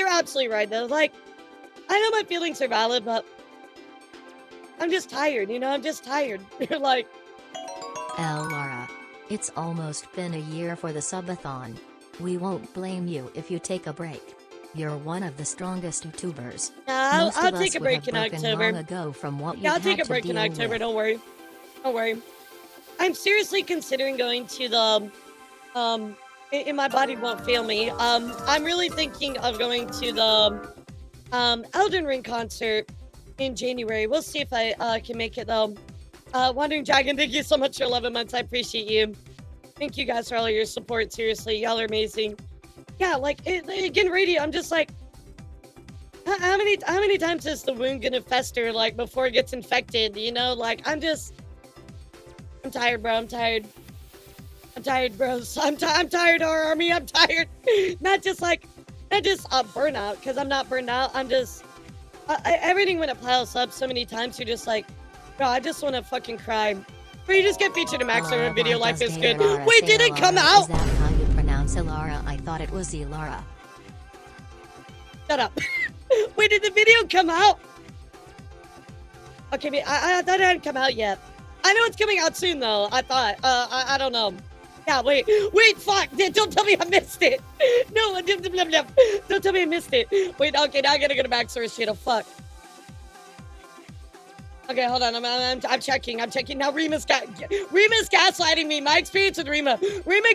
you're absolutely right though. Like, I know my feelings are valid, but I'm just tired, you know, I'm just tired. You're like, Elara. It's almost been a year for the subathon. We won't blame you if you take a break. You're one of the strongest YouTubers. I'll take a break in October. Long ago from what Yeah, I'll take a break in October. Don't worry. Don't worry. I'm seriously considering going to the, and my body won't fail me. I'm really thinking of going to the, Elden Ring concert in January. We'll see if I can make it though. Wandering Dragon, thank you so much for 11 months. I appreciate you. Thank you guys for all your support. Seriously, y'all are amazing. Yeah, like again, radio. I'm just like, how many times is the wound gonna fester like before it gets infected? You know, like I'm tired, bro. I'm tired, bros. I'm tired, our army. I'm tired. not just burnout, because I'm not burned out. I'm just everything when it piles up so many times, you're just like, bro, I just want to fucking cry. Or you just get featured in Max or a video like this good. Wait, did it come out? Is that how you pronounce Elara? I thought it was Elara. Shut up. Wait, did the video come out? Okay, I thought it hadn't come out yet. I know it's coming out soon though. I thought. I don't know. Yeah, wait, fuck. Don't tell me I missed it. No, don't tell me I missed it. Wait, okay, now I gotta go to Max or shit. Oh, fuck. Okay, hold on. I'm checking. Now Rima's gaslighting me. My experience with Rima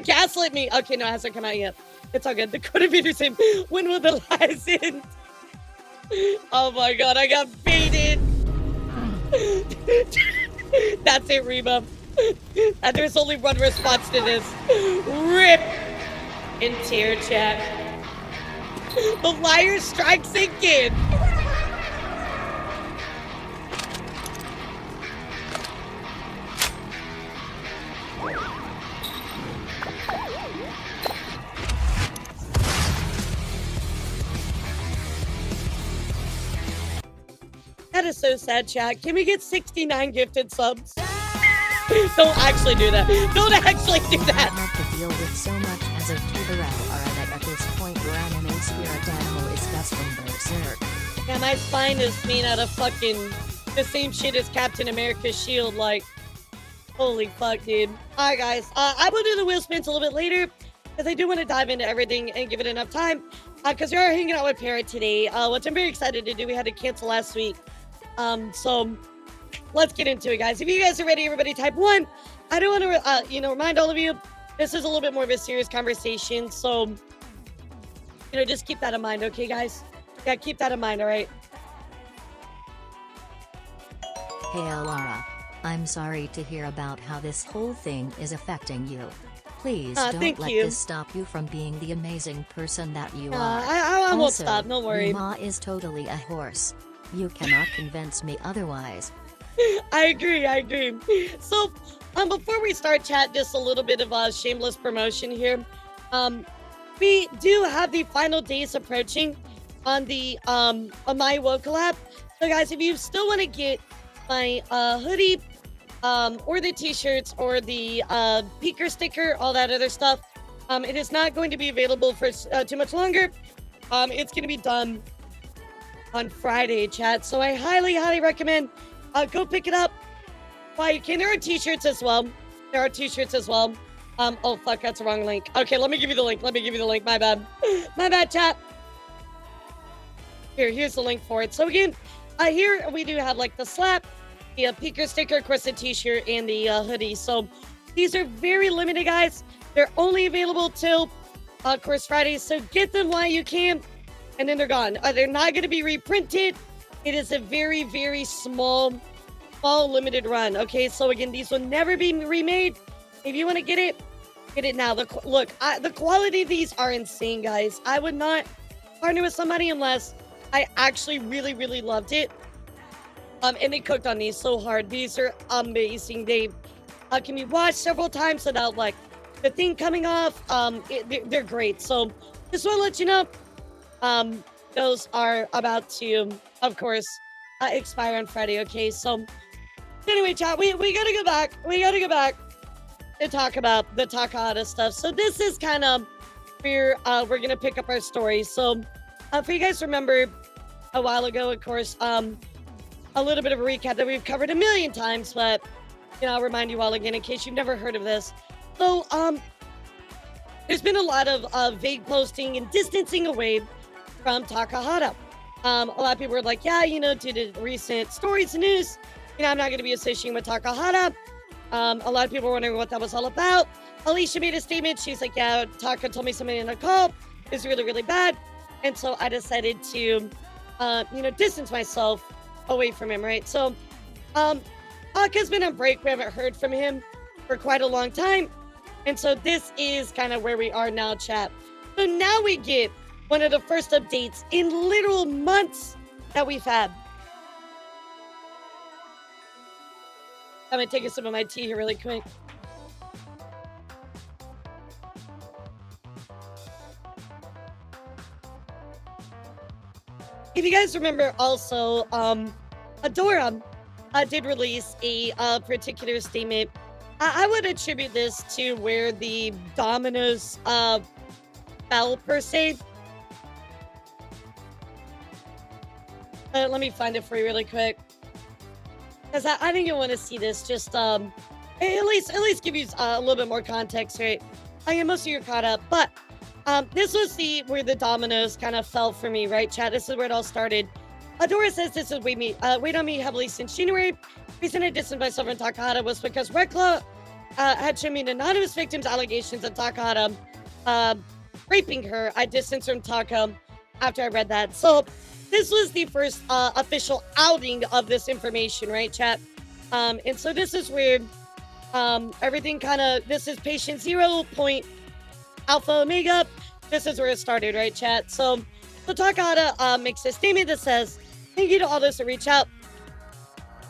gaslit me. Okay, no, it hasn't come out yet. It's all good. The code of video same. When will the lies end? Oh my god, I got baited. That's it, Rima. And there's only one response to this. RIP in tear chat. The liar strikes again. That is so sad, chat. Can we get 69 gifted subs? Don't actually do that. Don't actually do that. I have to deal with so much as a tuber that at this point your anime spirit animal is best from Berserk. Yeah, my spine is made out of fucking the same shit as Captain America's shield. Like, holy fuck, dude. Alright, guys. I will do the wheel spins a little bit later because I do want to dive into everything and give it enough time. Because we are hanging out with Parrot today, which I'm very excited to do. We had to cancel last week. So let's get into it, guys. If you guys are ready, everybody type 1. I do want to, remind all of you, this is a little bit more of a serious conversation. So, just keep that in mind, okay, guys? Yeah, keep that in mind, all right? Hey, Elara. I'm sorry to hear about how this whole thing is affecting you. Please don't let this stop you from being the amazing person that you are. I won't stop, don't worry. Ma is totally a horse. You cannot convince me otherwise. I agree. So, before we start, chat, just a little bit of a shameless promotion here. We do have the final days approaching on the on my WoW collab. So, guys, if you still want to get my hoodie, or the t-shirts, or the peeker sticker, all that other stuff, it is not going to be available for too much longer. It's going to be done on Friday, chat. So I highly recommend go pick it up while you can. There are t-shirts as well. Oh fuck, that's the wrong link. Okay, let me give you the link. My bad, chat. Here's the link for it. So again, here we do have like the slap, the peeker sticker, of course the t-shirt, and the hoodie. So these are very limited, guys. They're only available till of course Friday. So get them while you can. And then they're gone. They're not going to be reprinted. It is a very small limited run. Okay, so again, these will never be remade. If you want to get it now. The quality of these are insane, guys. I would not partner with somebody unless I actually really loved it. And they cooked on these so hard. These are amazing. They can be washed several times without like the thing coming off. They're great. So just want to let you know. Those are about to, of course, expire on Friday. Okay, so anyway, chat, we gotta go back. To talk about the Takahada stuff. So this is kind of where we're gonna pick up our story. So For you guys remember a while ago, of course, a little bit of a recap that we've covered a million times, but I'll remind you all again in case you've never heard of this. So, there's been a lot of vague posting and distancing away from Takahada. A lot of people were like, yeah, due to recent stories and news, I'm not going to be associating with Takahada. A lot of people were wondering what that was all about. Alicia made a statement. She's like, yeah, Taka told me something in a call is really, really bad. And so I decided to, distance myself away from him, right? So, Taka's been on break. We haven't heard from him for quite a long time. And so this is kind of where we are now, chat. So now we get one of the first updates in literal months that we've had. I'm going to take a sip of my tea here really quick. If you guys remember also, Adora did release a particular statement. I would attribute this to where the dominoes fell, per se. Let me find it for you really quick. Because I think you'll want to see this, just at least give you a little bit more context, right? I mean, most of you are caught up, but this was where the dominoes kind of fell for me, right, chat? This is where it all started. Adora says this is weighed on me heavily since January. The reason I distanced myself from Takahada was because Red Claw had shown me an anonymous victim's allegations of Takahada raping her. I distanced from Taka after I read that. So this was the first official outing of this information, right, chat? And so this is where everything kind of, this is patient 0 point alpha omega. This is where it started, right, chat? So Takahada makes a statement that says, thank you to all those who reach out.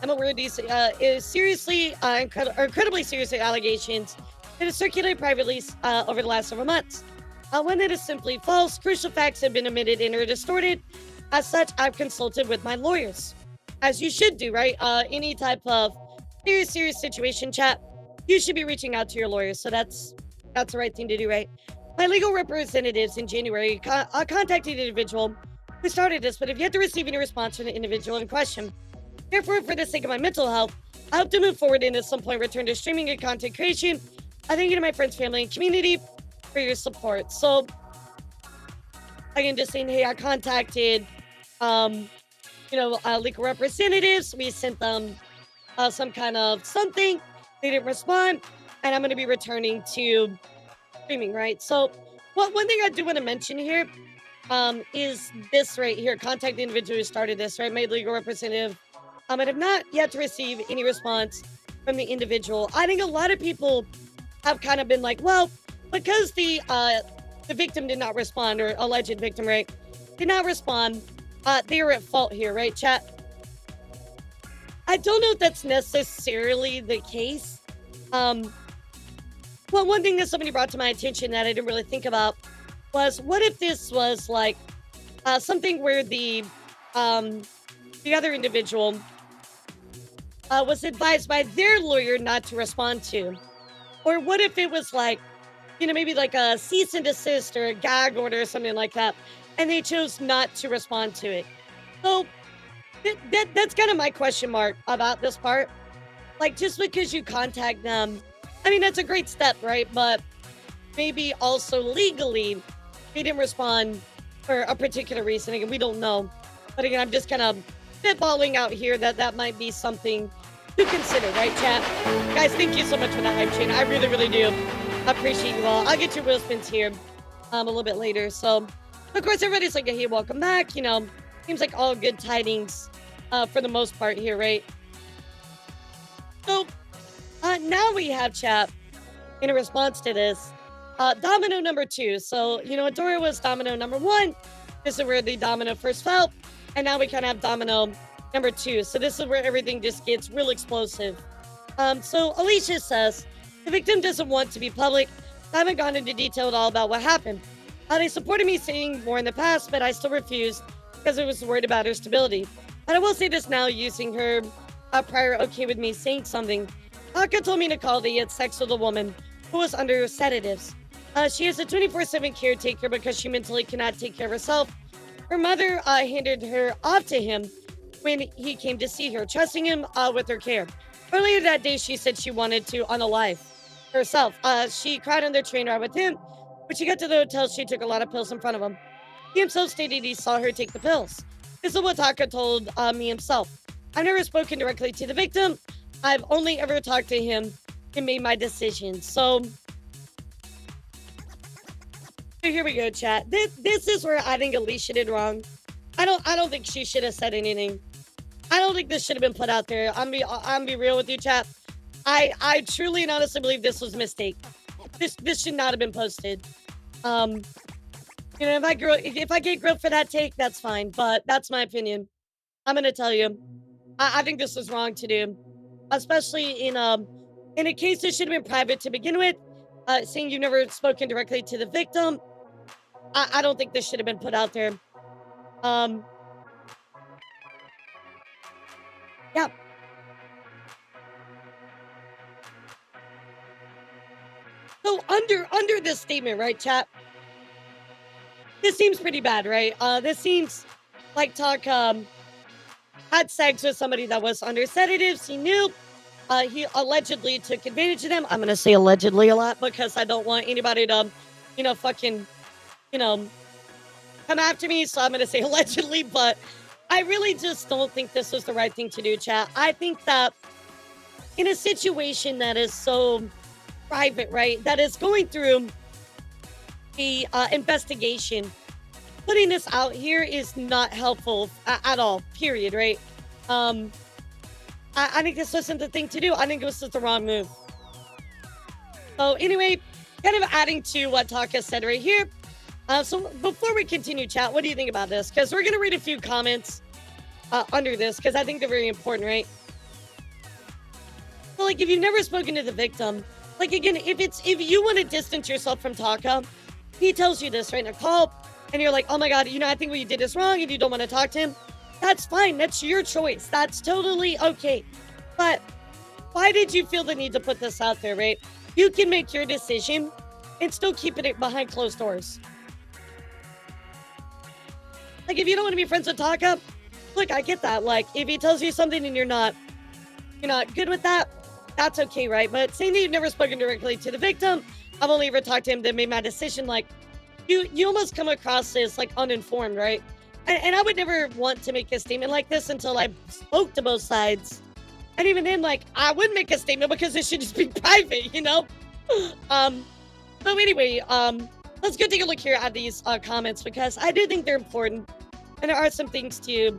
I'm aware of these incredibly serious allegations that have circulated privately over the last several months. One that is simply false. Crucial facts have been omitted and are distorted. As such, I've consulted with my lawyers, as you should do, right? Any type of serious situation, chat, you should be reaching out to your lawyers. So that's the right thing to do, right? My legal representatives in January contacted the individual who started this, but have yet to receive any response from the individual in question. Therefore, for the sake of my mental health, I hope to move forward and at some point return to streaming and content creation. I thank you to my friends, family, and community for your support. So, again, just saying, hey, I contacted, legal representatives. We sent them some kind of something. They didn't respond, and I'm going to be returning to streaming, right? So, one thing I do want to mention here is this right here. Contact the individual who started this, right? My legal representative. I have not yet received any response from the individual. I think a lot of people have kind of been like, well, because the victim did not respond, or alleged victim, right, did not respond, they are at fault here, right, chat? I don't know if that's necessarily the case. Well, one thing that somebody brought to my attention that I didn't really think about was, what if this was like something where the other individual was advised by their lawyer not to respond to? Or what if it was like, maybe like a cease and desist or a gag order or something like that, and they chose not to respond to it? So that's kind of my question mark about this part. Like, just because you contact them, I mean, that's a great step, right? But maybe also legally, they didn't respond for a particular reason. Again, we don't know. But again, I'm just kind of spitballing out here that might be something to consider, right, chat? Guys, thank you so much for that hype chain. I really, really do appreciate you all. I'll get your wheel spins here a little bit later. So, of course, everybody's like, hey, welcome back. Seems like all good tidings for the most part here, right? So, now we have, chat, in a response to this, domino number 2. So, Adora was domino number 1. This is where the domino first fell. And now we kind of have domino number 2. So this is where everything just gets real explosive. So Alicia says, the victim doesn't want to be public. I haven't gone into detail at all about what happened. They supported me saying more in the past, but I still refused because I was worried about her stability. But I will say this now, using her prior okay with me saying something. Taka told me to call that he had sex with a woman who was under sedatives. She is a 24/7 caretaker because she mentally cannot take care of herself. Her mother handed her off to him when he came to see her, trusting him with her care. Earlier that day, she said she wanted to unalive herself. She cried on the train ride with him. When she got to the hotel, she took a lot of pills in front of him. He himself stated he saw her take the pills. This is what Taka told me himself. I've never spoken directly to the victim. I've only ever talked to him and made my decision. So here we go, chat. This is where I think Alicia did wrong. I don't think she should have said anything. I don't think this should have been put out there. I'm be real with you, chat. I truly and honestly believe this was a mistake. This should not have been posted. You know, if I get grilled for that take, that's fine. But that's my opinion. I'm gonna tell you. I think this was wrong to do, especially in a case that should have been private to begin with. Saying you've never spoken directly to the victim, I don't think this should have been put out there. Yeah. So under this statement, right, chat? This seems pretty bad, right? This seems like Talk had sex with somebody that was under sedatives. He knew. He allegedly took advantage of them. I'm gonna say allegedly a lot because I don't want anybody to, fucking, come after me. So I'm gonna say allegedly, but I really just don't think this was the right thing to do, chat. I think that in a situation that is so private, right, that is going through the investigation, putting this out here is not helpful at all, period, right? I think this wasn't the thing to do. I think it was just the wrong move. So anyway, kind of adding to what Taka said right here. So before we continue, chat, what do you think about this? Because we're going to read a few comments under this because I think they're very important, right? So like if you've never spoken to the victim, like again, if you want to distance yourself from Taka, he tells you this right in a call, and you're like, oh my God, I think what you did is wrong, and you don't want to talk to him. That's fine. That's your choice. That's totally okay. But why did you feel the need to put this out there, right? You can make your decision and still keep it behind closed doors. Like, if you don't want to be friends with Taka, look, I get that. Like, if he tells you something and you're not good with that, that's okay, right? But saying that you've never spoken directly to the victim, I've only ever talked to him that made my decision, like, you almost come across as, like, uninformed, right? And I would never want to make a statement like this until I spoke to both sides. And even then, like, I wouldn't make a statement because it should just be private, So anyway, let's go take a look here at these comments because I do think they're important. And there are some things to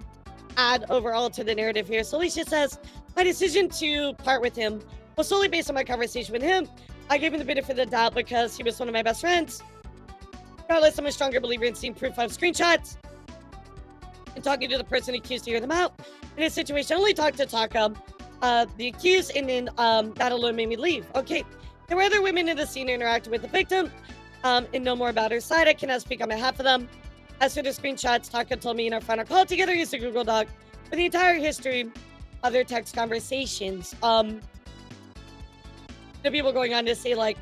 add overall to the narrative here. So Alicia says, my decision to part with him was solely based on my conversation with him. I gave him the benefit of the doubt because he was one of my best friends. Regardless, I'm a stronger believer in seeing proof of screenshots and talking to the person accused to hear them out. In this situation, I only talked to Taka, the accused, and then that alone made me leave. Okay, there were other women in the scene who interacted with the victim and know more about her side. I cannot speak on behalf of them. As for the screenshots, Taka told me in our final call together, he used a Google Doc for the entire history of their text conversations. The people going on to say, like,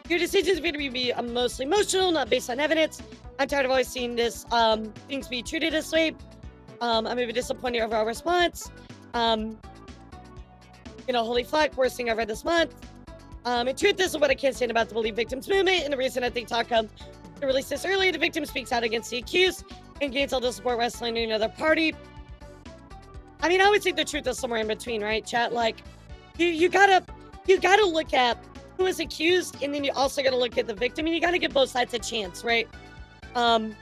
your decisions appear to be mostly emotional, not based on evidence. I'm tired of always seeing this things be treated this way. I'm even disappointed over our response. Holy fuck, worst thing I've read this month. In truth, this is what I can't stand about the Believe Victims movement, and the reason I think Taka to release this early, the victim speaks out against the accused and gains all the support wrestling in another party. I mean, I would think the truth is somewhere in between, right, chat? Like, you gotta look at who is accused, and then you also gotta look at the victim, and you gotta give both sides a chance, right? Then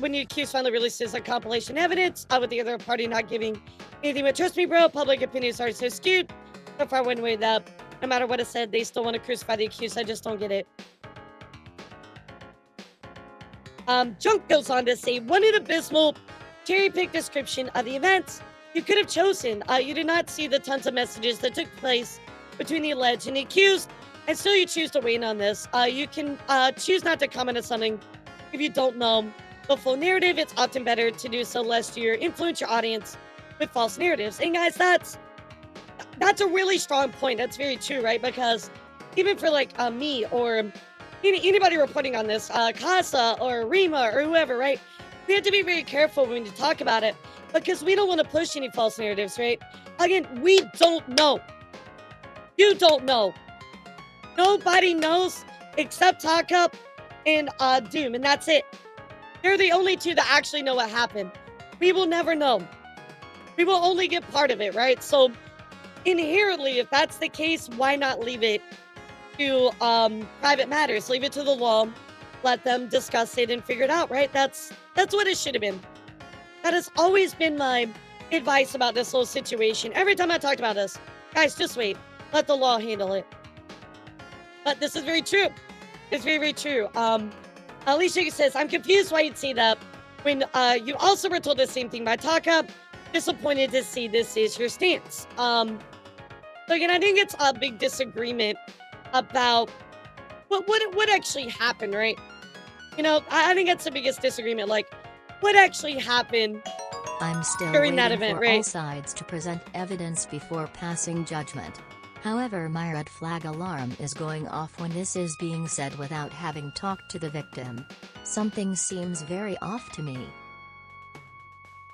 when the accused finally releases a compilation evidence, with the other party not giving anything but trust me, bro, public opinions are so skewed. So far, one way that no matter what is said, they still want to crucify the accused. I just don't get it. Junk goes on to say, what an abysmal cherry-picked description of the events you could have chosen. You did not see the tons of messages that took place between the alleged and the accused, and still you choose to weigh in on this. You can choose not to comment on something if you don't know the full narrative. It's often better to do so lest you influence your audience with false narratives. And guys, that's a really strong point. That's very true, right? Because even for like me or anybody reporting on this, Casa or Rima or whoever, right? we have to be very careful when we talk about it because we don't want to push any false narratives, right? Again, we don't know. You don't know. Nobody knows except Taka and Doom, and that's it. They're the only two that actually know what happened. We will never know. We will only get part of it, right? So inherently, if that's the case, why not leave it to private matters? Leave it to the law. Let them discuss it and figure it out, right? That's what it should have been. That has always been my advice about this whole situation. Every time I talked about this, guys, just wait. Let the law handle it. But this is very true. It's very, very true. Alicia says, I'm confused why you'd say that when you also were told the same thing by Taka. Disappointed to see this is your stance. So again, I think it's a big disagreement about what actually happened, right? You know, I think that's the biggest disagreement. Like, what actually happened I'm still during waiting that event, for right? all sides to present evidence before passing judgment. However, my red flag alarm is going off when this is being said without having talked to the victim. Something seems very off to me.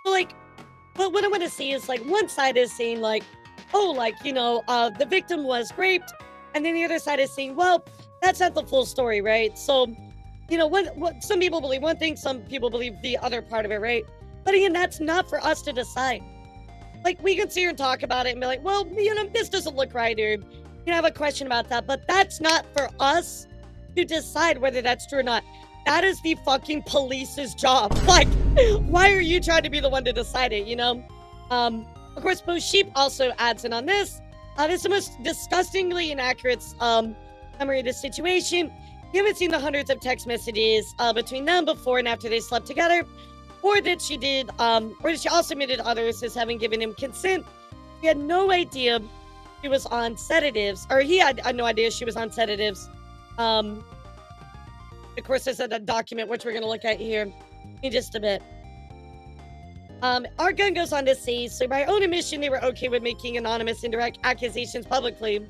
Like, but what I want to see is like one side is saying like, oh, like, you know, the victim was raped, and then the other side is saying, well, that's not the full story, right? So, you know, what some people believe one thing, some people believe the other part of it, right? But again, that's not for us to decide. Like, we can sit here and talk about it and be like, well, you know, this doesn't look right, or you know, have a question about that, but that's not for us to decide whether that's true or not. That is the fucking police's job. Like, why are you trying to be the one to decide it, you know? Of course, Bo Sheep also adds in on this. This is the most disgustingly inaccurate summary of the situation. You haven't seen the hundreds of text messages between them before and after they slept together, or that she did, or that she also admitted others as having given him consent. He had no idea she was on sedatives, or he had no idea she was on sedatives. Of course, there's a document which we're going to look at here in just a bit. Our gun goes on to say, so by own admission, they were okay with making anonymous indirect accusations publicly.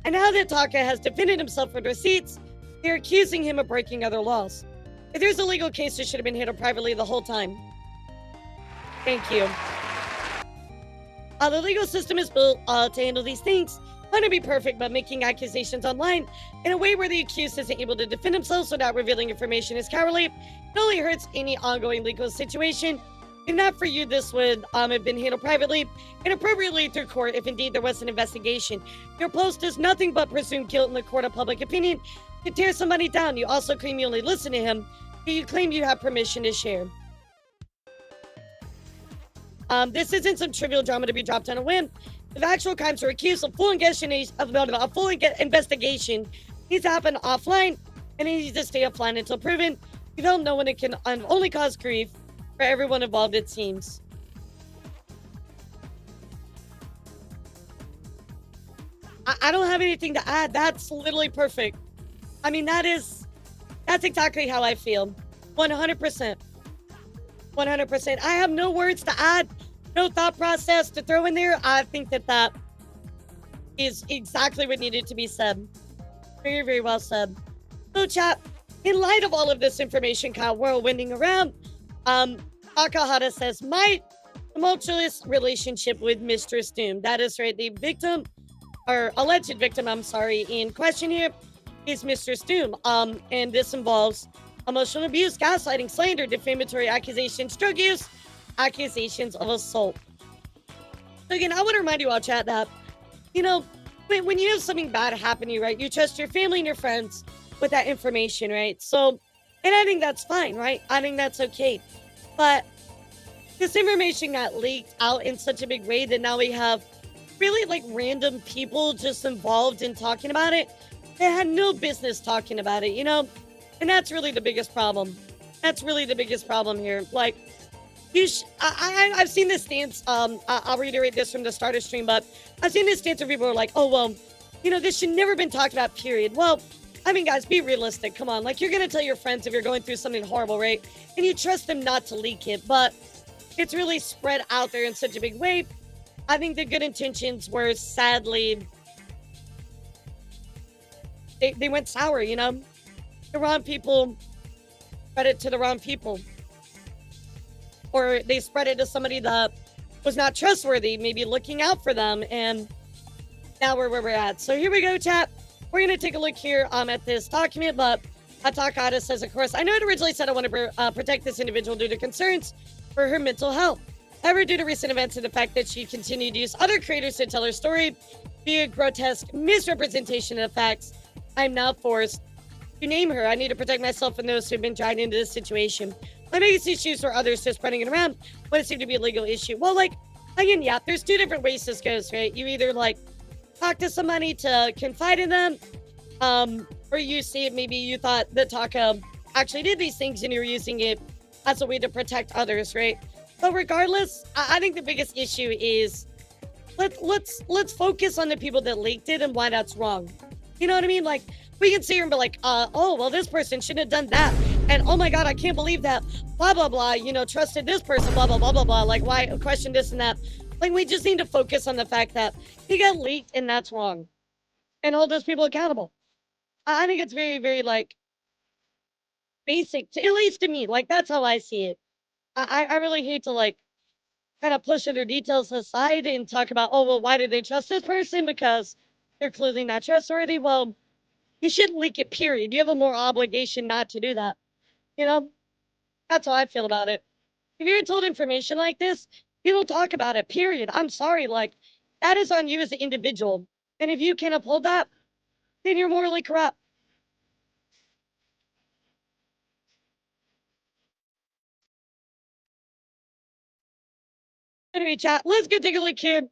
And now that Taka has defended himself with receipts, they're accusing him of breaking other laws. If there's a legal case, it should have been handled privately the whole time. Thank you. The legal system is built to handle these things. Not to be perfect, but making accusations online in a way where the accused isn't able to defend themselves without revealing information is cowardly. It only hurts any ongoing legal situation. If not for you, this would have been handled privately and appropriately through court if indeed there was an investigation. Your post is nothing but presumed guilt in the court of public opinion. To tear somebody down, you also claim you only listen to him, but you claim you have permission to share. This isn't some trivial drama to be dropped on a whim. If actual crimes are accused, a full investigation needs to happen offline, and it needs to stay offline until proven. You don't know when it can only cause grief for everyone involved, it seems. I don't have anything to add. That's literally perfect. I mean, that's exactly how I feel. 100%. 100%. I have no words to add, no thought process to throw in there. I think that is exactly what needed to be said. Very, very well said. So, chat, in light of all of this information kind of whirlwinding around, Takahada says, my tumultuous relationship with Mistress Doom. That is right, the victim, or alleged victim, I'm sorry, in question here is Mistress Doom. And this involves emotional abuse, gaslighting, slander, defamatory accusations, drug use, accusations of assault. So again, I want to remind you all, chat, that, you know, when you have something bad happen to you, right, you trust your family and your friends with that information, right? So, and I think that's fine, right? I think that's okay. But this information got leaked out in such a big way that now we have really like random people just involved in talking about it. They had no business talking about it, you know? And that's really the biggest problem. That's really the biggest problem here. Like, I've seen this stance. I'll reiterate this from the start of stream, but I've seen this stance where people are like, oh, well, you know, this should never been talked about, period. Well, I mean, guys, be realistic. Come on. Like, you're going to tell your friends if you're going through something horrible, right? And you trust them not to leak it, but it's really spread out there in such a big way. I think the good intentions were sadly, they went sour, you know? The wrong people, credit to the wrong people. or they spread it to somebody that was not trustworthy, maybe looking out for them, and now we're where we're at. So here we go, chat. We're gonna take a look here at this document, but Takahada says, of course, I know it originally said I want to protect this individual due to concerns for her mental health. However, due to recent events and the fact that she continued to use other creators to tell her story via grotesque misrepresentation of facts, I'm now forced to name her. I need to protect myself and those who've been dragged into this situation. My biggest issues for others just spreading it around what it seemed to be a legal issue. Well, like, again, yeah, there's two different ways this goes, right? You either, like, talk to somebody to confide in them, or you see it, maybe you thought that Taka actually did these things and you're using it as a way to protect others, right? But regardless, I think the biggest issue is let's focus on the people that leaked it and why that's wrong. You know what I mean? Like, we can sit here and be like, oh, well, this person shouldn't have done that. And oh my God, I can't believe that, blah, blah, blah, you know, trusted this person, blah, blah, blah, blah, blah. Like, why question this and that? Like, we just need to focus on the fact that he got leaked and that's wrong. And hold those people accountable. I think it's very, very, like, basic, to, at least to me. Like, that's how I see it. I really hate to, like, kind of push other details aside and talk about, oh, well, why did they trust this person? Because they're clearly not trustworthy. Well, you shouldn't leak it, period. You have a more obligation not to do that. You know? That's how I feel about it. If you're told information like this, you don't talk about it, period. I'm sorry. Like, that is on you as an individual. And if you can't uphold that, then you're morally corrupt. Anyway, chat, let's go take a look here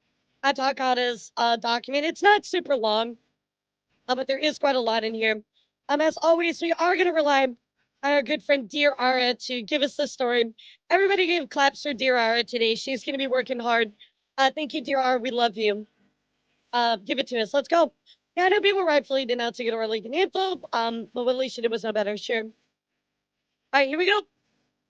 at Takahada's document. It's not super long, but there is quite a lot in here. As always, we are going to rely on our good friend Dear Ara to give us the story. Everybody gave claps for Dear Ara today. She's going to be working hard. Thank you, Dear Ara. We love you. Give it to us. Let's go. Yeah, I know people rightfully denouncing it or leaking info, but what Alicia did was no better. Sure. All right, here we go.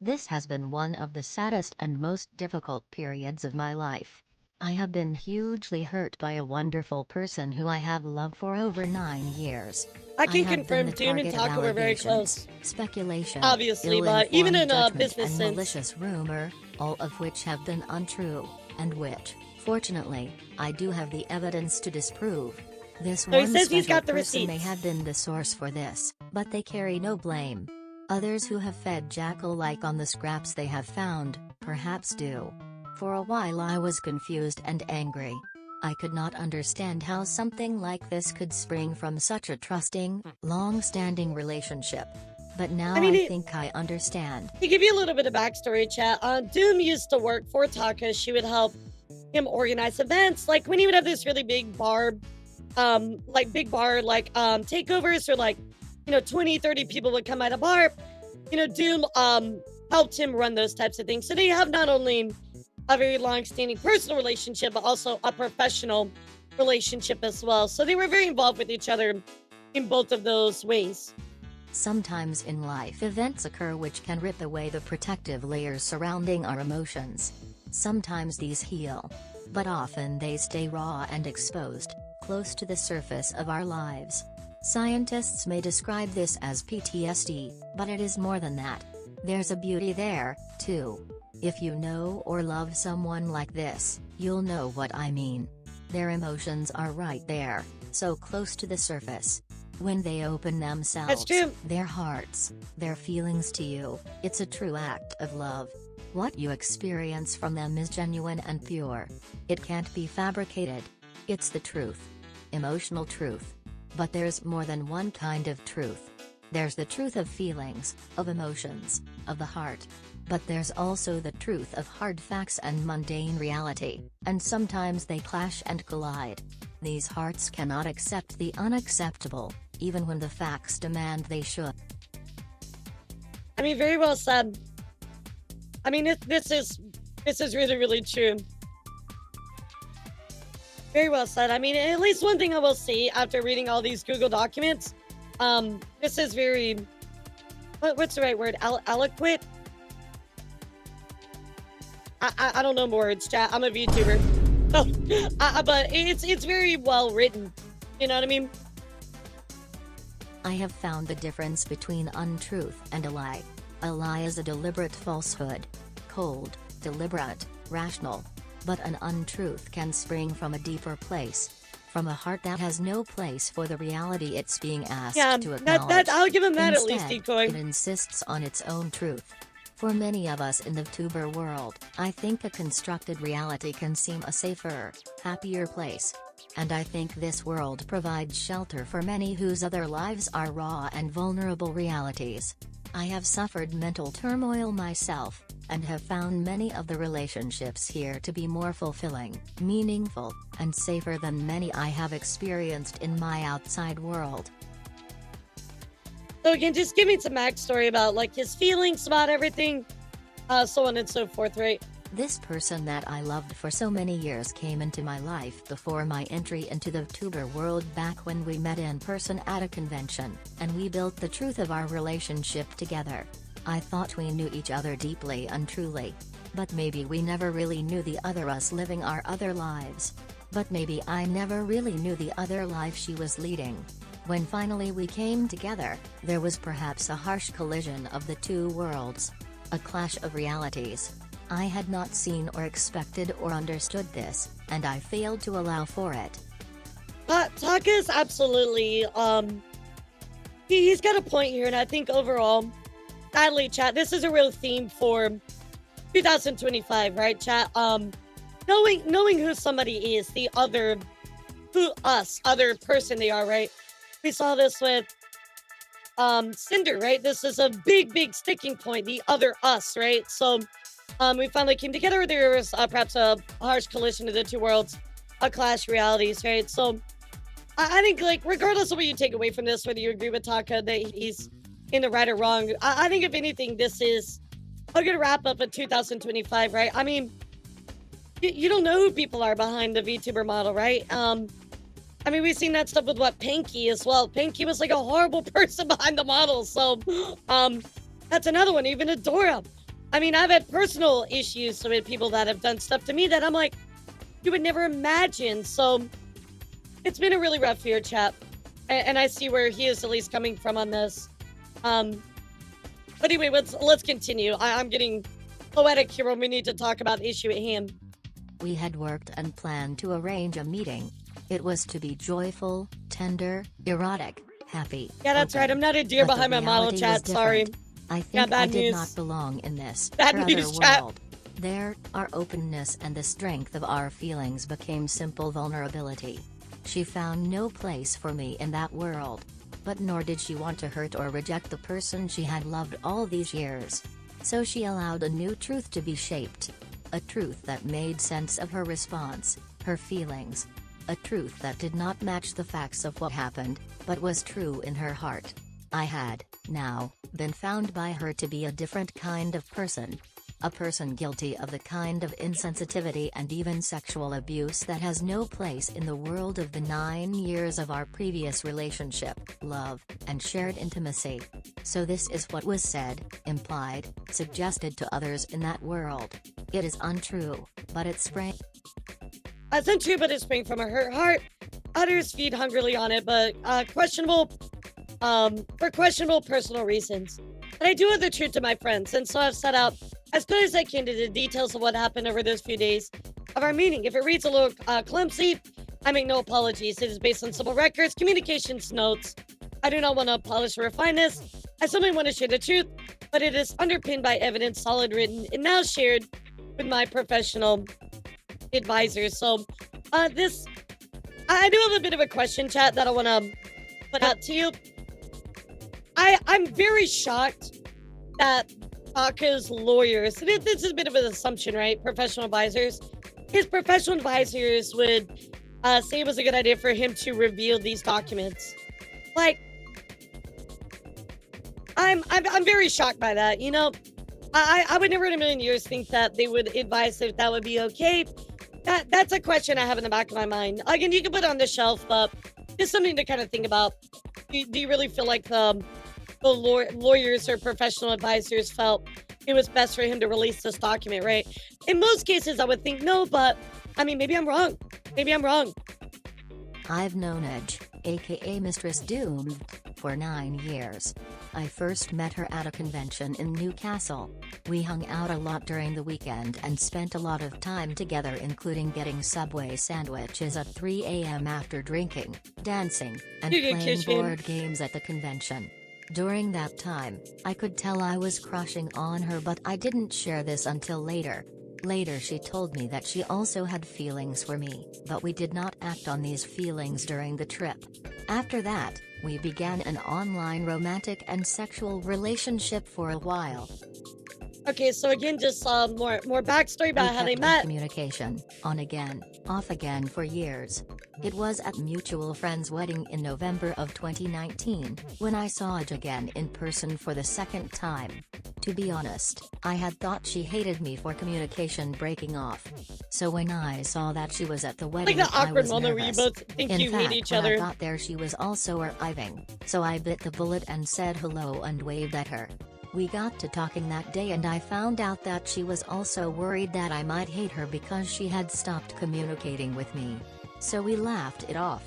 This has been one of the saddest and most difficult periods of my life. I have been hugely hurt by a wonderful person who I have loved for over 9 years. I can have confirm been the Doom and target of Taka were very allegations, close. speculation, Obviously, but even in a ill-informed business judgment, sense. and malicious rumor, all of which have been untrue, and which, fortunately, I do have the evidence to disprove. This So he one says he's special got the person may receipts. have been the source for this, but they carry no blame. Others who have fed jackal-like on the scraps they have found, perhaps do. For a while I was confused and angry. I could not understand how something like this could spring from such a trusting, long-standing relationship. But now I think I understand. To give you a little bit of backstory, chat, Doom used to work for Taka. She would help him organize events. Like, when he would have this really big bar, takeovers, or like, 20, 30 people would come at a bar. Doom helped him run those types of things. So they have not only a very long-standing personal relationship, but also a professional relationship as well. So they were very involved with each other in both of those ways. Sometimes in life events occur which can rip away the protective layers surrounding our emotions. Sometimes these heal. But often they stay raw and exposed, close to the surface of our lives. Scientists may describe this as PTSD, but it is more than that. There's a beauty there, too. If you know or love someone like this, you'll know what I mean. Their emotions are right there, so close to the surface. When they open themselves, their hearts, their feelings to you, it's a true act of love. What you experience from them is genuine and pure. It can't be fabricated. It's the truth. Emotional truth. But there's more than one kind of truth. There's the truth of feelings, of emotions, of the heart. But there's also the truth of hard facts and mundane reality, and sometimes they clash and collide. These hearts cannot accept the unacceptable, even when the facts demand they should. I mean, very well said. I mean, this is really, really true. Very well said. I mean, at least one thing I will say after reading all these Google documents, this is very, what's the right word? Eloquent? I don't know words, chat. I'm a VTuber. But it's very well written. You know what I mean? I have found the difference between untruth and a lie. A lie is a deliberate falsehood. Cold, deliberate, rational. But an untruth can spring from a deeper place. From a heart that has no place for the reality it's being asked Yeah, to acknowledge. that I'll give him that at least, Instead, Decoy. it insists on its own truth. For many of us in the tuber world, I think a constructed reality can seem a safer, happier place. And I think this world provides shelter for many whose other lives are raw and vulnerable realities. I have suffered mental turmoil myself, and have found many of the relationships here to be more fulfilling, meaningful, and safer than many I have experienced in my outside world. So again, just give me some backstory about like his feelings about everything, so on and so forth, right? This person that I loved for so many years came into my life before my entry into the tuber world back when we met in person at a convention, and we built the truth of our relationship together. I thought we knew each other deeply and truly. But maybe we never really knew the other us living our other lives. But maybe I never really knew the other life she was leading. When finally we came together, there was perhaps a harsh collision of the two worlds. A clash of realities. I had not seen or expected or understood this, and I failed to allow for it. Taka's absolutely, he's got a point here, and I think overall, sadly, chat, this is a real theme for 2025, right, chat? Knowing who somebody is, the other, other person they are, right? We saw this with, Cinder, right? This is a big sticking point, the other us, right? So, we finally came together. There was perhaps a harsh collision of the two worlds, a clash of realities, right? So, I think, like, regardless of what you take away from this, whether you agree with Taka that he's in the right or wrong, I think if anything, this is a good wrap up of 2025, right? I mean, you don't know who people are behind the VTuber model, right? I mean, we've seen that stuff with what Pinky as well. Pinky was like a horrible person behind the model, so that's another one. Even Adora. I mean, I've had personal issues with people that have done stuff to me that I'm like, you would never imagine. So it's been a really rough year, chap. And I see where he is at least coming from on this. But anyway, let's continue. I'm getting poetic here when we need to talk about the issue at hand. We had worked and planned to arrange a meeting. It was to be joyful, tender, erotic, happy. Yeah, that's open. Right. I'm not a deer But behind the my model, reality chat. was Sorry. different. I think Yeah, bad I did news. not belong in this Bad other news, chat. world. There, our openness and the strength of our feelings became simple vulnerability. She found no place for me in that world. But nor did she want to hurt or reject the person she had loved all these years. So she allowed a new truth to be shaped. A truth that made sense of her response, her feelings. A truth that did not match the facts of what happened, but was true in her heart. I had, now, been found by her to be a different kind of person. A person guilty of the kind of insensitivity and even sexual abuse that has no place in the world of the 9 years of our previous relationship, love, and shared intimacy. So this is what was said, implied, suggested to others in that world. It is untrue, but it sprang. It's untrue, but it sprang from a hurt heart. Others feed hungrily on it, but questionable, for questionable personal reasons. But I do have the truth to my friends, and so I've set out as good as I can to the details of what happened over those few days of our meeting. If it reads a little clumsy, I make no apologies. It is based on simple records, communications notes. I do not want to polish or refine this. I simply want to share the truth, but it is underpinned by evidence, solid written, and now shared with my professional advisors. So, I do have a bit of a question, chat, that I want to put out to you. I'm very shocked that Taka's lawyers, and this is a bit of an assumption, right? Professional advisors. His professional advisors would say it was a good idea for him to reveal these documents. Like, I'm very shocked by that. You know, I would never in a million years think that they would advise that that would be okay. That's a question I have in the back of my mind. Again, you can put it on the shelf, but just something to kind of think about. Do you really feel like the lawyers or professional advisors felt it was best for him to release this document, right? In most cases, I would think no, but I mean, maybe I'm wrong. Maybe I'm wrong. I've known Edge, aka Mistress Doomed, for 9 years. I first met her at a convention in Newcastle. We hung out a lot during the weekend and spent a lot of time together, including getting Subway sandwiches at 3 a.m. after drinking, dancing, and playing board games at the convention. During that time, I could tell I was crushing on her, but I didn't share this until later. Later she told me that she also had feelings for me, but we did not act on these feelings during the trip. After that, we began an online romantic and sexual relationship for a while. Okay, so again, just more backstory about how they met. Communication, on again, off again for years. It was at mutual friend's wedding in November of 2019, when I saw Aj again in person for the second time. To be honest, I had thought she hated me for communication breaking off. So when I saw that she was at the wedding, like the awkward I was moment nervous. where you both think In you fact, hate each when other. I got there she was also arriving, so I bit the bullet and said hello and waved at her. We got to talking that day and I found out that she was also worried that I might hate her because she had stopped communicating with me. So we laughed it off.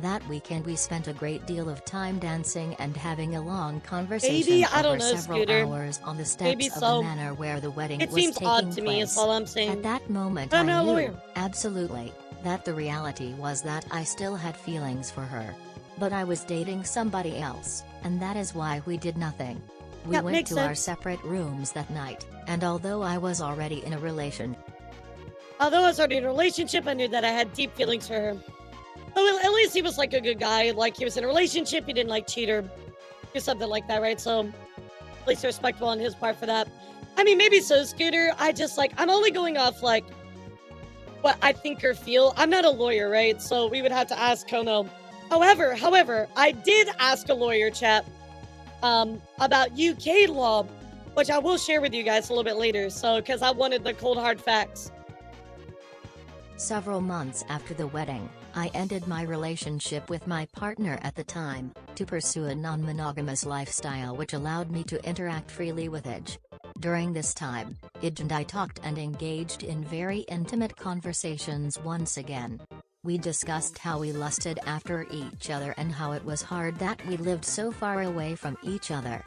That weekend we spent a great deal of time dancing and having a long conversation over several hours on the steps of the manor where the wedding was taking place. It seems odd to me is all I'm saying. At that moment I knew, absolutely, that the reality was that I still had feelings for her. But I was dating somebody else, and that is why we did nothing. We went to our separate rooms that night, and although I was already in a relationship, I knew that I had deep feelings for her. Well, at least he was like a good guy. Like he was in a relationship, he didn't like cheat or do something like that, right? So at least respectful on his part for that. I mean, maybe so, Scooter. I'm only going off like what I think or feel. I'm not a lawyer, right? So we would have to ask Kono. However, I did ask a lawyer, chat, about UK law, which I will share with you guys a little bit later. So, because I wanted the cold hard facts. Several months after the wedding, I ended my relationship with my partner at the time, to pursue a non-monogamous lifestyle which allowed me to interact freely with Aj. During this time, Aj and I talked and engaged in very intimate conversations once again. We discussed how we lusted after each other and how it was hard that we lived so far away from each other.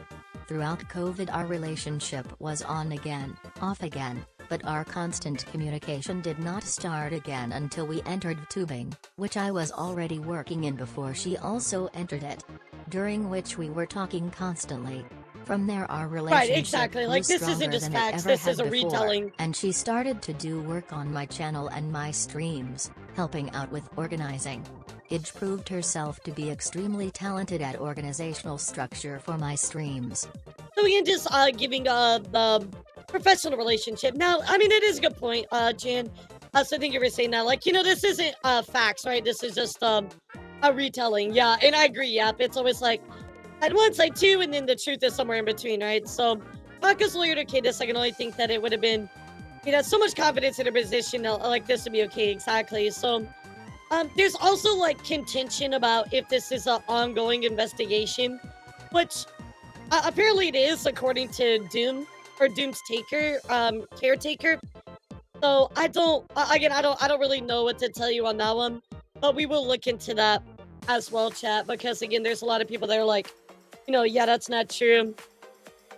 Throughout COVID our relationship was on again, off again, but our constant communication did not start again until we entered vtubing, which I was already working in before she also entered it, during which we were talking constantly. From there our relationship grew like this isn't just facts, this is a retelling. And she started to do work on my channel and my streams, helping out with organizing. Aj proved herself to be extremely talented at organizational structure for my streams. So again, just giving the professional relationship. Now, I mean, it is a good point, Jan. So thank you for saying that. Like, this isn't facts, right? This is just a retelling. Yeah, and I agree. Yep, it's always like at one side two, and then the truth is somewhere in between, right? So, Maka's lawyer to Cadis, I can only think that it would have been, so much confidence in her position, like this would be okay, exactly. So, there's also like contention about if this is an ongoing investigation, which apparently it is, according to Doom's caretaker. So I don't really know what to tell you on that one, but we will look into that as well, chat, because again, there's a lot of people that are like, yeah, that's not true.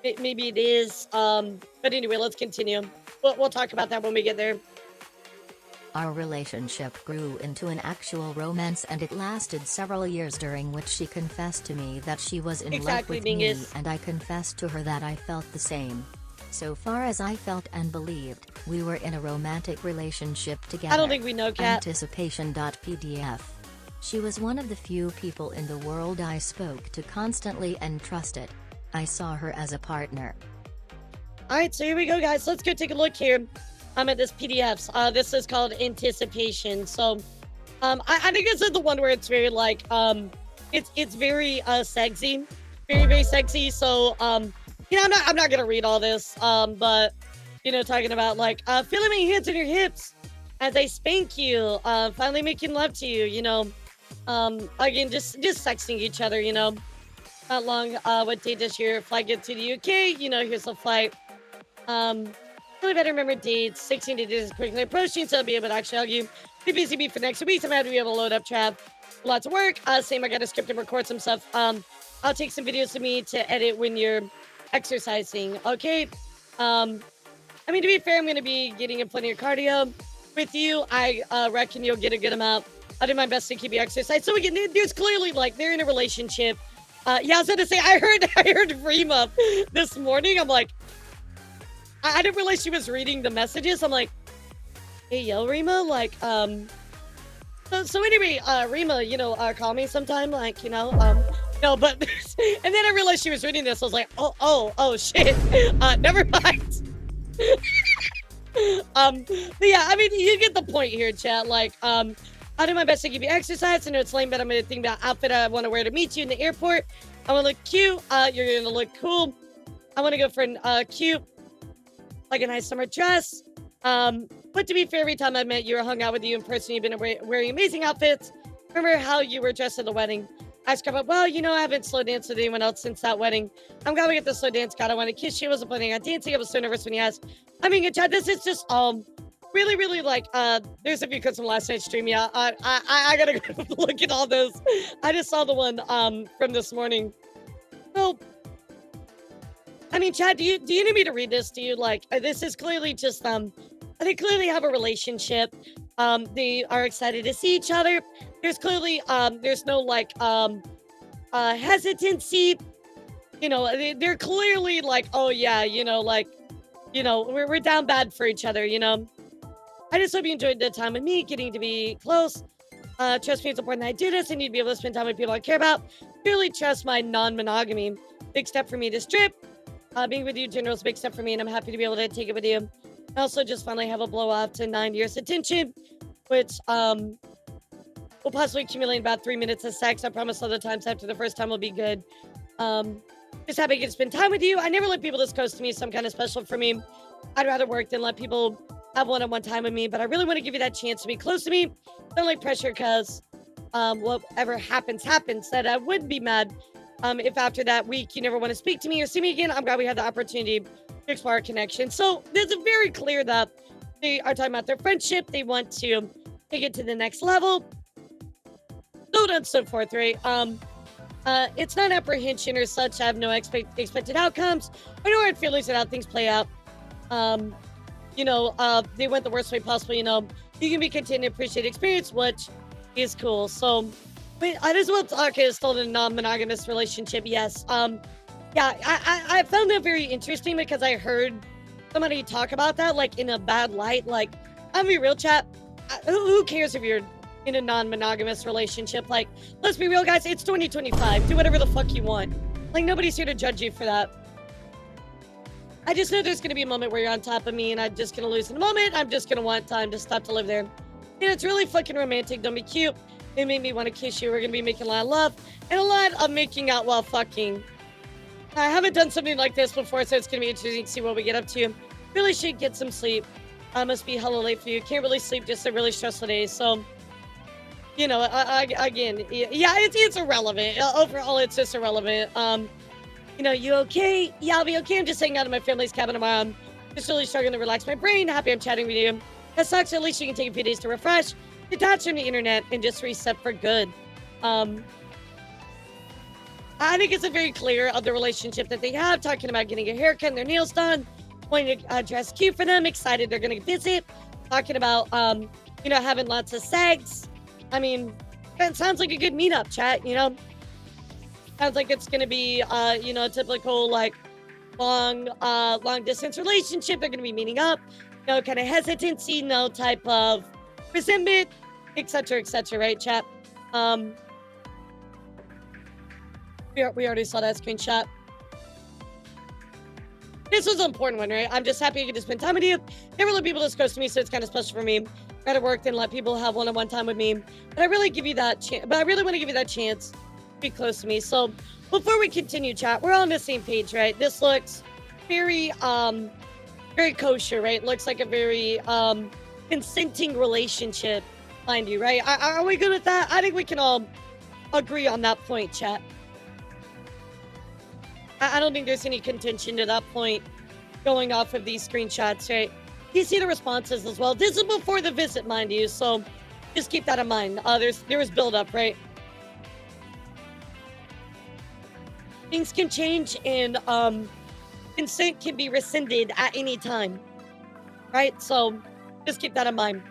Maybe it is. But anyway, let's continue. We'll talk about that when we get there. Our relationship grew into an actual romance and it lasted several years, during which she confessed to me that she was in love with me and I confessed to her that I felt the same. So far as I felt and believed, we were in a romantic relationship together. I don't think we know, Kat. Anticipation.pdf. She was one of the few people in the world I spoke to constantly and trusted. I saw her as a partner. Alright, so here we go, guys. Let's go take a look here. I'm at this PDFs. This is called Anticipation. So, I think this is the one where it's very like, it's very sexy, very very sexy. So, I'm not gonna read all this. But talking about like feeling my hands on your hips as I spank you, finally making love to you. Again, just sexting each other. Not long. What date does your flight get to the UK? Here's the flight. Really better remember dates. 16 days is quickly approaching, so I'll be able to actually hug you. Be busy for next week. I'm happy to be able to load up, Trav. Lots of work. Same, I got to script and record some stuff. I'll take some videos of me to edit when you're exercising. Okay. I mean, to be fair, I'm going to be getting in plenty of cardio with you. I reckon you'll get a good amount. I'll do my best to keep you exercise. So again, there's clearly like they're in a relationship. Yeah, I was gonna say I heard Rima this morning. I'm like, I didn't realize she was reading the messages. I'm like, hey, yo, Rima, like, so anyway, Rima, call me sometime, like, no, but, and then I realized she was reading this. I was like, oh, shit, never mind. But yeah, I mean, you get the point here, chat. Like, I'll do my best to give you exercise. I know it's lame, but I'm gonna think about outfit I want to wear to meet you in the airport. I want to look cute. You're gonna look cool. I want to go for an cute, like a nice summer dress. But to be fair, every time I met you or hung out with you in person, you've been wearing amazing outfits. Remember how you were dressed at the wedding? I just up, well, I haven't slow danced with anyone else since that wedding. I'm glad we get the slow dance. God, I want to kiss you. I wasn't planning on dancing. I was so nervous when you asked. I mean, Chad, this is just really, really like there's a few clips from last night's stream. Yeah, I gotta go look at all those. I just saw the one from this morning. So I mean, Chad, do you need me to read this? Do you like this is clearly just they clearly have a relationship. They are excited to see each other. There's clearly there's no like hesitancy. They're clearly like, oh yeah, we're down bad for each other, I just hope you enjoyed the time with me, getting to be close. Trust me, it's important that I do this. I need to be able to spend time with people I care about. Really trust my non-monogamy. Big step for me this trip. Being with you in general is a big step for me, and I'm happy to be able to take it with you. I also just finally have a blow off to 9 years attention, which will possibly accumulate in about 3 minutes of sex. I promise other times after the first time will be good. Just happy to spend time with you. I never let people this close to me, some kind of special for me. I'd rather work than let people have one-on-one time with me, but I really want to give you that chance to be close to me. Don't like pressure because whatever happens. That I would be mad if after that week you never want to speak to me or see me again. I'm glad we had the opportunity to explore our connection. So there's a very clear that they are talking about their friendship. They want to take it to the next level. So on and so forth, right? It's not apprehension or such. I have no expected outcomes or no hard feelings about things play out. They went the worst way possible. You can be content and appreciate the experience, which is cool. So, wait, I just want to talk is still in a non-monogamous relationship. Yes. Yeah, I found that very interesting because I heard somebody talk about that like in a bad light. Like, I'm be real, chat. Who cares if you're in a non-monogamous relationship? Like, let's be real, guys. It's 2025. Do whatever the fuck you want. Like, nobody's here to judge you for that. I just know there's going to be a moment where you're on top of me and I'm just going to lose in a moment. I'm just going to want time to stop to live there. It's really fucking romantic. Don't be cute. It made me want to kiss you. We're going to be making a lot of love and a lot of making out while fucking. I haven't done something like this before, so it's going to be interesting to see what we get up to. Really should get some sleep. Must be hella late for you. Can't really sleep, just a really stressful day. So, again, yeah, it's irrelevant. Overall, it's just irrelevant. You okay? Yeah, I'll be okay. I'm just hanging out in my family's cabin tomorrow. I'm just really struggling to relax my brain. Happy I'm chatting with you. That sucks. At least you can take a few days to refresh, detach from the internet, and just reset for good. I think it's a very clear of the relationship that they have, talking about getting a haircut and their nails done, wanting to dress cute for them, excited they're going to visit, talking about, having lots of sex. I mean, it sounds like a good meetup, chat, Sounds like it's going to be, a typical, like, long distance relationship. They're going to be meeting up. No kind of hesitancy, no type of resentment, etc., right, chat? We already saw that screenshot. This was an important one, right? I'm just happy I get to spend time with you. Never let people this close to me, so it's kind of special for me. Rather work than let people have one-on-one time with me. But I really give you that chance. But I really want to give you that chance to be close to me. So before we continue, chat, we're all on the same page, right? This looks very, very kosher, right? Looks like a very consenting relationship, mind you, right? Are we good with that? I think we can all agree on that point, chat. I don't think there's any contention to that point going off of these screenshots, right? You see the responses as well. This is before the visit, mind you, so just keep that in mind. There was build-up, right? things can change and consent can be rescinded at any time, right? So just keep that in mind.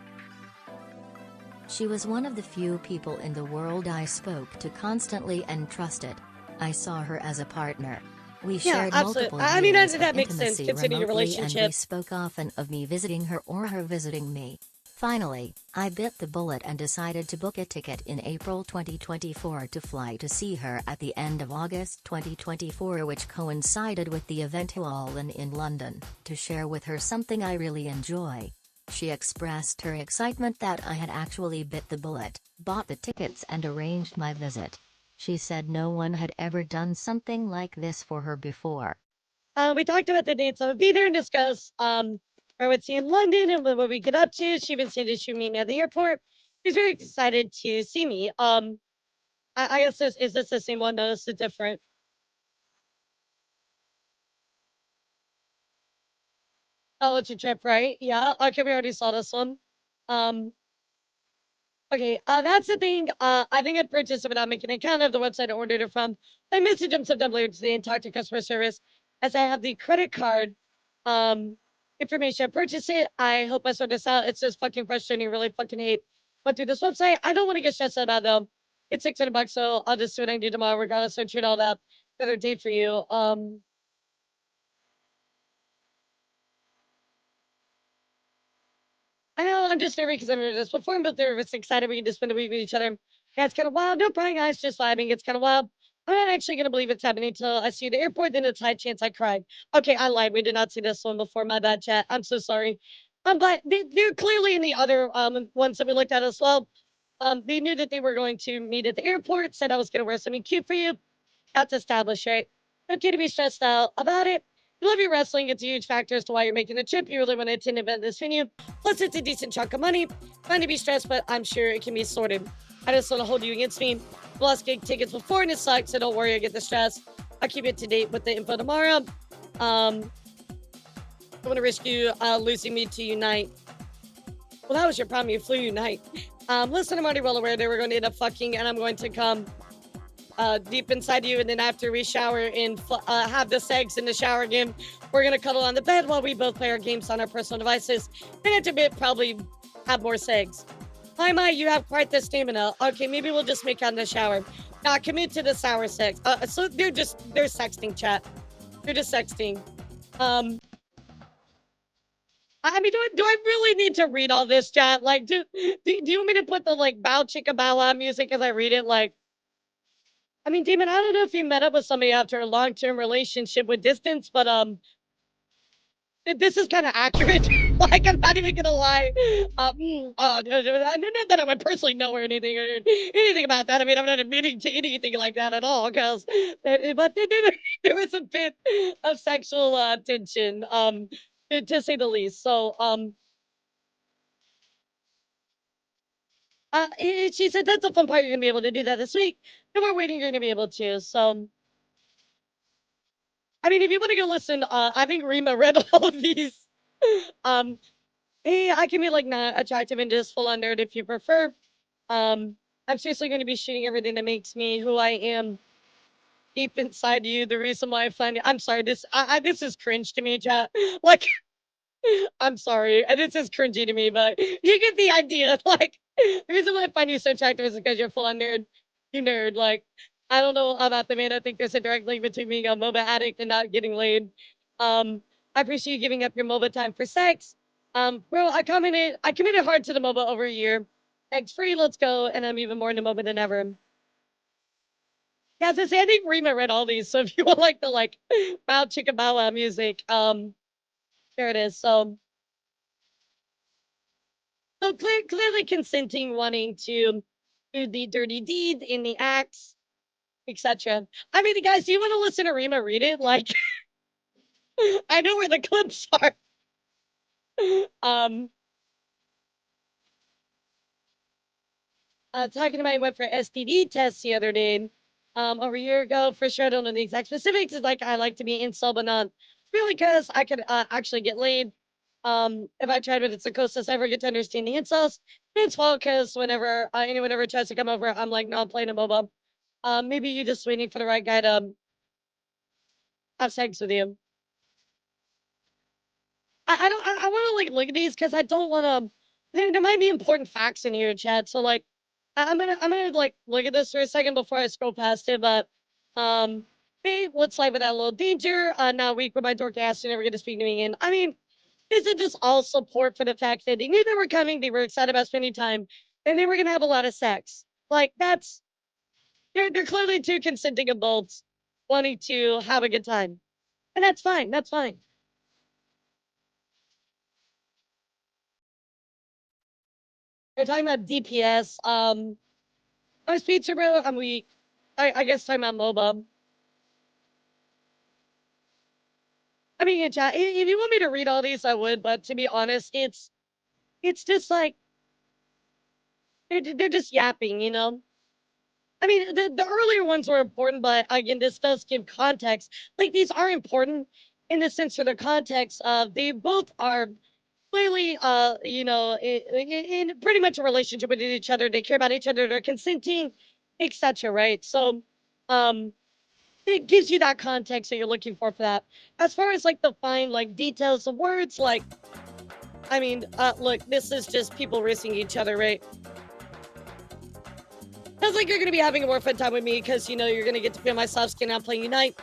She was one of the few people in the world I spoke to constantly and trusted. I saw her as a partner. We Yeah, shared absolutely. multiple I mean, years of that makes sense intimacy considering your remotely, and we relationship. spoke often of me visiting her or her visiting me. Finally, I bit the bullet and decided to book a ticket in April 2024 to fly to see her at the end of August 2024, which coincided with the event in London, to share with her something I really enjoy. She expressed her excitement that I had actually bit the bullet, bought the tickets and arranged my visit. She said no one had ever done something like this for her before. We talked about the dates I would be there and discuss where I would see in London and what we get up to. She even said that she would meet me at the airport. She's very excited to see me. I guess this is this the same one? No, this is different. Oh, it's a trip, right? Yeah. Okay, we already saw this one. Um, okay, that's the thing. I think I'd purchased it without making an account of the website I ordered it from. I messaged them sometime later today and talked to customer service as I have the credit card information. I purchased it. I hope I sort this out. It's just fucking frustrating. Really fucking hate went through this website. I don't want to get stressed out about it though. It's $600, so I'll just do what I do tomorrow, regardless. So treat all that another day for you. I know I'm just nervous because I've never done this before, but they're just excited we can just spend a week with each other. Yeah, it's kind of wild. No problem, guys. Just vibing. It's kind of wild. I'm not actually gonna believe it's happening until I see you at the airport. Then it's high chance I cried. Okay, I lied. We did not see this one before. My bad, chat. I'm so sorry. But they're clearly in the other ones that we looked at as well. They knew that they were going to meet at the airport. Said I was gonna wear something cute for you. That's established, right? Okay to be stressed out about it. You love your wrestling. It's a huge factor as to why you're making the trip. You really want to attend an event in this venue. Plus, it's a decent chunk of money. Fine to be stressed, but I'm sure it can be sorted. I just want to hold you against me. I lost gig tickets before and it sucks, so don't worry, I get the stress. I'll keep you up to date with the info tomorrow. I want to risk you losing me to Unite. Well, that was your problem. You flew Unite. Listen, I'm already well aware they were going to end up fucking, and I'm going to come deep inside you, and then after we shower and have the sex in the shower again, we're gonna cuddle on the bed while we both play our games on our personal devices. And after a bit, probably have more sex. Hi, Mai, you have quite the stamina. Okay, maybe we'll just make out in the shower. Now commit to the sour sex. So they're sexting, chat. They're just sexting. I mean, do I really need to read all this, chat? Like, do you want me to put the like bow chicka bow wow music as I read it? Like, I mean, Damon, I don't know if you met up with somebody after a long-term relationship with distance, but this is kind of accurate. Like, I'm not even gonna lie. Not that I would personally know or anything about that. I mean, I'm not admitting to anything like that at all, because, but there was a bit of sexual tension, to say the least. So, she said that's the fun part. You're gonna be able to do that this week, and we're waiting. You're gonna be able to. So. I mean, if you want to go listen, I think Rima read all of these. Um, hey, I can be like not attractive and just full on nerd if you prefer. Um, I'm seriously going to be shooting everything that makes me who I am deep inside you. The reason why I find it, I'm sorry, this is cringe to me, chat. Like, I'm sorry, and this is cringy to me, but you get the idea. Like, the reason why I find you so attractive is because you're full on nerd. You nerd. Like, I don't know about the man. I think there's a direct link between being a MOBA addict and not getting laid. I appreciate you giving up your MOBA time for sex. Bro, I committed hard to the MOBA over a year. Thanks free, let's go, and I'm even more into MOBA than ever. Yeah, so I think Rima read all these, so if you want like the like bow chicka bow wow music, there it is. So clearly consenting, wanting to do the dirty deed in the acts, etc. I mean, guys, do you want to listen to Rima read it? Like, I know where the clips are. Um, Talking about I went for STD tests the other day, over a year ago. For sure, I don't know the exact specifics. It's like I like to be in but not really, because I could actually get laid. If I tried, but it's the closest I ever get to understand the insults. It's well, because whenever anyone ever tries to come over, I'm like, no, I'm playing a MOBA. Maybe you're just waiting for the right guy to have sex with you. I don't I wanna, like, look at these because I don't wanna there might be important facts in here, chat, so, like, I'm gonna, like, look at this for a second before I scroll past it, but, um, "Hey, what's life without a little danger? Not a week with my dork ass, you're never gonna speak to me again." I mean, isn't this all support for the fact that they knew they were coming, they were excited about spending time, and they were gonna have a lot of sex? Like, that's they're clearly 2 consenting adults wanting to have a good time, and that's fine, that's fine. They're talking about DPS, oh, speed turbo, I'm weak. I guess talking about MOBA. I mean, yeah, chat, if you want me to read all these, I would, but to be honest, it's just like they're just yapping, you know? I mean, the earlier ones were important, but again, this does give context. Like, these are important in the sense of the context of they both are clearly, you know, in pretty much a relationship with each other. They care about each other, they're consenting, etc., right? So, um, it gives you that context that you're looking for that. As far as like the fine like details of words, like I mean, look, this is just people risking each other, right? Sounds like you're gonna be having a more fun time with me because you know you're gonna get to feel my soft skin out playing Unite.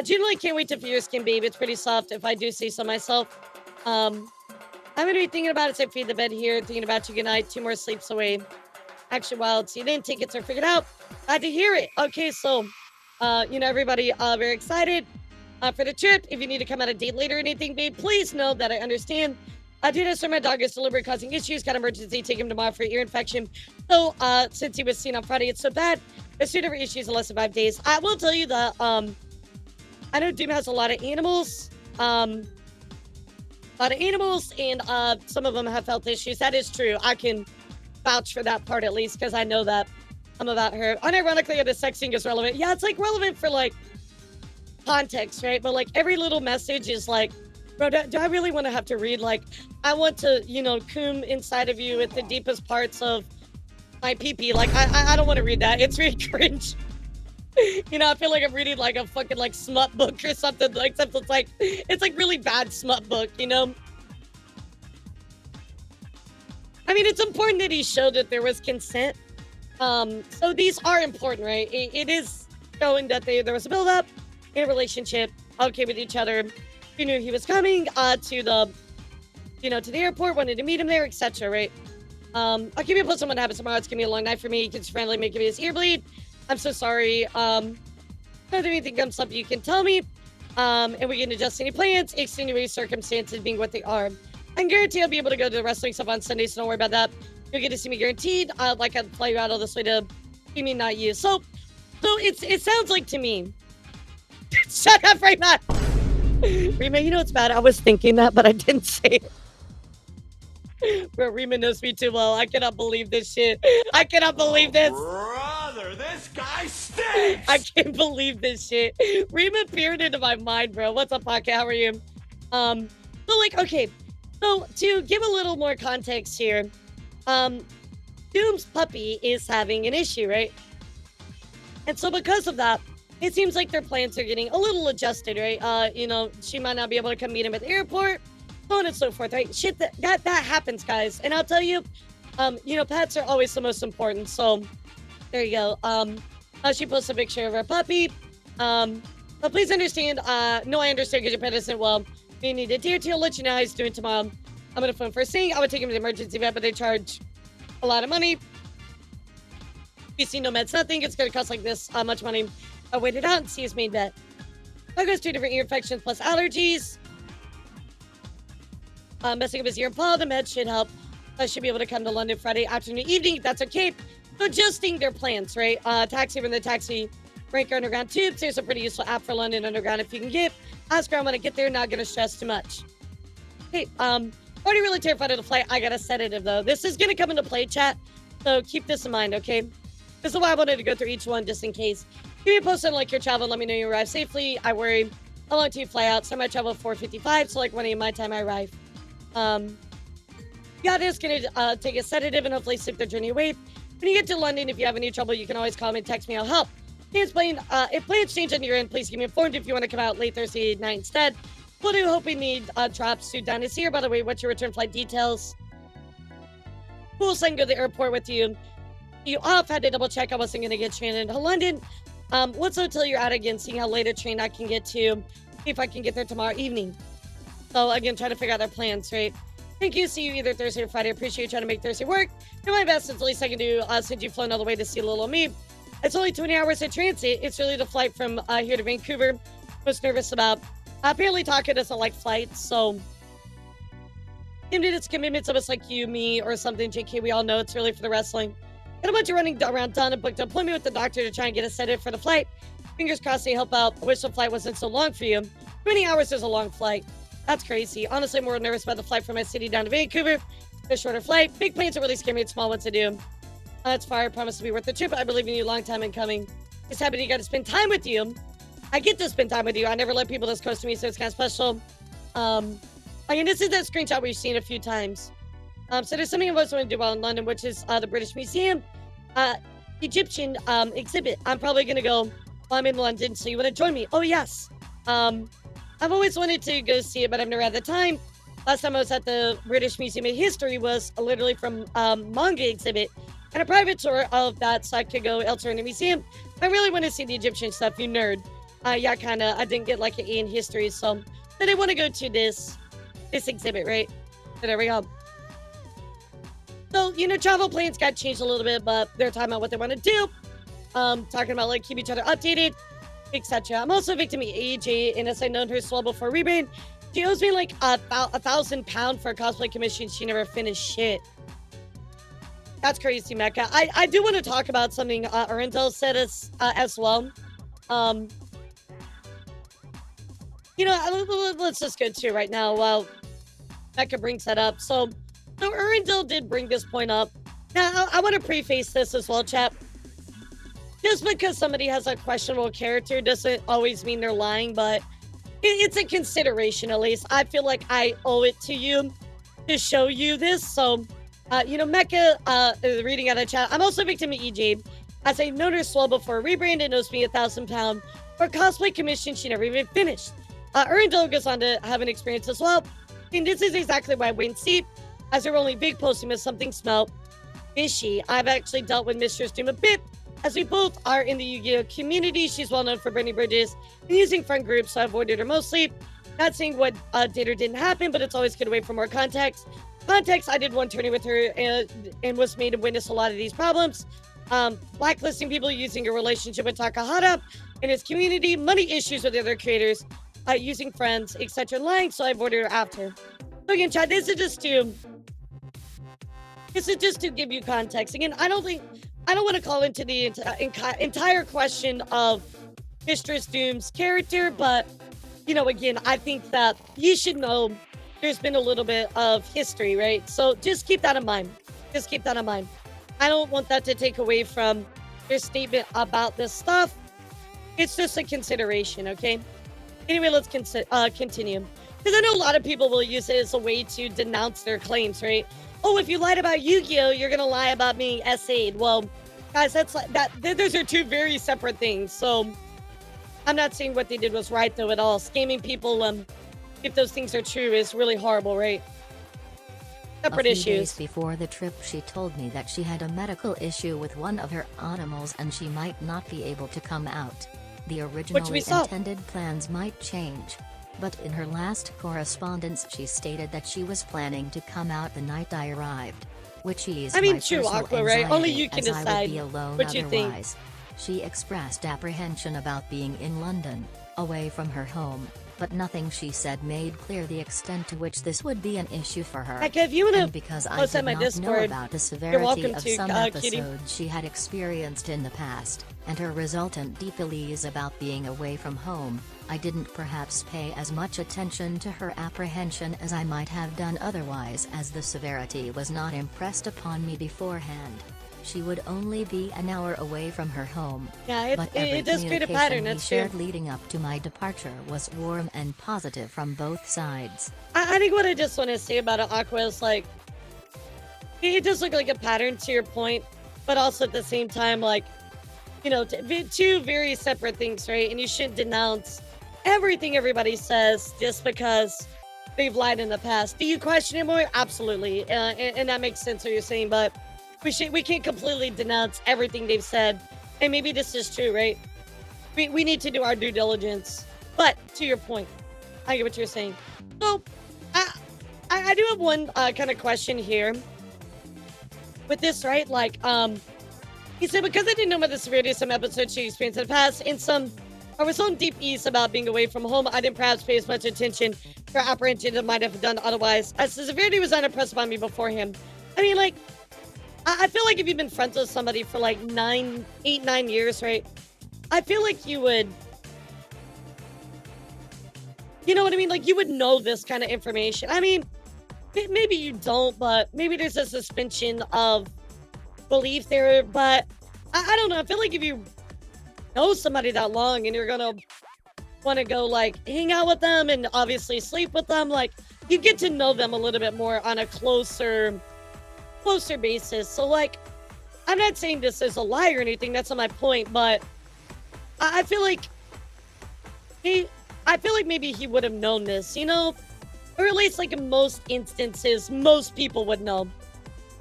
Generally can't wait to feel your skin, babe. It's pretty soft if I do say so myself. Um, I'm gonna be thinking about it. So feed the bed here, thinking about you. Good night. 2 more sleeps away. Actually, wild. See, then tickets are figured out. Glad to hear it. Okay, so, you know, everybody, very excited for the trip. If you need to come out a date later or anything, babe, please know that I understand. I did this for my dog is deliberate causing issues. Got emergency. Take him tomorrow for ear infection. So, since he was seen on Friday, it's so bad. There's 2 different issues in less than 5 days. I will tell you that, I know Doom has a lot of animals. And some of them have health issues. That is true. I can vouch for that part at least because I know that I'm about her. Unironically, the sex thing is relevant. Yeah, it's like relevant for like context, right? But like every little message is like, bro, do I really want to have to read? Like, I want to, you know, coom inside of you at the deepest parts of my pee-pee. Like, I don't want to read that. It's really cringe. You know, I feel like I'm reading like a fucking like smut book or something. Like, except it's like really bad smut book, you know? I mean, it's important that he showed that there was consent. So these are important, right? It is showing that there was a build-up in a relationship, okay with each other. You knew he was coming to the, you know, to the airport, wanted to meet him there, etc. Right? I'll keep you posted on what happens tomorrow. It's gonna be a long night for me. Kids friendly, making me his ear bleed. I'm so sorry. If anything comes up, you can tell me. And we can adjust any plans, extenuating circumstances being what they are. I guarantee I'll be able to go to the wrestling stuff on Sunday, so don't worry about that. You'll get to see me guaranteed. Like I'd fly you out all this way to see me, not you. So it sounds like to me. Shut up, Rima. Rima, you know what's bad? I was thinking that, but I didn't say it. Bro, Rima knows me too well. I cannot believe this shit. I cannot believe this. Brother, this guy stinks! I can't believe this shit. Rima peered into my mind, bro. What's up, Pocket? How are you? So like, okay. So to give a little more context here, Doom's puppy is having an issue, right? And so because of that, it seems like their plans are getting a little adjusted, right? You know, she might not be able to come meet him at the airport, so on and so forth, right? Shit, that happens, guys. And I'll tell you, you know, pets are always the most important. So there you go. She posts a picture of her puppy. But please understand, no, I understand because your pet isn't well. We need a deer to let you know how he's doing tomorrow. I'm gonna phone first thing. I would take him to the emergency vet, but they charge a lot of money. You see no meds, nothing. It's gonna cost like this much money. I wait it out and see his main vet. Dog has 2 different ear infections plus allergies. Messing up his ear and paw. The meds should help. I should be able to come to London Friday afternoon, evening. If that's okay. So adjusting their plans, right? Taxi from the taxi rank underground tubes. There's a pretty useful app for London Underground if you can get. Ask her when I get there. Not gonna stress too much. Hey, already really terrified of the flight. I got a sedative though. This is gonna come into play, chat. So keep this in mind, okay? This is why I wanted to go through each one just in case. Keep me posted on like your travel. Let me know you arrive safely. I worry. How long do you fly out? So I travel 4:55. So like 1 a.m. my time I arrive. Yeah, it is gonna take a sedative and hopefully sleep the journey away. When you get to London, if you have any trouble, you can always call me and text me. I'll help. If plans change on your end, please keep me informed. If you want to come out late Thursday night instead, we'll do Hope We Need drops to Dennis here. By the way, what's your return flight details? We'll send go to the airport with you. You off, had to double check I wasn't going to get stranded to London. Let's wait till you're out again, seeing how late a train I can get to, see if I can get there tomorrow evening. So again, try to figure out our plans, right? Thank you. See you either Thursday or Friday. Appreciate you trying to make Thursday work. Do my best. It's the least I can do since you've flown all the way to see little me. It's only 20 hours of transit. It's really the flight from here to Vancouver. Was nervous about. Apparently, Taka doesn't like flights, so it's commitments of us like you, me, or something. JK, we all know it's really for the wrestling. Got a bunch of running around done and booked an appointment with the doctor to try and get us set up for the flight. Fingers crossed they help out. I wish the flight wasn't so long for you. 20 hours is a long flight. That's crazy. Honestly, I'm more nervous about the flight from my city down to Vancouver. The shorter flight. Big planes are really scary and small ones to do. It's fire. Promise to be worth the trip. I believe in you. Long time in coming. Just happy to get to spend time with you. I get to spend time with you. I never let people this close to me, so it's kind of special. Again, this is that screenshot we've seen a few times. So there's something I was going to do while in London, which is the British Museum Egyptian exhibit. I'm probably going to go while I'm in London, so you want to join me? Oh, yes. I've always wanted to go see it, but I've never had the time. Last time I was at the British Museum of History was literally from manga exhibit and a private tour of that, so I could go elsewhere in the museum. I really want to see the Egyptian stuff, you nerd. Yeah, kind of. I didn't get like an A in history, so I didn't want to go to this exhibit, right? So there we go. So, travel plans got changed a little bit, but they're talking about what they want to do. Talking about, like, keep each other updated, etc. I'm also a victim of AJ, and as I've known her as well before rebrand, she owes me, like, £1,000 for a cosplay commission. She never finished shit. That's crazy, Mecca. I do want to talk about something Arundel said as well. Let's just go to right now while Mecca brings that up. So Arundel did bring this point up. Now, I want to preface this as well, chap. Just because somebody has a questionable character doesn't always mean they're lying, but it's a consideration, at least. I feel like I owe it to you to show you this. So, Mecca, reading out of chat, I'm also a victim of EJ. As I've known her swell before rebrand and owes me £1,000 for cosplay commission she never even finished. Arundel goes on to have an experience as well. And this is exactly why I wait and see, as her only big posting was something smelled fishy. I've actually dealt with Mistress Doom a bit, as we both are in the Yu-Gi-Oh community. She's well known for burning bridges and using friend groups, so I avoided her mostly. Not saying what did or didn't happen, but it's always good to wait for more context. I did one tourney with her and was made to witness a lot of these problems. Blacklisting people using a relationship with Takahada and his community, money issues with the other creators, using friends, etc. lying, so I avoided her after. So again, chat, this is just to give you context. Again, I don't want to call into the entire question of Mistress Doom's character, but, again, I think that you should know there's been a little bit of history, right? So just keep that in mind. I don't want that to take away from your statement about this stuff. It's just a consideration, okay? Anyway, let's continue. Because I know a lot of people will use it as a way to denounce their claims, right? Oh, if you lied about Yu-Gi-Oh, you're going to lie about being SA'd. Well, guys, that's like that. Those are two very separate things. So I'm not saying what they did was right, though, at all. Scamming people, if those things are true, is really horrible, right? Separate issues. A few issues. days before the trip, she told me that she had a medical issue with one of her animals and she might not be able to come out. The originally intended plans might change. But in her last correspondence she stated that she was planning to come out the night I arrived. Which eased my true, personal Aqua, right? Only anxiety you can as I decide would be alone what you think. otherwise. She expressed apprehension about being in London, away from her home, but nothing she said made clear the extent to which this would be an issue for her. Heck, if you wanna and because I did not know about the severity of some episodes she had experienced in the past, and her resultant deep unease about being away from home, I didn't perhaps pay as much attention to her apprehension as I might have done otherwise, as the severity was not impressed upon me beforehand. She would only be an hour away from her home. Yeah, it does create a pattern. That's true. Shared leading up to my departure was warm and positive from both sides. I think what I just want to say about it, Aqua, is like, it does look like a pattern to your point, but also at the same time, like, two very separate things, right? And you shouldn't denounce everything everybody says just because they've lied in the past. Do you question it more? Absolutely, and that makes sense what you're saying. But we can't completely denounce everything they've said. And maybe this is true, right? We need to do our due diligence. But to your point, I get what you're saying. So I do have one kind of question here with this, right? Like, he said, because I didn't know about the severity of some episodes she experienced in the past, I was on deep ease about being away from home. I didn't perhaps pay as much attention to apprehension that might have done otherwise, as the severity was unimpressed by me beforehand. I mean, like, I feel like if you've been friends with somebody for like 9 years, right? I feel like you would, you know what I mean? Like, you would know this kind of information. I mean, maybe you don't, but maybe there's a suspension of belief there. But I don't know. I feel like if you know somebody that long and you're gonna want to go like hang out with them and obviously sleep with them, like you get to know them a little bit more on a closer basis. So like, I'm not saying this is a lie or anything. That's not my point. But I feel like maybe he would have known this, or at least like in most instances, most people would know.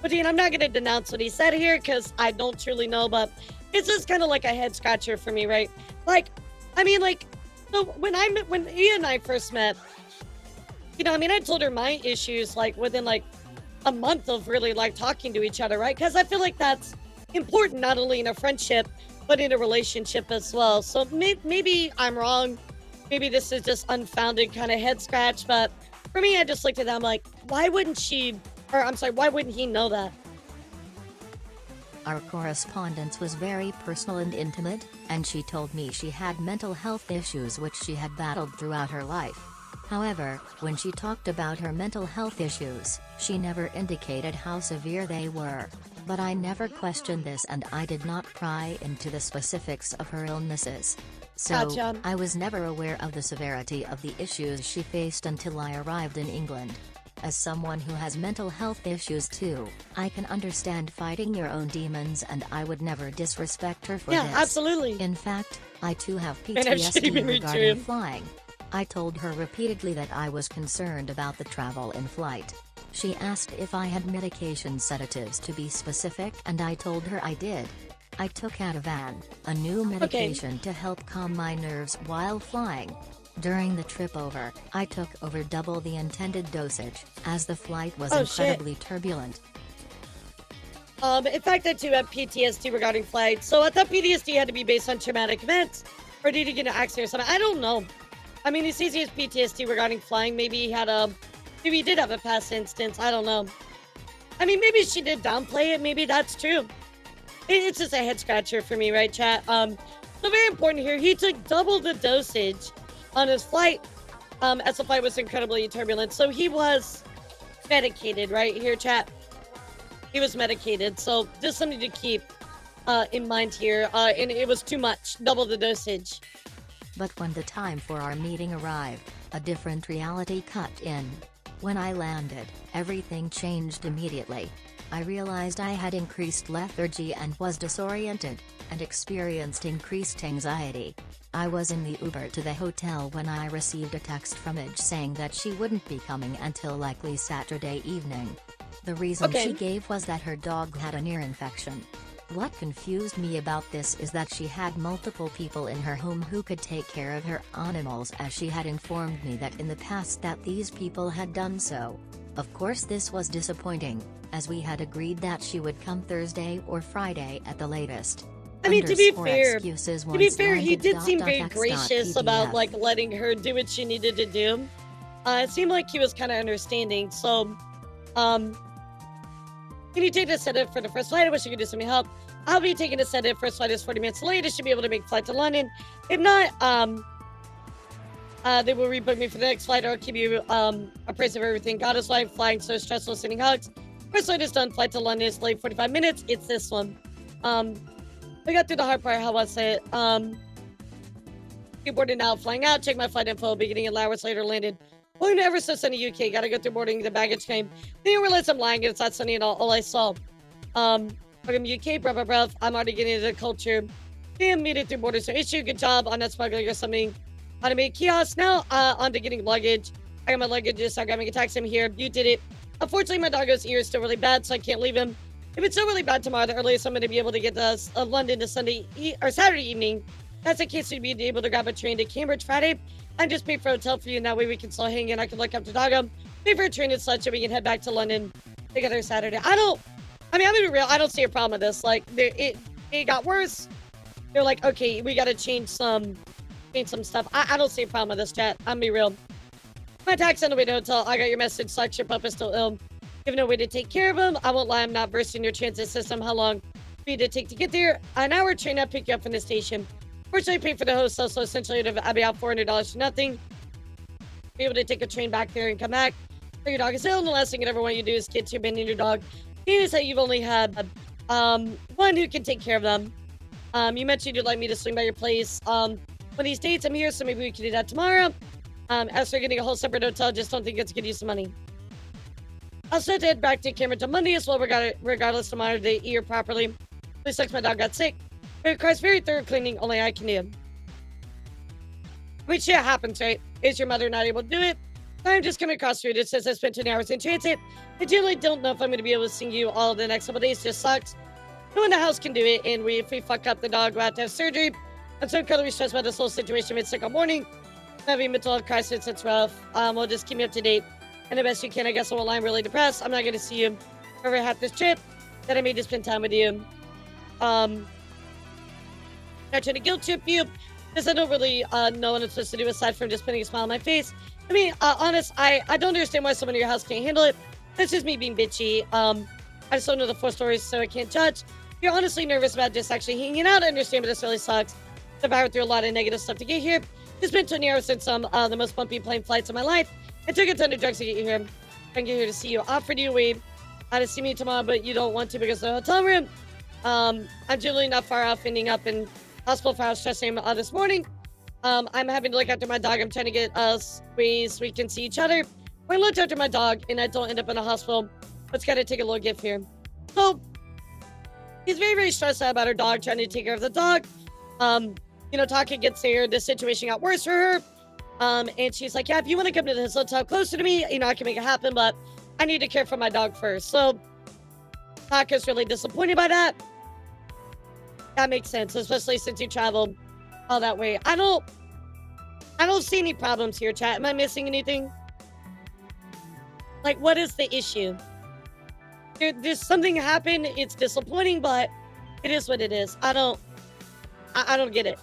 But again, I'm not going to denounce what he said here because I don't truly know, but it's just kind of like a head scratcher for me, right? Like, I mean, like, so when Ian and I first met, I told her my issues like within like a month of really like talking to each other, right? Because I feel like that's important not only in a friendship, but in a relationship as well. So maybe I'm wrong. Maybe this is just unfounded kind of head scratch, but for me, I just looked at them like, why wouldn't he know that? Our correspondence was very personal and intimate, and she told me she had mental health issues which she had battled throughout her life. However, when she talked about her mental health issues, she never indicated how severe they were. But I never questioned this and I did not pry into the specifics of her illnesses. So, Gotcha. I was never aware of the severity of the issues she faced until I arrived in England. As someone who has mental health issues too, I can understand fighting your own demons and I would never disrespect her for this. Yeah, absolutely. In fact, I too have And I've PTSD even regarding returned. flying. I told her repeatedly that I was concerned about the travel in flight. She asked if I had medication sedatives to be specific and I told her I did. I took Ativan, a new medication to help calm my nerves while flying. During the trip over, I took over double the intended dosage, as the flight was incredibly turbulent. In fact, I too have PTSD regarding flights. So I thought PTSD had to be based on traumatic events, or did he get an accident or something? I don't know. I mean, he says he has PTSD regarding flying. Maybe he did have a past instance. I don't know. I mean, maybe she did downplay it. Maybe that's true. It's just a head scratcher for me, right, chat? So very important here. He took double the dosage on his flight, as the flight was incredibly turbulent. So he was medicated, right here, chat. He was medicated. So just something to keep in mind here. And it was too much, double the dosage. But when the time for our meeting arrived, a different reality cut in. When I landed, everything changed immediately. I realized I had increased lethargy and was disoriented, and experienced increased anxiety. I was in the Uber to the hotel when I received a text from Midge saying that she wouldn't be coming until likely Saturday evening. The reason she gave was that her dog had an ear infection. What confused me about this is that she had multiple people in her home who could take care of her animals, as she had informed me that in the past that these people had done so. Of course this was disappointing, as we had agreed that she would come Thursday or Friday at the latest. I mean, to be fair, he did seem very gracious about like letting her do what she needed to do. It seemed like he was kind of understanding. So, can you take a sedative for the first flight? I wish you could do some help. I'll be taking a sedative. First flight is 40 minutes delayed. I should be able to make flight to London. If not, they will rebook me for the next flight. Or I'll keep you appraised of everything. God is life, flying so stressful, sending hugs. First flight is done. Flight to London is delayed 45 minutes. It's this one. We got through the hard part. How was it? Boarded out, flying out. Check my flight info. Beginning an hours later, landed. Going to Everest, sunny UK. Gotta go through boarding. The baggage came. Didn't realize I'm lying. It's not sunny at all. All I saw. From UK, bruh. I'm already getting into the culture. Damn, made it through borders no issue. Good job on that smuggling or something. Automated kiosk. Now, on to getting luggage. I got my luggage. Just start grabbing a taxi. I'm here. You did it. Unfortunately, my doggo's ear is still really bad, so I can't leave him. If it's still really bad tomorrow, the earliest I'm going to be able to get to London to Saturday evening. That's in case you'd be able to grab a train to Cambridge Friday and just pay for a hotel for you. And that way we can still hang in. I can look up to doggo, pay for a train and such, so we can head back to London together Saturday. I'm going to be real. I don't see a problem with this. Like, it got worse. They're like, okay, we got to change some stuff. I don't see a problem with this, chat. I'm going to be real. My tax on the way to hotel. I got your message. Sucks. Your pup is still ill. You have no way to take care of him. I won't lie. I'm not versed in your transit system. How long for you to take to get there? An hour train. I'll pick you up from the station. Fortunately, I paid for the hotel, so essentially I'd be out $400 for nothing. Be able to take a train back there and come back. So your dog is ill, and the last thing I'd ever want you to do is get to abandon your dog. Being is that you've only had one who can take care of them. You mentioned you'd like me to swing by your place one of these dates. I'm here, so maybe we can do that tomorrow. As for getting a whole separate hotel, just don't think it's good use of money. I'll set to head back to Cambridge on Monday as well, regardless to monitor the ear properly. Please sucks my dog got sick. It requires very thorough cleaning, only I can do. Which shit happens, right? Is your mother not able to do it? I'm just coming across food. It says I spent 20 hours in transit. I generally don't know if I'm going to be able to see you all the next couple days. Just sucks. No one in the house can do it, and if we fuck up, the dog will have to have surgery. I'm so incredibly stressed about this whole situation. It's sick all morning. Having mental health crisis, it's rough. We'll just keep me up to date. And the best you can, I guess I won't lie, I'm really depressed. I'm not going to see you over half this trip that I made to spend time with you. Not trying to guilt trip you, because I don't really know what I'm supposed to do aside from just putting a smile on my face. I mean, honest, I don't understand why someone in your house can't handle it. That's just me being bitchy. I just don't know the full stories, so I can't judge. If you're honestly nervous about just actually hanging out, I understand, but this really sucks. I've powered through a lot of negative stuff to get here. It's been 20 hours since the most bumpy plane flights of my life. I took a ton of drugs to get you here. I can get here to see you. Offered you a way to see me tomorrow, but you don't want to because of the hotel room. I'm generally not far off ending up in hospital for how stressed I am this morning. I'm having to look after my dog. I'm trying to get us ways we can see each other. When I looked after my dog and I don't end up in a hospital, let's gotta take a little gift here. So he's very, very stressed out about her dog, trying to take care of the dog. Taka gets there. The situation got worse for her. And she's like, yeah, if you want to come to this hotel closer to me, I can make it happen, but I need to care for my dog first. So Taka's really disappointed by that. That makes sense, especially since you traveled all that way. I don't see any problems here, chat. Am I missing anything? Like, what is the issue? There's something happened. It's disappointing, but it is what it is. I don't get it.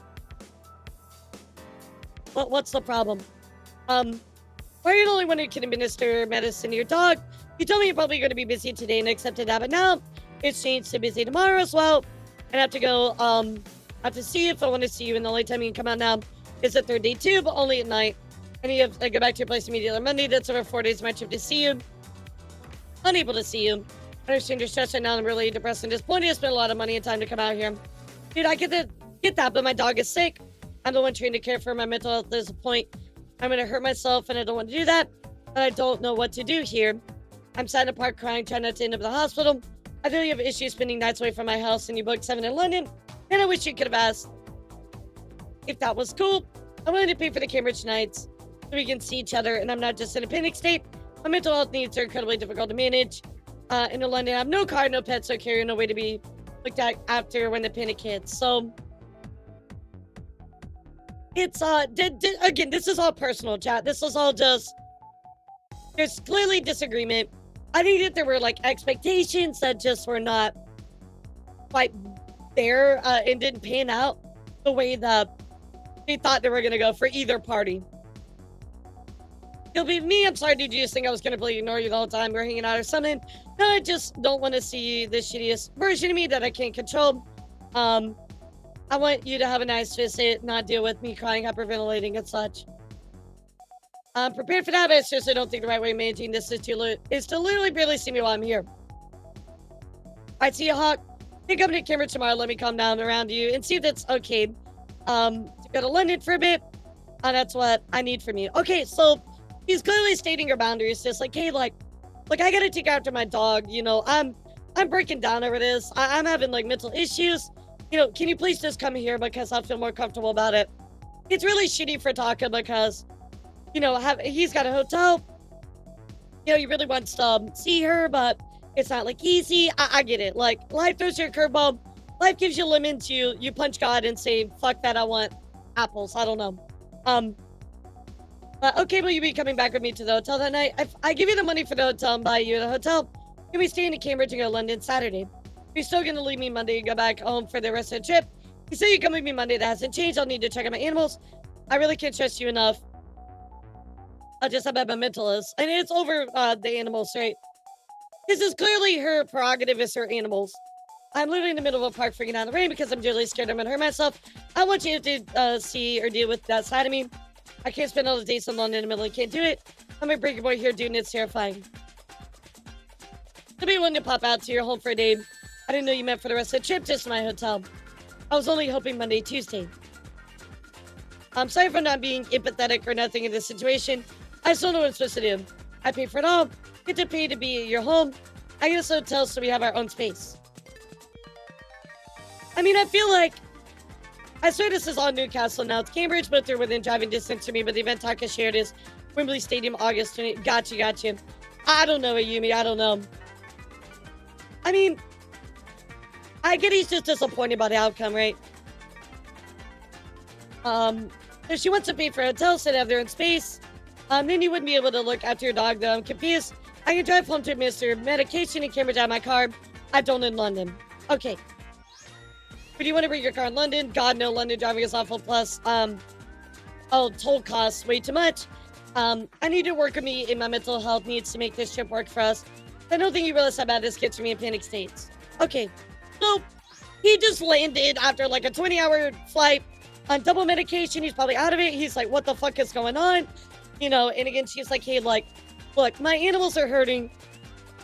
What's the problem? Why are you the only one who can administer medicine to your dog? You told me you're probably going to be busy today and accepted that, but now it's changed to busy tomorrow as well. And I have to go, I have to see if I want to see you, and the only time you can come out now is the third day too, but only at night. And you have to go back to your place immediately on Monday. That's over 4 days of my trip to see you. Unable to see you. I understand you're stressed right now. I'm really depressed and disappointed. I spent a lot of money and time to come out here. Dude, I get that, but my dog is sick. I'm the one trained to care for my mental health. There's a point I'm going to hurt myself, and I don't want to do that. But I don't know what to do here. I'm sat in a park crying, trying not to end up in the hospital. I feel you have issues spending nights away from my house, and you booked 7 in London. And I wish you could have asked if that was cool. I wanted to pay for the Cambridge nights so we can see each other, and I'm not just in a panic state. My mental health needs are incredibly difficult to manage. In London, I have no car, no pets, so carry no way to be looked at after when the panic hits. So it's again, this is all personal, chat. This is all just, there's clearly disagreement. I think that there were like expectations that just were not quite there and didn't pan out the way that they thought they were going to go for either party. It'll be me. I'm sorry, did you just think I was going to play ignore you the whole time we're hanging out or something? No, I just don't want to see the shittiest version of me that I can't control. I want you to have a nice visit, not deal with me crying, hyperventilating, and such. I'm prepared for that, but it's just I don't think the right way of managing this is to literally barely see me while I'm here. Alright, see you, Hawk. Pick up to Cambridge tomorrow. Let me calm down around you and see if that's okay. To go to London for a bit. That's what I need from you. Okay, so he's clearly stating your boundaries. Just like, hey, like I gotta take after my dog. I'm breaking down over this. I'm having like mental issues. can you please just come here because I'll feel more comfortable about it. It's really shitty for Taka because, he's got a hotel. He really wants to see her, but it's not like easy. I get it. Like, life throws you a curveball. Life gives you lemons. You punch God and say, fuck that, I want apples. I don't know. But okay, will you be coming back with me to the hotel that night? If I give you the money for the hotel and buy you the hotel, you'll be staying in Cambridge and go to London Saturday. You're still gonna leave me Monday and go back home for the rest of the trip. You say you come with me Monday, that hasn't changed. I'll need to check out my animals. I really can't trust you enough. Just how bad my mental is. And it's over the animals, right? This is clearly her prerogative, is her animals. I'm literally in the middle of a park freaking out in the rain because I'm really scared I'm gonna hurt myself. I want you to see or deal with that side of me. I can't spend all the days in London in the middle. I can't do it. I'm a breaker boy here, dude, and it's terrifying. To be willing to pop out to your home for a day. I didn't know you meant for the rest of the trip, just my hotel. I was only hoping Monday, Tuesday. I'm sorry for not being empathetic or nothing in this situation. I just don't know what I'm supposed to do. I pay for it all. Get to pay to be at your home. I get a hotel so we have our own space. I mean, I feel like I swear this is all Newcastle now. It's Cambridge, but they're within driving distance to me. But the event Taka shared is Wembley Stadium, August 20. Gotcha. I don't know, Ayumi. I don't know. I mean, I get he's just disappointed by the outcome, right? If she wants to pay for hotels so they have their own space, then you wouldn't be able to look after your dog, though. I'm confused. I can drive home to administer medication in Cambridge out of my car. I don't in London. Okay. But do you want to bring your car in London? God, no, London driving is awful. Plus, toll costs way too much. I need to work with me in my mental health needs to make this trip work for us. I don't think you realize how bad this gets for me in panic states. Okay, so he just landed after like a 20-hour flight on double medication. He's probably out of it. He's like, what the fuck is going on? And again, she's like, hey, like, look, my animals are hurting.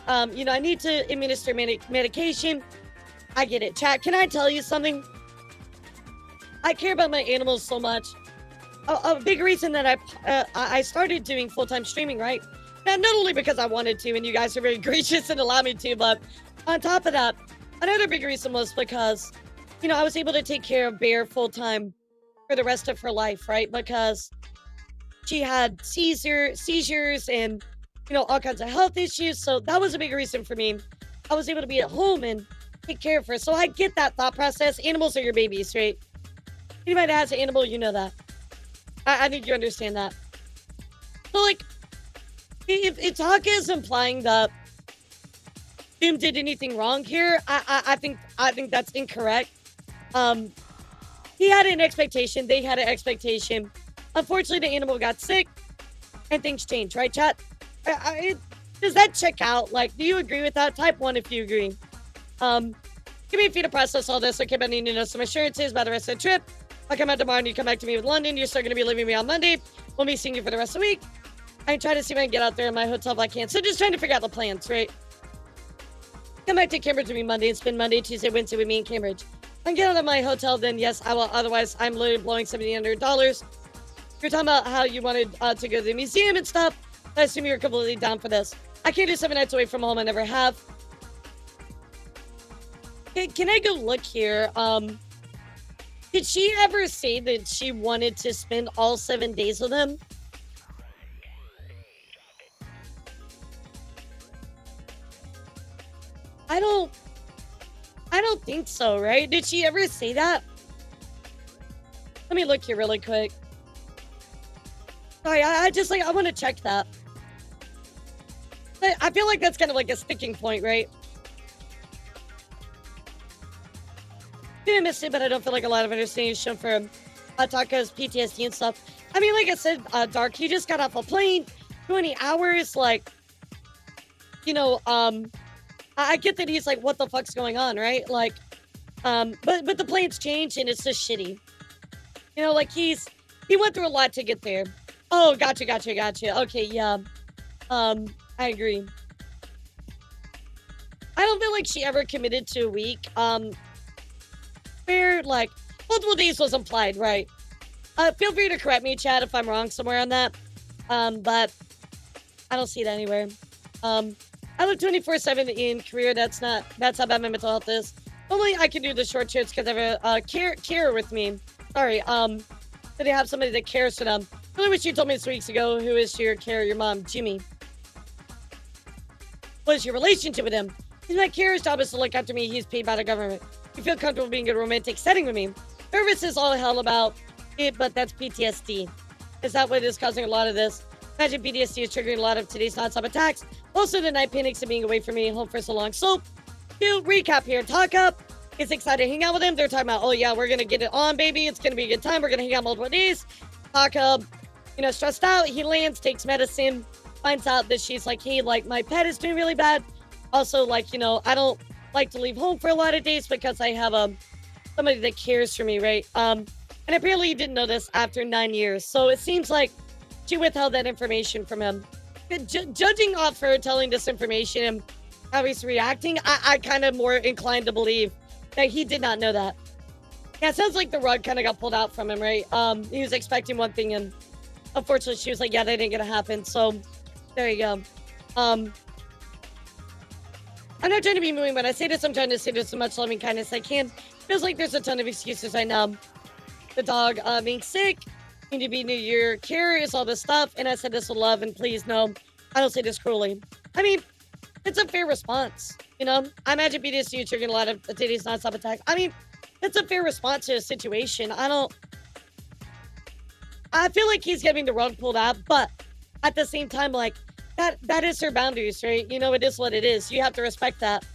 I need to administer medication. I get it. Chat, can I tell you something? I care about my animals so much. A big reason that I started doing full-time streaming, right? Now, not only because I wanted to, and you guys are very gracious and allow me to, but on top of that, another big reason was because, I was able to take care of Bear full-time for the rest of her life, right? Because she had seizures and, all kinds of health issues. So that was a big reason for me. I was able to be at home and take care of her. So I get that thought process. Animals are your babies, right? Anybody that has an animal, you know that. I think you understand that. So, like, if Taka is implying that Doom did anything wrong here, I think that's incorrect. He had an expectation. They had an expectation. Unfortunately, the animal got sick, and things changed, right, chat? Does that check out? Like, do you agree with that? Type 1 if you agree. Give me a fee to process all this. Okay, but I need to know some assurances about the rest of the trip. I'll come out tomorrow and you come back to me with London. You're still going to be leaving me on Monday. We'll be seeing you for the rest of the week. I try to see if I can get out there in my hotel if I can. So just trying to figure out the plans, right? Come back to Cambridge with me Monday and spend Monday, Tuesday, Wednesday with me in Cambridge. If I can get out of my hotel, then yes, I will. Otherwise, I'm literally blowing $1,700. You're talking about how you wanted to go to the museum and stuff. I assume you're completely down for this. I can't do 7 nights away from home. I never have. Can I go look here? Did she ever say that she wanted to spend all 7 days with him? I don't think so, right? Did she ever say that? Let me look here really quick. Sorry, I want to check that. I feel like that's kind of like a sticking point, right? I missed it, but I don't feel like a lot of understanding is shown for Taka's PTSD and stuff. I mean, like I said, Dark, he just got off a plane, 20 hours, like, I get that he's like, what the fuck's going on, right? Like, but the plane's changed and it's just shitty. Like he went through a lot to get there. Oh, gotcha. Okay, yeah. I agree. I don't feel like she ever committed to a week. Where, like, multiple days was implied, right? Feel free to correct me, chat, if I'm wrong somewhere on that. But I don't see it anywhere. I live 24/7 in career. That's how bad my mental health is. Only I can do the short shirts because I have a carer with me. Sorry, so they have somebody that cares for them. Really wish you told me this weeks ago. Who is your carer? Your mom, Jimmy. What is your relationship with him? He's my carer's job is to look after me. He's paid by the government. You feel comfortable being in a romantic setting with me. Nervous is all hell about it, but that's PTSD. Is that what is causing a lot of this? Imagine PTSD is triggering a lot of today's non-stop attacks. Also, the night panics of being away from me and home for so long. So, to recap here, Taka is excited to hang out with him. They're talking about, oh yeah, we're gonna get it on, baby. It's gonna be a good time. We're gonna hang out multiple days. Taka, stressed out. He lands, takes medicine, finds out that she's like, hey, like my pet is doing really bad. Also, like, I don't like to leave home for a lot of days because I have somebody that cares for me, right? And apparently he didn't know this after 9 years. So it seems like she withheld that information from him. Judging off her telling this information and how he's reacting, I kind of more inclined to believe that he did not know that. Yeah, it sounds like the rug kind of got pulled out from him, right? He was expecting one thing, and unfortunately, she was like, yeah, that ain't gonna happen. So, there you go. I'm not trying to be mean when I say this. I'm trying to say this as much loving kindness as I can. Feels like there's a ton of excuses right now. The dog being sick, need to be New Year carriers, all this stuff. And I said this with love, and please, no, I don't say this cruelly. I mean, it's a fair response, I imagine PTSD triggering a lot of today's non-stop attacks. I mean, it's a fair response to a situation. I feel like he's getting the rug pulled out, but at the same time, like, that is her boundaries, right? It is what it is. You have to respect that,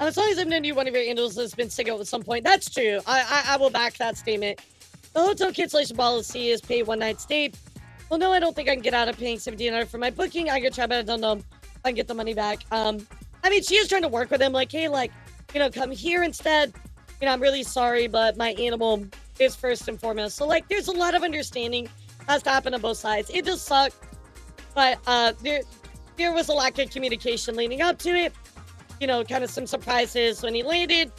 As long as I've known you, one of your angels has been sick at some point. That's true. I will back that statement. The hotel cancellation policy is pay one night stay. Well, no, I don't think I can get out of paying $1,700 for my booking. I could try, but I don't know if I can get the money back. I mean, she is trying to work with him, like, hey, like, come here instead. I'm really sorry, but my animal is first and foremost. So, like, there's a lot of understanding has to happen on both sides. It does suck, but there was a lack of communication leading up to it. Kind of some surprises when he landed.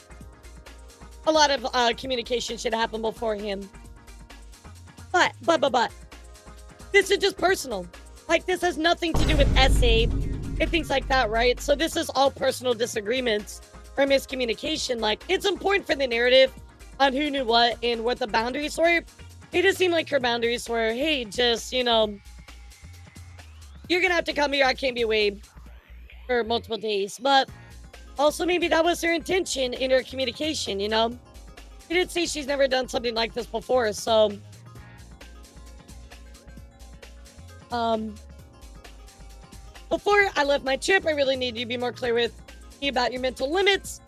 A lot of communication should happen beforehand. But, this is just personal. Like, this has nothing to do with SA and things like that, right? So this is all personal disagreements or miscommunication. Like, it's important for the narrative on who knew what and what the boundaries were. It just seemed like her boundaries were, hey, just, you're gonna have to come here. I can't be away for multiple days. But also maybe that was her intention in her communication, She did say she's never done something like this before, so before I left my trip, I really need you to be more clear with me about your mental limits.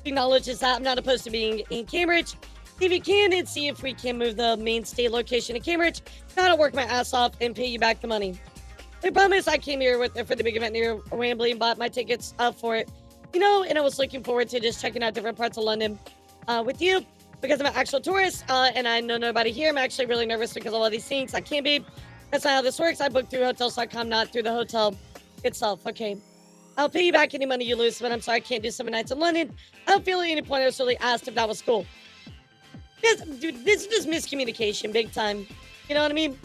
Acknowledges that I'm not opposed to being in Cambridge. See if you can and see if we can move the main state location to Cambridge. Gotta work my ass off and pay you back the money. I promise I came here for the big event near Wembley and bought my tickets for it. And I was looking forward to just checking out different parts of London with you because I'm an actual tourist and I know nobody here. I'm actually really nervous because of all these things. I can't be. That's not how this works. I booked through hotels.com, not through the hotel itself. Okay. I'll pay you back any money you lose, but I'm sorry I can't do 7 nights in London. I don't feel at any point I was really asked if that was cool. This is just miscommunication, big time. You know what I mean?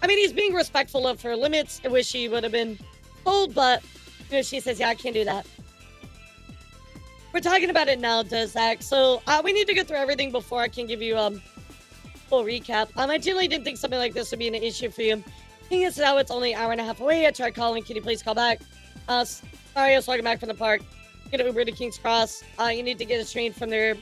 I mean, he's being respectful of her limits. I wish he would have been told, but she says, yeah, I can't do that. We're talking about it now, Zach. So we need to go through everything before I can give you full recap. I generally didn't think something like this would be an issue for you. Thing is, now it's only an hour and a half away. I tried calling. Can you please call back? Sorry, I was walking back from the park. Get an Uber to King's Cross. You need to get a train from there.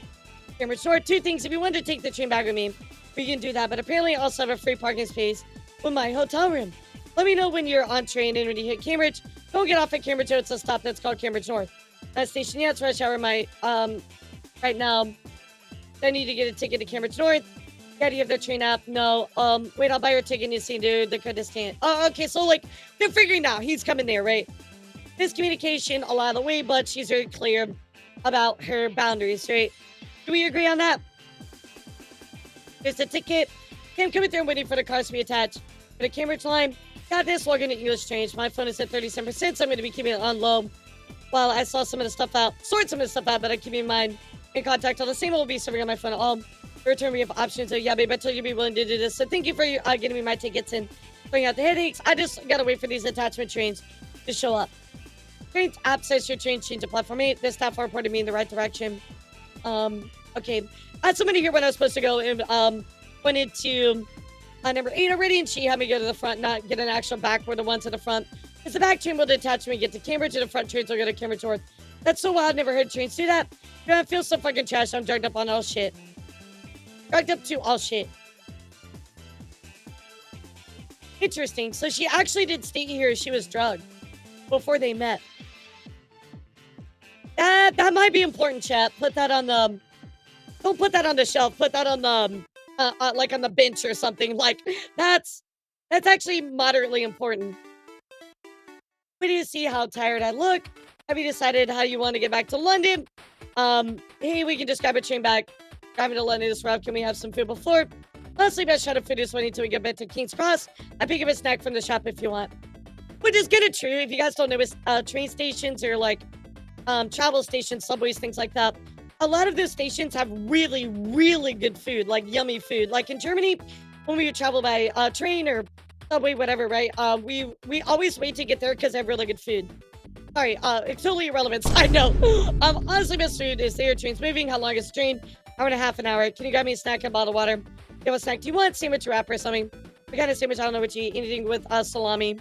Cambridge North. Two things. If you wanted to take the train back with me, we can do that. But apparently, I also have a free parking space with my hotel room. Let me know when you're on train and when you hit Cambridge. Don't get off at Cambridge. It's a stop that's called Cambridge North. That station, yeah, it's rush hour. My right now, I need to get a ticket to Cambridge North. Yeah, do you have the train app? No. Wait, I'll buy your ticket and you see, dude, the Kurdistan. Oh, okay. So, like, they're figuring out he's coming there, right? Miscommunication a lot of the way, but she's very clear about her boundaries, right? Do we agree on that? There's the ticket. Okay, I'm coming through and waiting for the cars to be attached. For the Cambridge line, got this. Logging to English Change. My phone is at 37%, so I'm going to be keeping it on low while I saw some of the stuff out. Sort some of the stuff out, but I keep in mind in contact. All the same will be serving on my phone. Return, we have options. So, yeah, babe, I told you to be willing to do this. So thank you for getting me my tickets and bring out the headaches. I just gotta wait for these attachment trains to show up. Trains app says your train changed to platform 8. This staff reported me in the right direction. Okay. I had somebody here when I was supposed to go and went into number 8 already, and she had me go to the front, not get an actual back where the ones to the front. Because the back train will detach me, get to Cambridge, and the front trains will go to Cambridge North. That's so wild. Never heard trains do that. You know, I feel so fucking trash. I'm drugged up on all shit. Drugged up to all shit. Interesting. So she actually did state here she was drugged before they met. That might be important, chat. Put that on the... Don't put that on the shelf. Put that on the... like on the bench or something. Like, that's actually moderately important. We need to see how tired I look. Have you decided how you want to get back to London? Hey, we can just grab a train back. Driving to London is rough. Can we have some food before? Honestly, best shot of food is waiting until we get back to King's Cross. I pick up a snack from the shop if you want. Which is kind of true. If you guys don't know, train stations or like travel stations, subways, things like that. A lot of those stations have really, really good food, like yummy food. Like in Germany, when we would travel by train or subway, whatever, right? We always wait to get there because they have really good food. Sorry, it's totally irrelevant. I know. Honestly, best food is there. Train's moving. How long is the train? Hour and a half, an hour. Can you grab me a snack and a bottle of water? Yeah, what snack do you want? Sandwich wrap or something? We got a sandwich. I don't know what you eat. Anything with salami.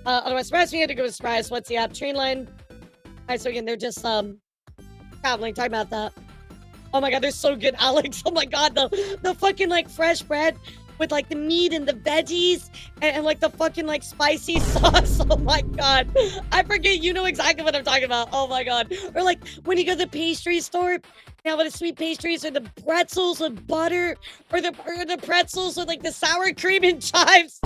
Otherwise, surprise me. I had to go with surprise. What's the app? Train line. All right, so again, they're just traveling. Talking about that. Oh my god, they're so good, Alex. Oh my god, the fucking like fresh bread with like the meat and the veggies and like the fucking like spicy sauce. Oh my god, I forget. You know exactly what I'm talking about. Oh my god. Or like when you go to the pastry store, now with the sweet pastries or the pretzels with butter or the pretzels with like the sour cream and chives.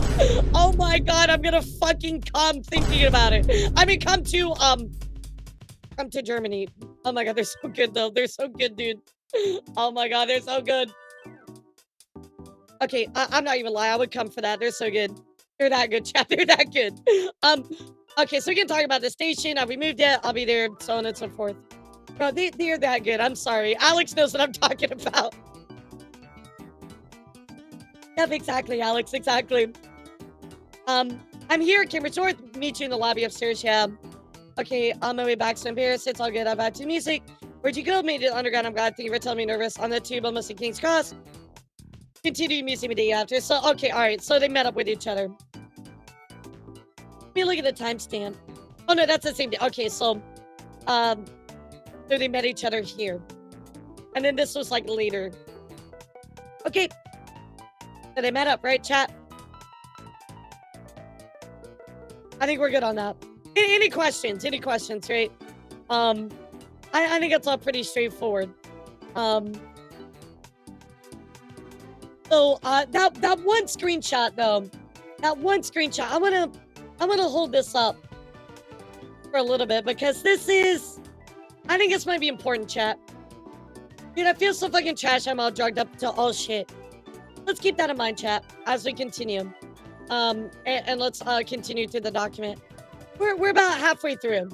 Oh my god, I'm gonna fucking come thinking about it. I mean, come to Germany. Oh my god, they're so good though. They're so good, dude. Oh my god, they're so good. Okay, I'm not even lying. I would come for that. They're so good. They're that good, chat. They're that good. Okay, so we can talk about the station. Have we moved yet? I'll be there, so on and so forth. Bro, they're that good. I'm sorry. Alex knows what I'm talking about. Yep, exactly, Alex. Exactly. I'm here at Cambridge North. Meet you in the lobby upstairs, yeah. Okay, on my way back, so embarrassed. It's all good. I've had to music. Where'd you go? Made it underground. I'm glad. Thank you for telling me. Nervous. On the tube, almost at King's Cross. Continue music the day after. So, okay, all right. So they met up with each other. Let me look at the timestamp. Oh, no, that's the same day. Okay, so they met each other here. And then this was like later. Okay. So they met up, right, chat? I think we're good on that. Any questions? Any questions, right? I think it's all pretty straightforward. So that one screenshot though, I wanna hold this up for a little bit because I think this might be important, chat. Dude, I feel so fucking trash. I'm all drugged up to all shit. Let's keep that in mind, chat, as we continue. And let's continue through the document. We're about halfway through.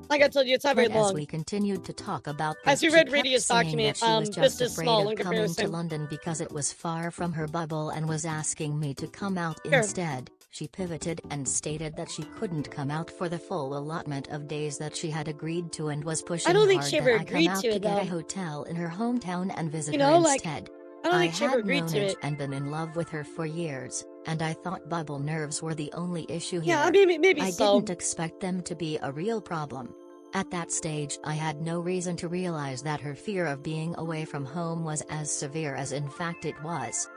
Like I told you, it's not very long. As we continued to talk about this, as we read Radia's document, this is small in coming comparison. to London because it was far from her bubble and was asking me to come out instead. She pivoted and stated that she couldn't come out for the full allotment of days that she had agreed to and was pushing I don't think hard she ever that I come agreed out to to it, get a though. hotel in her hometown and visit You her know, like, instead. I don't think she ever had agreed known to it it. and been in love with her for years, and I thought bubble nerves were the only issue here. Yeah, I mean, maybe I so. didn't expect them to be a real problem. At that stage, I had no reason to realize that her fear of being away from home was as severe as in fact it was.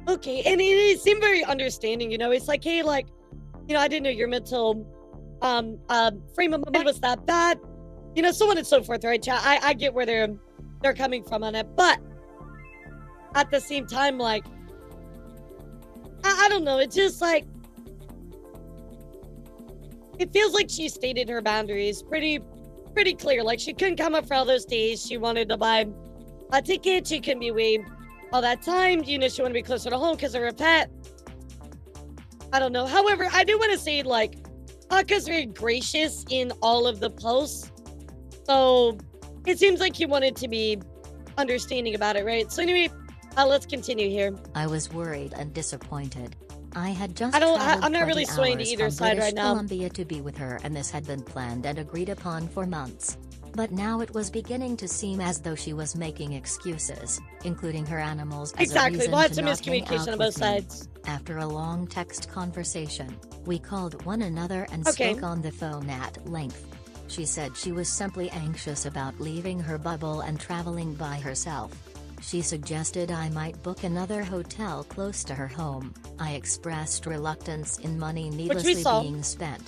Okay, and it seemed very understanding, you know. It's like, hey, like, you know, I didn't know your mental frame of mind was that bad, you know, so on and so forth, right, chat? I get where they're coming from on it, but at the same time, like, I don't know, it's just like, it feels like she stated her boundaries pretty clear. Like, she couldn't come up for all those days. She wanted to buy a ticket. She couldn't be away all that time. You know, she wanted to be closer to home because of her pet. I don't know. However, I do want to say, like, Aka's very gracious in all of the posts. So, it seems like he wanted to be understanding about it, right? So, anyway, Let's continue here. I was worried and disappointed. I had just I'm traveled not really 20 swaying to hours either from side British right now. Columbia to be with her, and this had been planned and agreed upon for months. But now it was beginning to seem as though she was making excuses, including her animals as Exactly. a reason Lots to of not hang miscommunication out on both with me. sides. After a long text conversation, we called one another and Okay. spoke on the phone at length. She said she was simply anxious about leaving her bubble and traveling by herself. She suggested I might book another hotel close to her home. I expressed reluctance in money needlessly saw. being spent.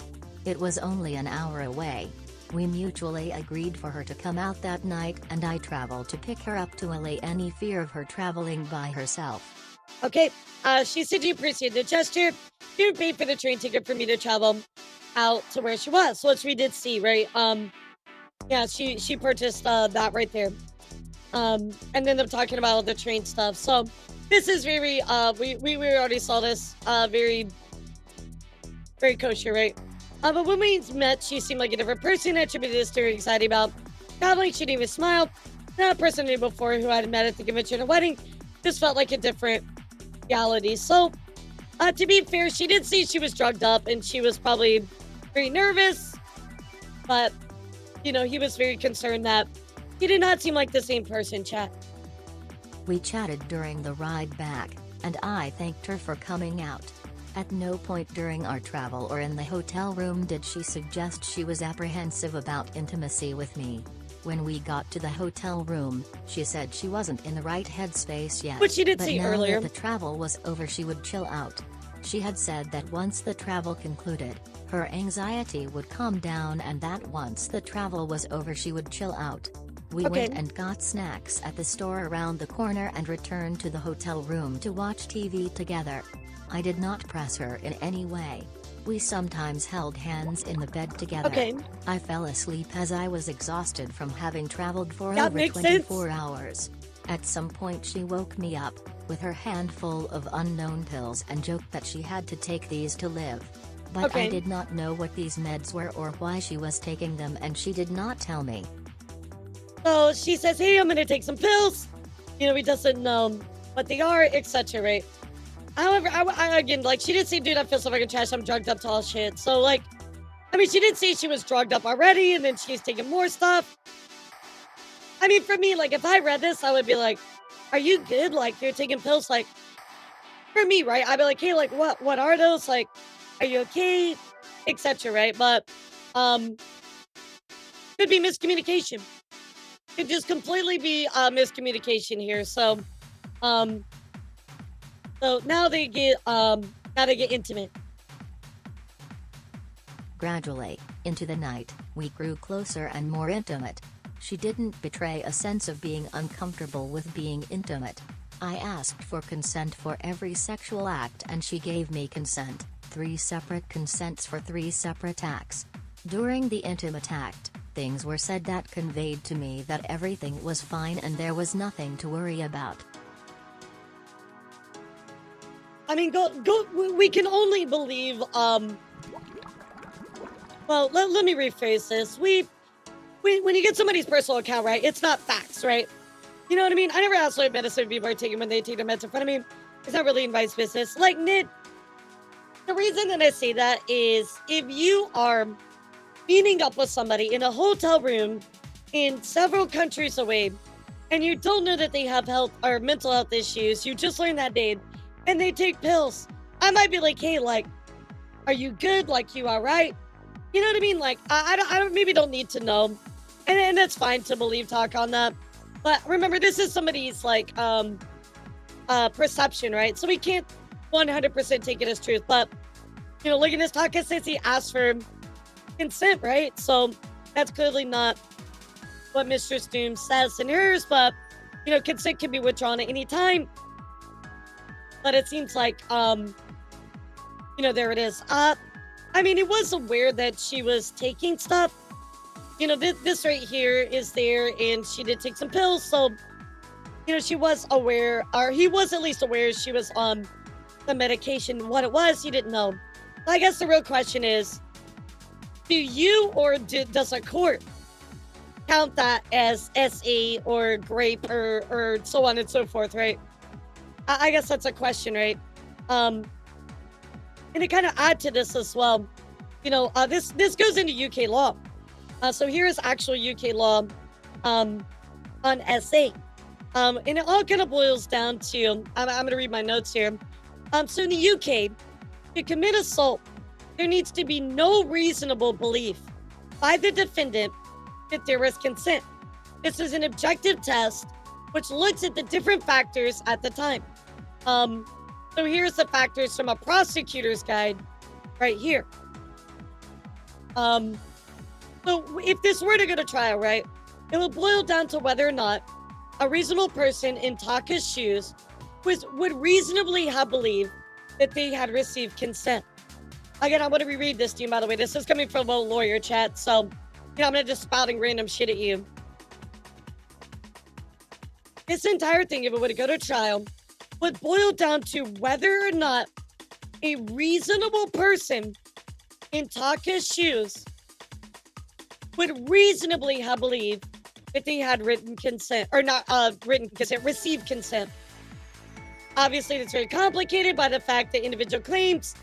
It was only an hour away. We mutually agreed for her to come out that night, and I traveled to pick her up to allay any fear of her traveling by herself. Okay. She said you appreciated the gesture. You paid for the train ticket for me to travel out to where she was, which we did see, right? Yeah, she purchased that right there. And then them talking about all the train stuff. So this is very we already saw this very kosher, right? But when we met, she seemed like a different person. I attributed this to her anxiety about traveling. She didn't even smile. Not a person I knew before who I had met at the convention or wedding. Just felt like a different reality. So to be fair, she did see she was drugged up and she was probably very nervous. But he was very concerned that he did not seem like the same person, chat. We chatted during the ride back, and I thanked her for coming out. At no point during our travel or in the hotel room did she suggest she was apprehensive about intimacy with me. When we got to the hotel room, she said she wasn't in the right headspace yet. Which she did see now earlier. that the travel was over, she would chill out. She had said that once the travel concluded, her anxiety would calm down, and that once the travel was over she would chill out. We went and got snacks at the store around the corner and returned to the hotel room to watch TV together. I did not press her in any way. We sometimes held hands in the bed together. Okay. I fell asleep as I was exhausted from having traveled for That over makes 24 hours. At some point she woke me up, with her handful of unknown pills, and joked that she had to take these to live. But I did not know what these meds were or why she was taking them, and she did not tell me. So she says, hey, I'm gonna take some pills. He doesn't know what they are, etc. Right? However, I again, like, she did say, dude, I feel so fucking trash. I'm drugged up to all shit. So, like, I mean, she did say she was drugged up already, and then she's taking more stuff. I mean, for me, like, if I read this, I would be like, are you good? Like, you're taking pills? Like, for me, right? I'd be like, hey, like, what are those? Like, are you okay? Etc. Right? But, could be miscommunication. Could just completely be miscommunication here. So, so now they get intimate. Gradually, into the night, we grew closer and more intimate. She didn't betray a sense of being uncomfortable with being intimate. I asked for consent for every sexual act and she gave me consent, 3 separate consents for 3 separate acts. During the intimate act, things were said that conveyed to me that everything was fine and there was nothing to worry about. I mean, we can only believe, well, let me rephrase this. When you get somebody's personal account, right, it's not facts, right? You know what I mean? I never asked what medicine people are taking when they take their meds in front of me. It's not really advice business. Like, Nid, the reason that I say that is if you are meeting up with somebody in a hotel room in several countries away, and you don't know that they have health or mental health issues, you just learned that day, and they take pills, I might be like, hey, like, are you good? Like, you all right? You know what I mean? Like, I maybe don't need to know. And that's fine to believe talk on that. But remember, this is somebody's, like, perception, right? So we can't 100% take it as truth. But, look at this talk, since he asked for consent, right? So that's clearly not what Mistress Doom says in hers. But, consent can be withdrawn at any time. But it seems like, there it is. I mean, it was aware that she was taking stuff. This right here is there, and she did take some pills. So, she was aware, or he was at least aware she was on the medication. What it was, he didn't know. I guess the real question is, do you or does a court count that as SA or grape or so on and so forth, right? I guess that's a question, right? And to kind of add to this as well, this goes into UK law. So here is actual UK law on SA. And it all kind of boils down to, I'm going to read my notes here. So in the UK, to commit assault, there needs to be no reasonable belief by the defendant that there was consent. This is an objective test which looks at the different factors at the time. So here's the factors from a prosecutor's guide right here. So if this were to go to trial, right, it will boil down to whether or not a reasonable person in Taka's shoes would reasonably have believed that they had received consent. Again, I'm going to reread this to you, by the way. This is coming from a lawyer chat, so I'm not just spouting random shit at you. This entire thing, if it were to go to trial, would boil down to whether or not a reasonable person in Taka's shoes would reasonably have believed that they had written consent, or not written consent, received consent. Obviously, it's very complicated by the fact that individual claims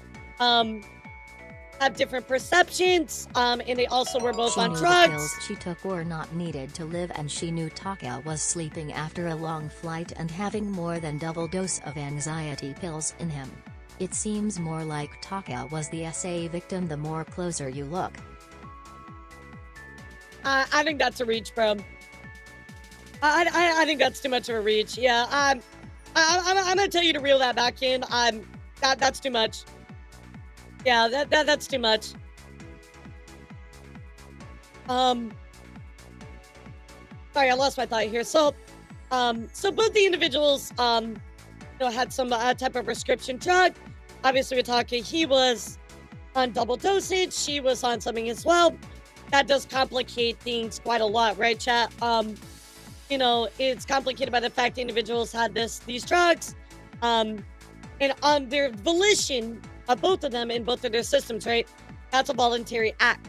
have different perceptions, and they also were both on drugs. The pills she took were not needed to live, and she knew Taka was sleeping after a long flight and having more than double dose of anxiety pills in him. It seems more like Taka was the SA victim the more closer you look. I think that's a reach, bro. I think that's too much of a reach. Yeah, I'm gonna tell you to reel that back in. That's too much. Yeah, that's too much. Sorry, I lost my thought here. So both the individuals, had some type of prescription drug. Obviously, we're talking. He was on double dosage. She was on something as well. That does complicate things quite a lot, right, chat? It's complicated by the fact the individuals had these drugs, and on their volition, both of them in both of their systems, right? That's a voluntary act.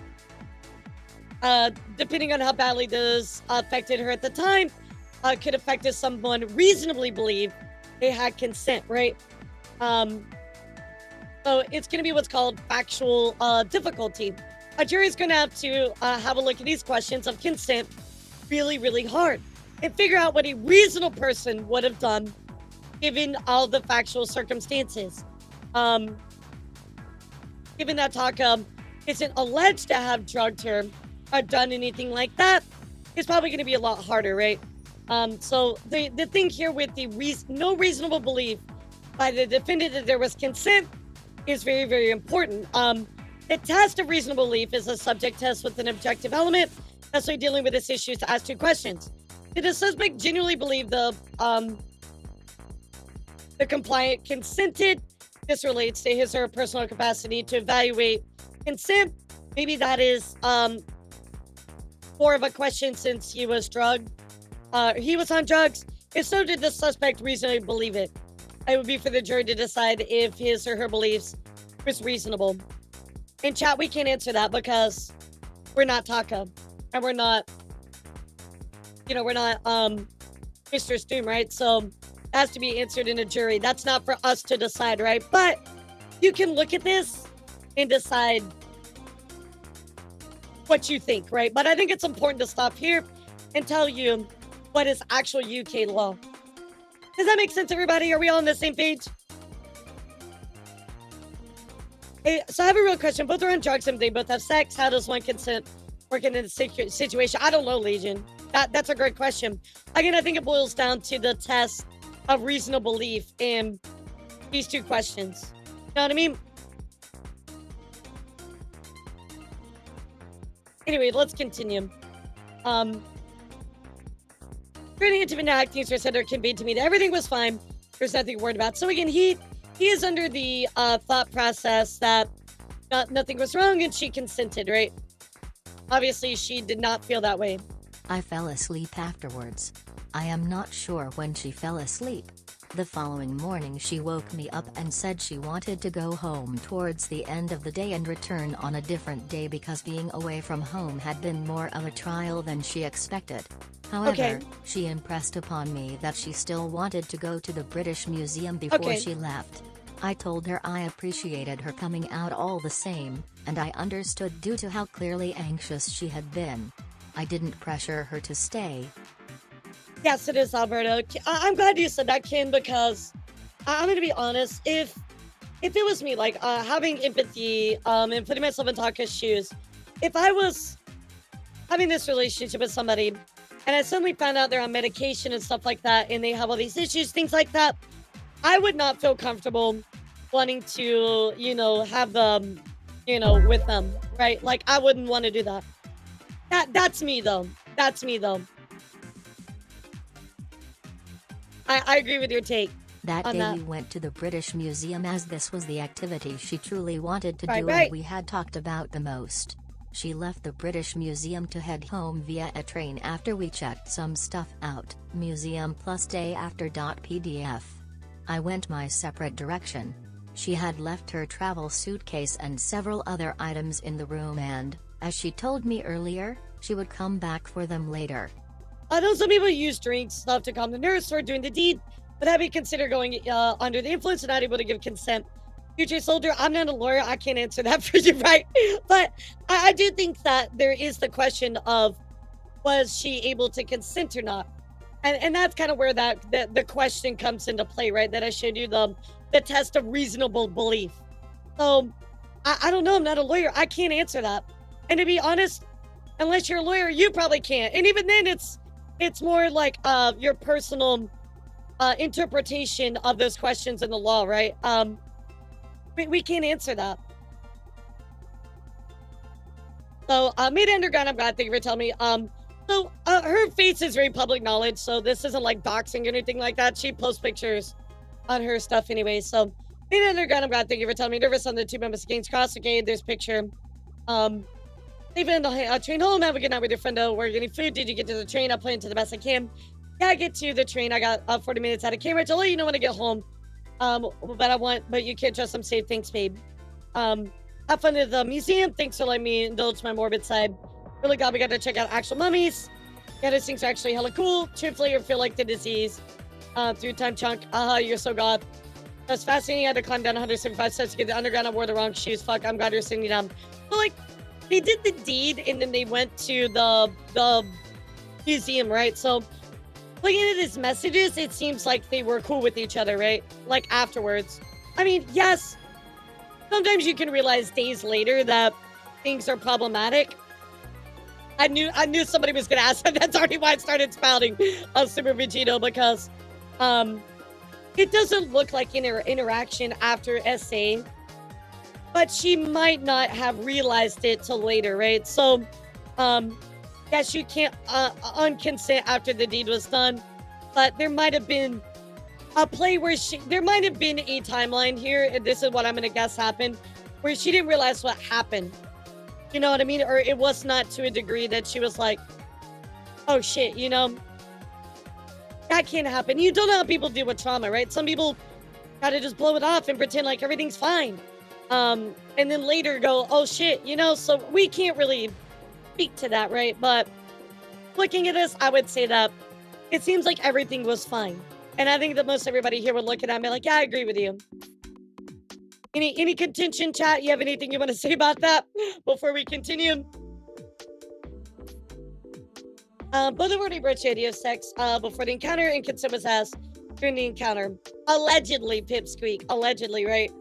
Depending on how badly this affected her at the time, could affect if someone reasonably believed they had consent, right? So it's going to be what's called factual difficulty. A jury's going to have a look at these questions of consent really, really hard and figure out what a reasonable person would have done given all the factual circumstances. Given that Taka isn't alleged to have drugged her or done anything like that, it's probably going to be a lot harder, right? So the thing here with the no reasonable belief by the defendant that there was consent is very, very important. The test of reasonable belief is a subject test with an objective element. That's why dealing with this issue is to ask two questions. Did the suspect genuinely believe the compliant consented? This relates to his or her personal capacity to evaluate consent. Maybe that is more of a question since he was drugged. He was on drugs. If so, did the suspect reasonably believe it? It would be for the jury to decide if his or her beliefs was reasonable. In chat, we can't answer that because we're not Taka. And we're not Mr. Stoom, right? So it has to be answered in a jury. That's not for us to decide, right? But you can look at this and decide what you think, right? But I think it's important to stop here and tell you what is actual UK law. Does that make sense, everybody? Are we all on the same page? Hey, so I have a real question. Both are on drugs and they both have sex. How does one consent working in a situation? I don't know, Legion. That's a great question. Again, I think it boils down to the test of reasonable belief in these two questions. You know what I mean? Anyway, let's continue. During intimate acting, sir said or conveyed to me that everything was fine. There's nothing worried about. So again, he is under the thought process that nothing was wrong and she consented, right? Obviously, she did not feel that way. I fell asleep afterwards. I am not sure when she fell asleep. The following morning she woke me up and said she wanted to go home towards the end of the day and return on a different day because being away from home had been more of a trial than she expected. However, she impressed upon me that she still wanted to go to the British Museum before she left. I told her I appreciated her coming out all the same, and I understood due to how clearly anxious she had been. I didn't pressure her to stay. Yes, it is, Alberto. I'm glad you said that, Ken, because I'm going to be honest. If it was me, like having empathy and putting myself in Taka's shoes, if I was having this relationship with somebody and I suddenly found out they're on medication and stuff like that and they have all these issues, things like that, I would not feel comfortable wanting to, have them, with them, right? Like, I wouldn't want to do that. That's me, though. That's me, though. I agree with your take. That day we went to the British Museum as this was the activity she truly wanted to do and we had talked about the most. She left the British Museum to head home via a train after we checked some stuff out, museum plus day after .pdf. I went my separate direction. She had left her travel suitcase and several other items in the room and, as she told me earlier, she would come back for them later. I know some people use drinks, stuff to calm the nerves or doing the deed, but have you considered going under the influence and not able to give consent? Future soldier, I'm not a lawyer. I can't answer that for you, right? But I do think that there is the question of, was she able to consent or not? And that's kind of where the question comes into play, right? That I showed you the test of reasonable belief. So I don't know. I'm not a lawyer. I can't answer that. And to be honest, unless you're a lawyer, you probably can't. And even then, it's more like your personal interpretation of those questions in the law, right? We can't answer that. So, Made Underground, I'm glad. Thank you for telling me. So her face is very public knowledge, so this isn't like doxing or anything like that. She posts pictures on her stuff anyway. So, Made Underground, I'm glad. Thank you for telling me. Nervous on the 2 members against Cross. Okay, there's picture. Even the train home. Have a good night with your friend. We're getting food. Did you get to the train? I'm playing to the best I can. Yeah, I get to the train. I got 40 minutes out of Cambridge. I'll let you know when I get home. But you can't trust I'm safe. Thanks, babe. Have fun at the museum. Thanks for letting me indulge my morbid side. Really glad we got to check out actual mummies. Yeah, these things are actually hella cool. Truthfully, I feel like the disease through time chunk. You're so god. That's fascinating. I had to climb down 175 steps to get the underground. I wore the wrong shoes. Fuck, I'm glad you're sitting me down. But like, they did the deed and then they went to the museum, right? So looking at his messages, it seems like they were cool with each other, right? Like afterwards. I mean, yes, sometimes you can realize days later that things are problematic. I knew somebody was gonna ask that. That's already why I started spouting Super Vegito, because it doesn't look like an interaction after SA, but she might not have realized it till later, right? So yes, you can't unconsent after the deed was done, but there might have been a play where there might have been a timeline here, and this is what I'm gonna guess happened, where she didn't realize what happened. You know what I mean? Or it was not to a degree that she was like, oh shit, that can't happen. You don't know how people deal with trauma, right? Some people gotta just blow it off and pretend like everything's fine. And then later go, oh shit, so we can't really speak to that, right? But looking at this, I would say that it seems like everything was fine. And I think that most everybody here would look at that and be like, yeah, I agree with you. Any contention, chat? You have anything you want to say about that before we continue? Both have already broached the idea of sex before the encounter, and consent was asked during the encounter. Allegedly, Pipsqueak. Allegedly, right?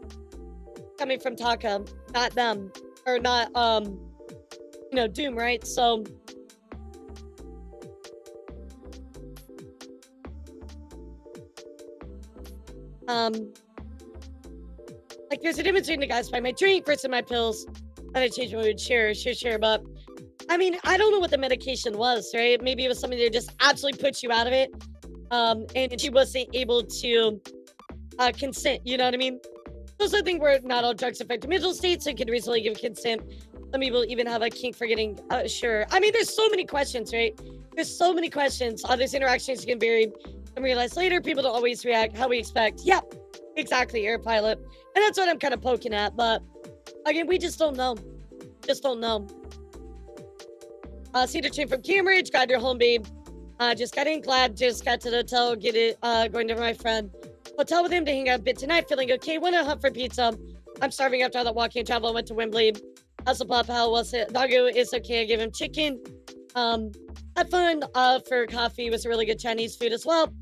Coming from Taka, not them. Or not, Doom, right? So... like there's a difference between the guys buy my drink versus my pills, and I change my mood. Sure. But I mean, I don't know what the medication was, right? Maybe it was something that just absolutely puts you out of it, and she wasn't able to consent. You know what I mean? Also, I think we're not all drugs affect mental states, so you can reasonably give consent. Some people even have a kink for getting sure. I mean, there's so many questions, right? There's so many questions. There's interactions can vary. and realize later people don't always react how we expect. Yep, exactly, air pilot. And that's what I'm kind of poking at. But again, we just don't know. Just don't know. Cedar Chain from Cambridge, got your home, babe. Just got in, glad, just got to the hotel, get it, going to my friend. Hotel with him to hang out a bit tonight, feeling okay, went to hunt for pizza. I'm starving after all that walking and travel. I went to Wembley. Hasselblad, how was it? Doggo is okay, I gave him chicken. Had fun, for coffee, was a really good Chinese food as well.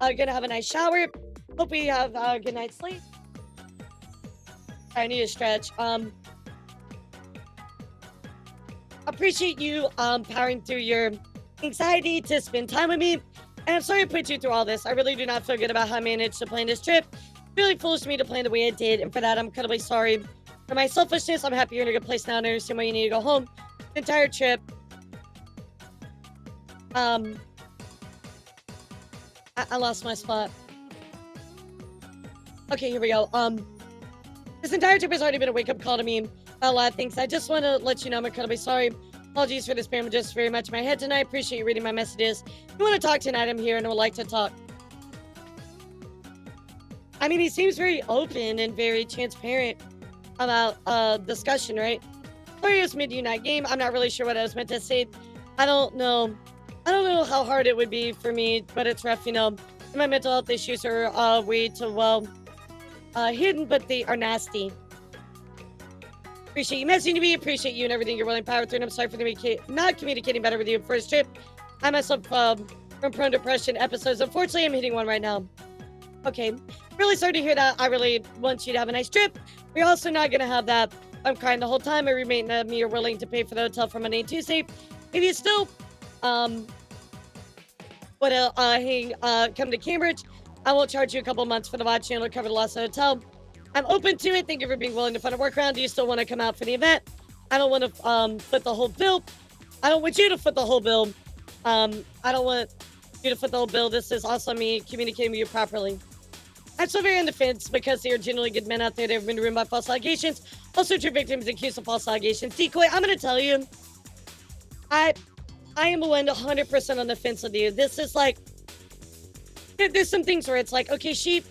Gonna have a nice shower. Hope we have a good night's sleep. I need a stretch. Appreciate you, powering through your anxiety to spend time with me. And I'm sorry I put you through all this. I really do not feel good about how I managed to plan this trip. Really foolish of me to plan the way I did, and for that, I'm incredibly sorry. For my selfishness, I'm happy you're in a good place now and I understand why you need to go home. The entire trip. I lost my spot. Okay, here we go. This entire trip has already been a wake-up call to me. A lot of things. I just want to let you know I'm incredibly sorry. Apologies for this spam, just very much in my head tonight. Appreciate you reading my messages. If you want to talk tonight, I'm here and would like to talk. I mean, he seems very open and very transparent about discussion, right? Sorry, it was mid-unite game. I'm not really sure what I was meant to say. I don't know how hard it would be for me, but it's rough, you know. My mental health issues are way too well hidden, but they are nasty. Appreciate you messaging me. Appreciate you and everything you're willing to power through. And I'm sorry for not communicating better with you for this trip. I myself from prone depression episodes. Unfortunately, I'm hitting one right now. Okay. Really sorry to hear that. I really want you to have a nice trip. We're also not going to have that. I'm crying the whole time. My roommate and me are willing to pay for the hotel for Monday and Tuesday. If you still come to Cambridge, I will charge you a couple months for the watch channel to cover the loss of the hotel. I'm open to it. Thank you for being willing to find a workaround. Do you still want to come out for the event? I don't want to foot the whole bill. I don't want you to foot the whole bill. I don't want you to foot the whole bill. This is also me communicating with you properly. I'm still very on the fence because they are generally good men out there. They've been ruined by false allegations. Also, true victims accused of false allegations. Decoy, I'm going to tell you, I am 100% on the fence with you. This is like, there's some things where it's like, okay, he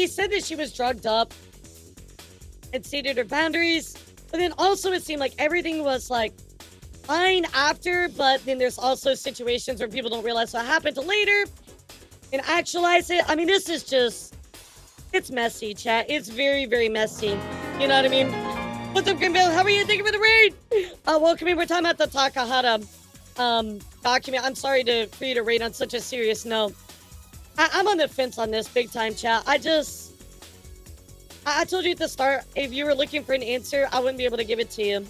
said that she was drugged up and stated her boundaries, but then also it seemed like everything was like fine after, but then there's also situations where people don't realize what happened till later and actualize it. I mean, this is just, it's messy, chat. It's very, very messy. You know what I mean? What's up, Grimbill? How are you? Thank you for the raid. Welcome in. We're talking about the Takahada document. I'm sorry for you to raid on such a serious note. I'm on the fence on this big time, chat. I told you at the start, if you were looking for an answer, I wouldn't be able to give it to you.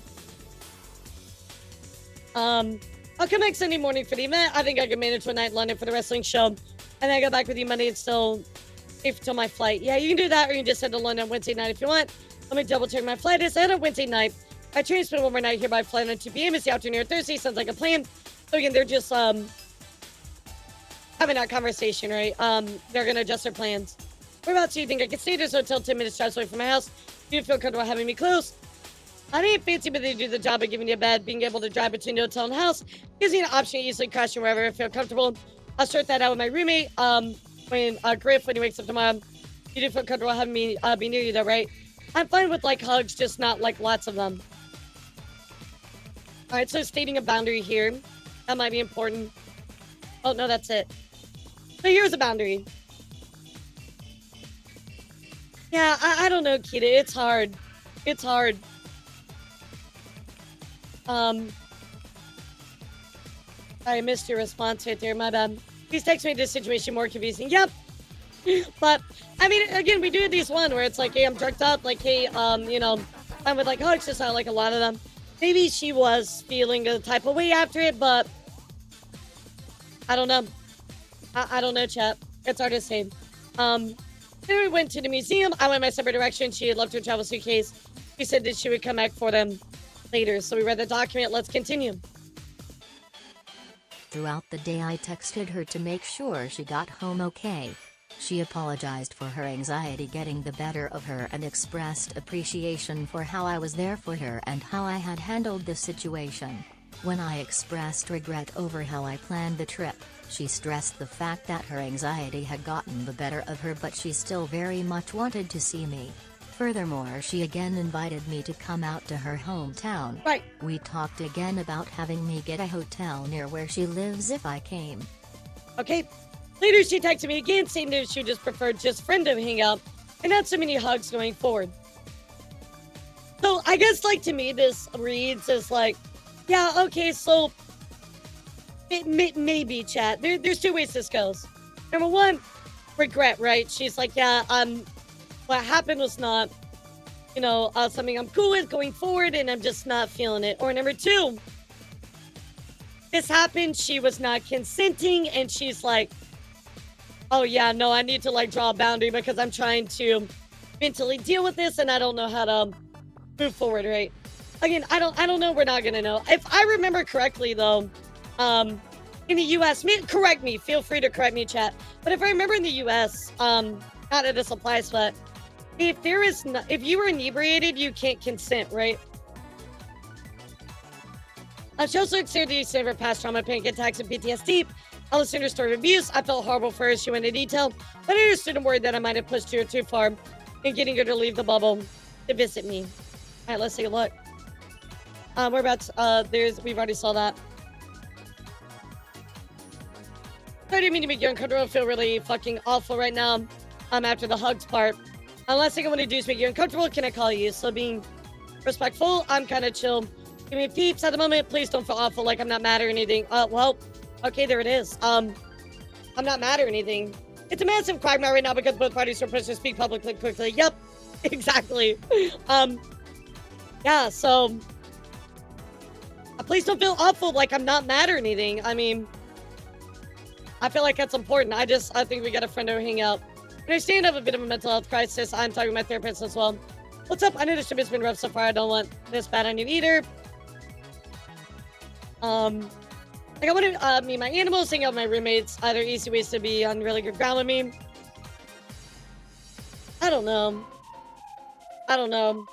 I'll come back Sunday morning for the event. I think I can manage one night in London for the wrestling show. And then I go back with you Monday and still till my flight. Yeah, you can do that, or you can just head to London Wednesday night if you want. Let me double check my flight. It's on Wednesday night. I train spend one more night here by flight on 2 p.m. It's the afternoon or Thursday. Sounds like a plan. So again, they're just having that conversation, right? They're gonna adjust their plans. Whereabouts do you think I can stay? There's a hotel 10 minutes drive away from my house. Do you feel comfortable having me close? I ain't fancy, but they do the job of giving you a bed. Being able to drive between the hotel and house gives me an option to easily crash wherever I feel comfortable. I'll sort that out with my roommate. When Griff, when he wakes up tomorrow, you do feel comfortable having me be near you though, right? I'm fine with like hugs, just not like lots of them. All right, so stating a boundary here. That might be important. Oh, no, that's it. So here's a boundary. Yeah, I don't know, Kita. It's hard. It's hard. I missed your response right there. My bad. Please text me this situation more confusing. Yep. But, I mean, again, we do these one where it's like, hey, I'm drugged up. Like, hey, you know, I'm with like hugs, just not like a lot of them. Maybe she was feeling a type of way after it, but I don't know. I don't know, chat. It's hard to say. Then we went to the museum. I went my separate direction. She had left her travel suitcase. She said that she would come back for them later. So we read the document. Let's continue. Throughout the day I texted her to make sure she got home okay. She apologized for her anxiety getting the better of her and expressed appreciation for how I was there for her and how I had handled the situation. When I expressed regret over how I planned the trip, she stressed the fact that her anxiety had gotten the better of her, but she still very much wanted to see me. Furthermore, she again invited me to come out to her hometown. Right. We talked again about having me get a hotel near where she lives if I came. Okay. Later, she texted me again, saying that she just preferred just friend to hang out and not so many hugs going forward. So I guess, like, to me, this reads as like, yeah, okay, so it maybe, chat. There's two ways this goes. Number one, regret, right? She's like, yeah, what happened was not, something I'm cool with going forward, and I'm just not feeling it. Or number two, this happened, she was not consenting, and she's like, oh yeah, no, I need to like draw a boundary because I'm trying to mentally deal with this, and I don't know how to move forward, right? Again, I don't know. We're not gonna know. If I remember correctly, though, in the U.S., correct me. Feel free to correct me, chat. But if I remember in the U.S., not that this applies, but if you were inebriated, you can't consent, right? She also experienced some of her past trauma, panic attacks, and PTSD. I listened to her story of abuse. I felt horrible for her. She went into detail, but I understood and worried that I might have pushed her too far in getting her to leave the bubble to visit me. All right, let's take a look. We're about to, we've already saw that. I didn't mean to make you uncomfortable. I feel really fucking awful right now. After the hugs part. Last thing I want to do is make you uncomfortable. Can I call you? So being respectful, I'm kind of chill. Give me peeps at the moment. Please don't feel awful like I'm not mad or anything. Well, okay, there it is. I'm not mad or anything. It's a massive quagmire right now because both parties are pushed to speak publicly quickly. Yep, exactly. Yeah, so please don't feel awful like I'm not mad or anything. I mean, I feel like that's important. I think we got a friend over hang out. I understand I have a bit of a mental health crisis. I'm talking to my therapist as well. What's up? I know this trip has been rough so far. I don't want this bad on you either. Like I want to meet my animals, hang out with my roommates. Either easy ways to be on really good ground with me. I don't know. I don't know.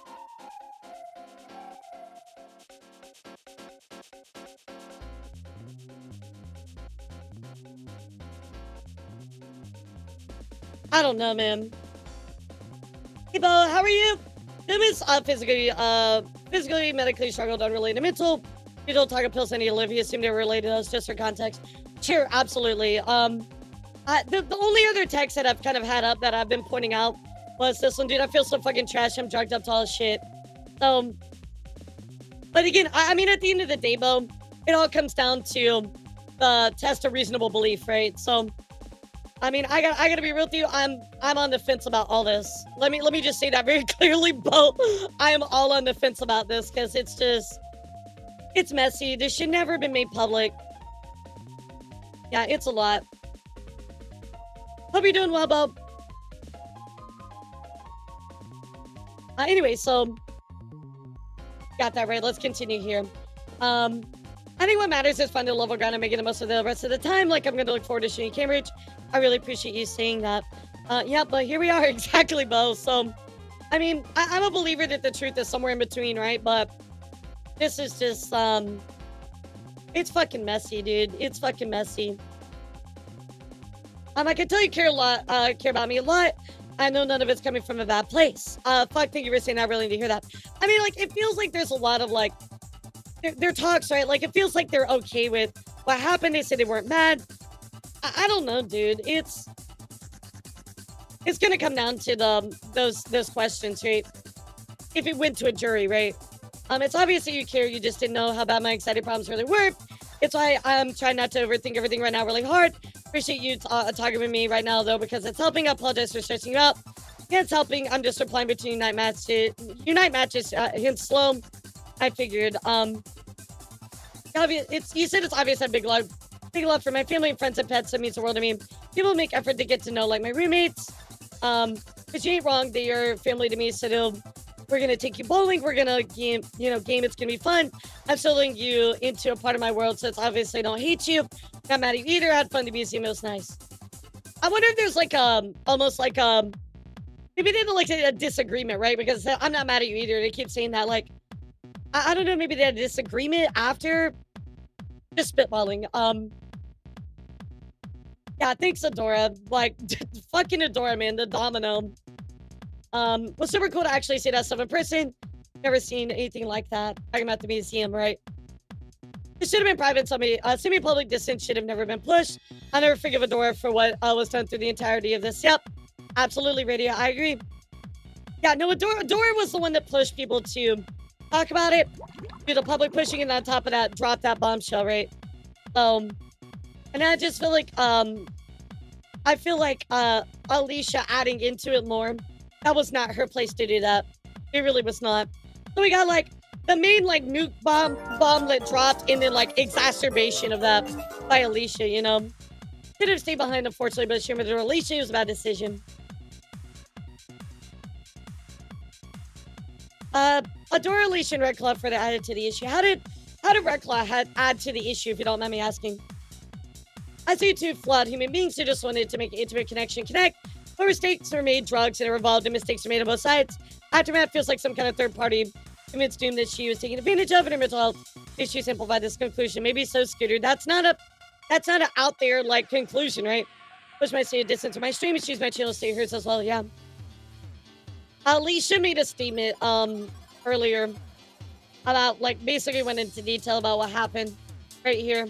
I don't know, man. Hey, Bo, how are you? Them is physically, medically struggled, unrelated to mental. You don't talk of pills I need to live. You assume they were related to us just for context. Sure, absolutely. The only other text that I've kind of had up that I've been pointing out was this one, dude. I feel so fucking trash. I'm drugged up to all this shit. So, but again, I mean, at the end of the day, Bo, it all comes down to the test of reasonable belief, right? So, I mean, I gotta be real with you. I'm on the fence about all this. Let me just say that very clearly, Bo. I am all on the fence about this because it's messy. This should never have been made public. Yeah, it's a lot. Hope you're doing well, Bo. Anyway, so got that right. Let's continue here. I think what matters is finding a level ground and making the most of the rest of the time. Like, I'm going to look forward to shooting Cambridge. I really appreciate you saying that. Yeah, but here we are. Exactly, Bo. So, I mean, I'm a believer that the truth is somewhere in between, right? But this is just, it's fucking messy, dude. It's fucking messy. I can tell you care about me a lot. I know none of it's coming from a bad place. Fuck, thank you for saying that. I really need to hear that. I mean, like, it feels like there's a lot of, like, their talks, right? Like, it feels like they're okay with what happened. They said they weren't mad. I don't know, dude. It's gonna come down to those questions, right? If it went to a jury, right? It's obvious that you care. You just didn't know how bad my anxiety problems really were. It's why I'm trying not to overthink everything right now really hard. Appreciate you talking with me right now, though, because it's helping. I apologize for stressing you out. Yeah, it's helping. I'm just replying between unite matches. Hint slow. I figured. You said it's obvious. I'm big love for my family and friends and pets. That means the world to me. People make effort to get to know, like, my roommates. But you ain't wrong. They are family to me. So we're gonna take you bowling. We're gonna game. It's gonna be fun. I'm still letting you into a part of my world, so it's obviously I don't hate you. Not mad at you either. I had fun to be the most nice. I wonder if there's like almost like maybe they had like a disagreement, right? Because I'm not mad at you either. They keep saying that, like, I don't know. Maybe they had a disagreement after just spitballing. Yeah, thanks, Adora. Like, fucking Adora, man. The domino. Was super cool to actually see that stuff in person. Never seen anything like that. Talking about the museum, right? It should have been private. Semi-public distance should have never been pushed. I'll never forgive Adora for what was done through the entirety of this. Yep, absolutely, Radio. I agree. Yeah, no, Adora was the one that pushed people to talk about it, do the public pushing, and on top of that, drop that bombshell, right? And I just feel like, I feel like Alicia adding into it more. That was not her place to do that. It really was not. So we got like the main like nuke bomblet dropped, and then like exacerbation of that by Alicia. You know, could have stayed behind, unfortunately, but she remembered Alicia. It was a bad decision. Adore Alicia and Red Claw for the added to the issue. How did Red Claw add to the issue, if you don't mind me asking? I see two flawed human beings who just wanted to make an intimate connection connect, but mistakes were made, drugs and were involved, and mistakes were made on both sides. Aftermath feels like some kind of third party convinced Doom that she was taking advantage of, and her mental health issues simplify this conclusion. Maybe so, Scooter. That's not a out there like conclusion, right? Push my stay a distance to my stream and choose my channel to stay hers as well. Yeah. Alicia made a statement earlier about like basically went into detail about what happened right here.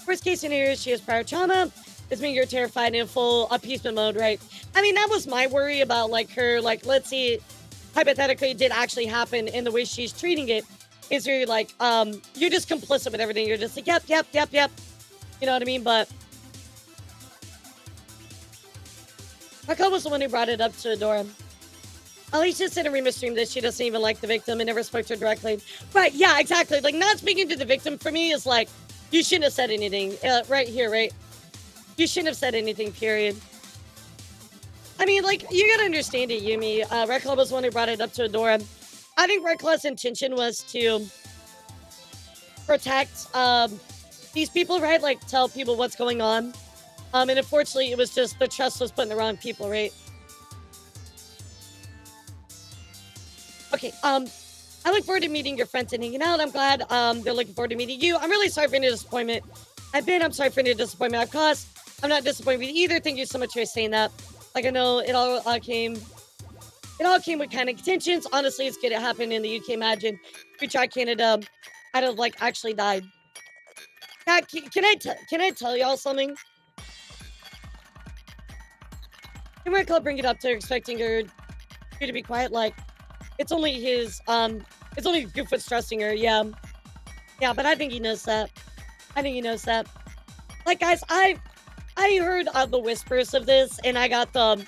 Worst case scenario, she has prior trauma. This means you're terrified in full appeasement mode, right? I mean, that was my worry about like her, like, let's see, hypothetically it did actually happen, and the way she's treating it is very like, you're just complicit with everything. You're just like, yep. You know what I mean? But Marco was the one who brought it up to Adora. Alicia said in Rima stream that she doesn't even like the victim and never spoke to her directly. Right, yeah, exactly. Like, not speaking to the victim for me is like, you shouldn't have said anything. Right here, right? You shouldn't have said anything, period. I mean, like, you gotta understand it, Yumi. Red Claw was the one who brought it up to Adora. I think Red Claw's intention was to protect these people, right? Like, tell people what's going on. And unfortunately, it was just the trust was put in the wrong people, right? Okay, I look forward to meeting your friends and hanging out. I'm glad they're looking forward to meeting you. I'm really sorry for any disappointment. I'm sorry for any disappointment I've caused. I'm not disappointed with you either. Thank you so much for saying that. Like, I know it all came with kind of contentions. Honestly, it's good it happened in the UK. Imagine if we tried Canada, I'd have like actually died. Yeah, can I tell y'all something? Can Red Claw bring it up to her, expecting her to be quiet? Like, it's only his, it's only Gooffoot's trusting her, yeah. Yeah, but I think he knows that. Like, guys, I heard the whispers of this, and I got the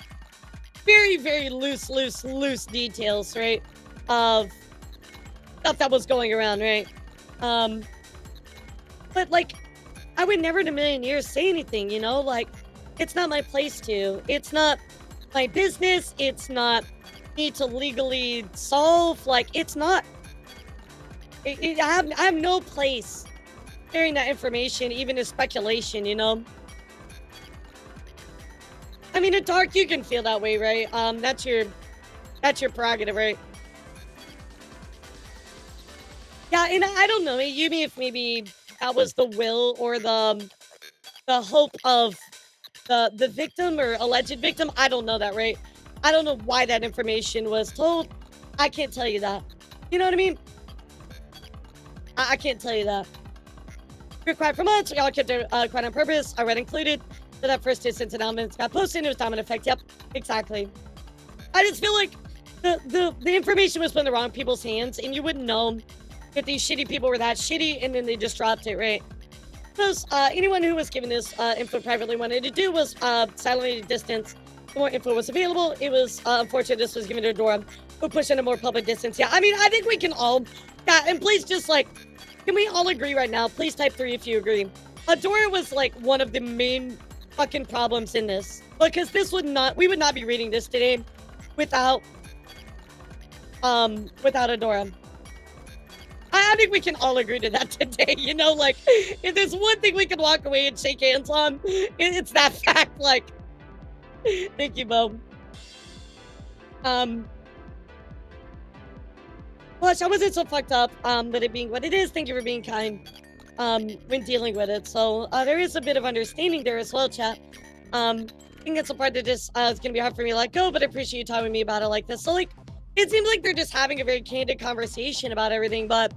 very, very loose details, right? Of stuff that was going around, right? But, like, I would never in a million years say anything, you know? Like, it's not my place to. It's not my business. It's not me to legally solve. Like, it's not. I have no place sharing that information, even as speculation, you know? I mean, in dark, you can feel that way, right? That's your prerogative, right? Yeah, and I don't know, Yumi, if maybe that was the will or the hope of the victim or alleged victim. I don't know that, right? I don't know why that information was told. I can't tell you that. You know what I mean? I can't tell you that. You're quiet for months. We all kept it quiet on purpose. I read included. So that first distance announcements got posted. It was domino effect. Yep, exactly. I just feel like the information was put in the wrong people's hands, and you wouldn't know if these shitty people were that shitty, and then they just dropped it, right? Because anyone who was given this info privately wanted to do was silently distance. The more info was available, it was unfortunate this was given to Adora, who pushed in a more public distance. Yeah, I mean, I think we can all, yeah, and please just like, can we all agree right now? Please type 3 if you agree. Adora was like one of the main fucking problems in this, because we would not be reading this today without Adora. I think we can all agree to that today, you know, like, if there's one thing we can walk away and shake hands on, it's that fact, like, thank you, Bo. Blush, I wasn't so fucked up, with it being what it is. Thank you for being kind, when dealing with it. So, there is a bit of understanding there as well, chat. I think it's a part that just, it's gonna be hard for me to let go, but I appreciate you talking to me about it like this. So, like, it seems like they're just having a very candid conversation about everything, but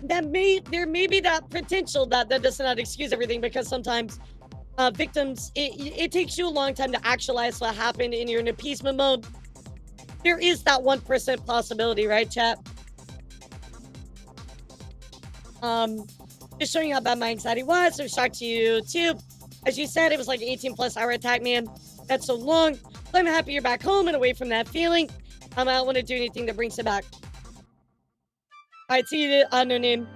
there may be that potential that does not excuse everything because sometimes victims it takes you a long time to actualize what happened and you're in appeasement mode. There is that 1% possibility, right, chat? Just showing how bad my anxiety was. So shocked to you too. As you said, it was like an 18+ hour attack, man. That's so long. So I'm happy you're back home and away from that feeling. I don't want to do anything that brings it back. All right, see you, no name.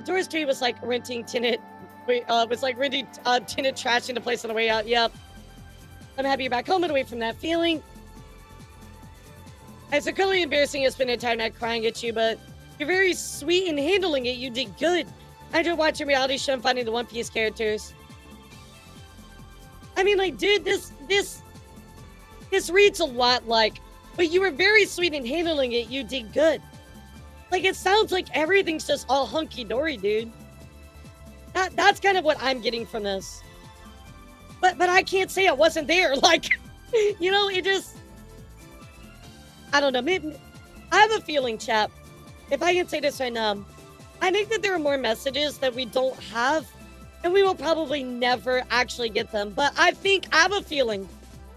Doris Tree was like renting tinted, tinted trash into place on the way out. Yep. I'm happy you're back home and away from that feeling. It's incredibly embarrassing to spend an entire night crying at you, but you're very sweet in handling it. You did good. I enjoyed watching reality show and finding the One Piece characters. I mean, like, dude, this reads a lot like, but you were very sweet in handling it. You did good. Like, it sounds like everything's just all hunky-dory, dude. That's kind of what I'm getting from this. But I can't say I wasn't there. Like, you know, it just... I don't know. Maybe, I have a feeling, chap. If I can say this right now, I think that there are more messages that we don't have, and we will probably never actually get them. But I have a feeling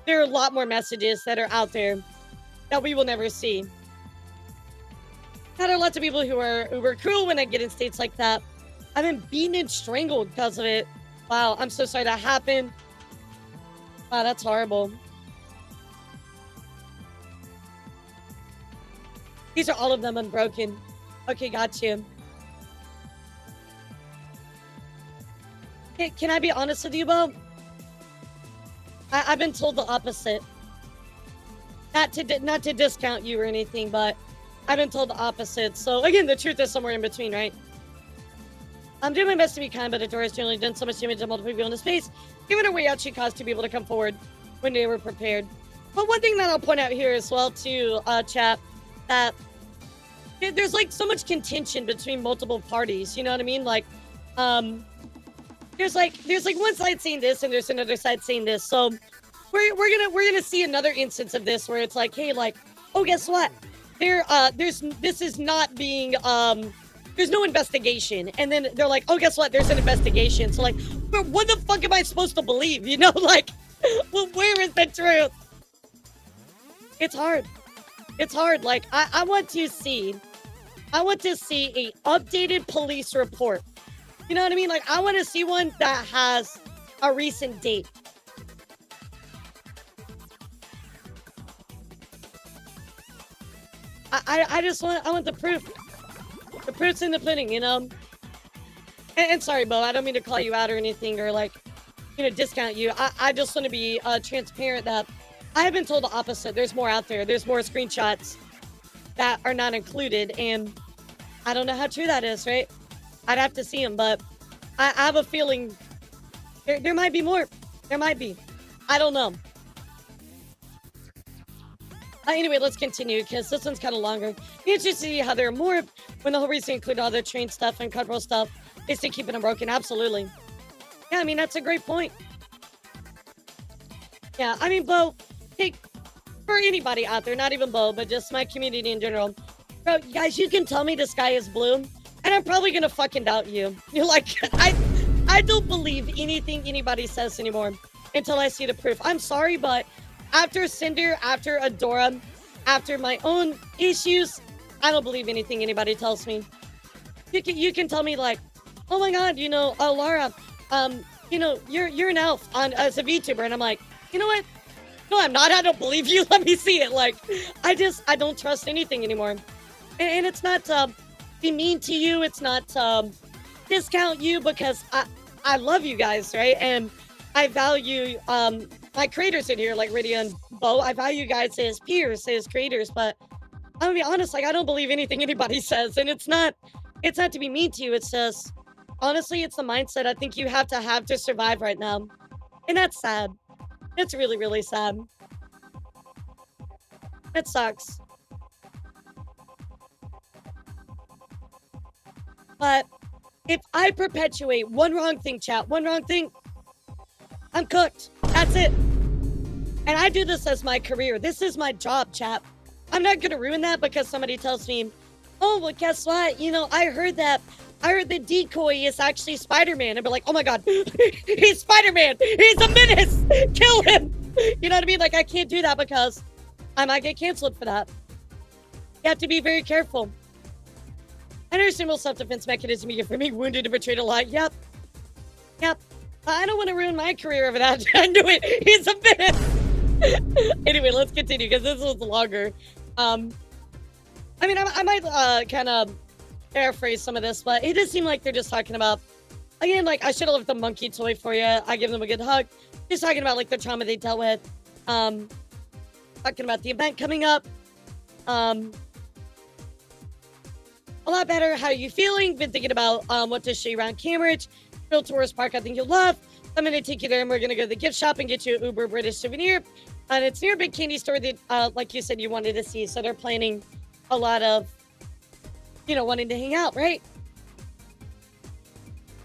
there are a lot more messages that are out there that we will never see. There are lots of people who are cruel when I get in states like that. I've been beaten and strangled because of it. Wow, I'm so sorry that happened. Wow, that's horrible. These are all of them unbroken. Okay, got you. Can I be honest with you, Bo? I've been told the opposite. Not to discount you or anything, but I've been told the opposite. So again, the truth is somewhere in between, right? I'm doing my best to be kind, but Adora's generally done so much damage to multiple people in his face. Given her way out, she caused two people to come forward when they were prepared. But one thing that I'll point out here as well, too, chap, that there's like so much contention between multiple parties. You know what I mean? Like, there's like one side saying this and there's another side saying this. So we're gonna see another instance of this where it's like, hey, like, oh, guess what? This is not being there's no investigation, and then they're like, oh, guess what? There's an investigation. So like, what the fuck am I supposed to believe? You know, like, well, where is the truth? It's hard. It's hard. Like, I want to see a updated police report. You know what I mean? Like, I want to see one that has a recent date. I want the proof. The proof's in the pudding, you know? And sorry, Bo, I don't mean to call you out or anything or, like, you know, discount you. I just want to be transparent that I have been told the opposite. There's more out there. There's more screenshots that are not included, and I don't know how true that is, right? I'd have to see them, but I have a feeling there might be more. There might be. I don't know. Anyway, let's continue, because this one's kind of longer. Be interested to see how there are more when the whole reason included all the train stuff and control stuff is to keep it unbroken. Absolutely. Yeah, I mean, that's a great point. Yeah, I mean, Bo, hey, for anybody out there, not even Bo, but just my community in general, bro, guys, you can tell me the sky is blue, and I'm probably gonna fucking doubt you. You're like, I don't believe anything anybody says anymore until I see the proof. I'm sorry, but after Cinder, after Adora, after my own issues, I don't believe anything anybody tells me. You can tell me, like, oh my god, you know, Lara, you know, you're an elf as a VTuber, and I'm like, you know what? No, I'm not. I don't believe you. Let me see it. Like, I don't trust anything anymore. And it's not to be mean to you. It's not to discount you, because I love you guys, right? And I value my creators in here, like Rydia and Bo. I value you guys as peers, as creators, but I'm gonna be honest, like, I don't believe anything anybody says, and it's not to be mean to you. It's just, honestly, it's the mindset I think you have to survive right now, and that's sad. It's really, really sad. It sucks. But if I perpetuate one wrong thing, chat, one wrong thing, I'm cooked. That's it. And I do this as my career. This is my job, chat. I'm not gonna ruin that because somebody tells me, oh, well, guess what? You know, I heard the decoy is actually Spider-Man. I'd be like, oh my God, he's Spider-Man. He's a menace. Kill him. You know what I mean? Like, I can't do that because I might get canceled for that. You have to be very careful. I understand most self-defense mechanism you get for being wounded and betrayed a lot. Yep. I don't want to ruin my career over that. I knew it. He's a menace. Anyway, let's continue because this was longer. I mean, I might kind of paraphrase some of this, but it does seem like they're just talking about, again, like, I should have left the monkey toy for you. I give them a good hug. Just talking about, like, the trauma they dealt with. Talking about the event coming up. A lot better. How are you feeling? Been thinking about what to show you around Cambridge. Bill Tourist Park, I think you'll love. I'm going to take you there and we're going to go to the gift shop and get you an Uber British souvenir. And it's near a big candy store that, like you said, you wanted to see. So they're planning a lot of, you know, wanting to hang out, right?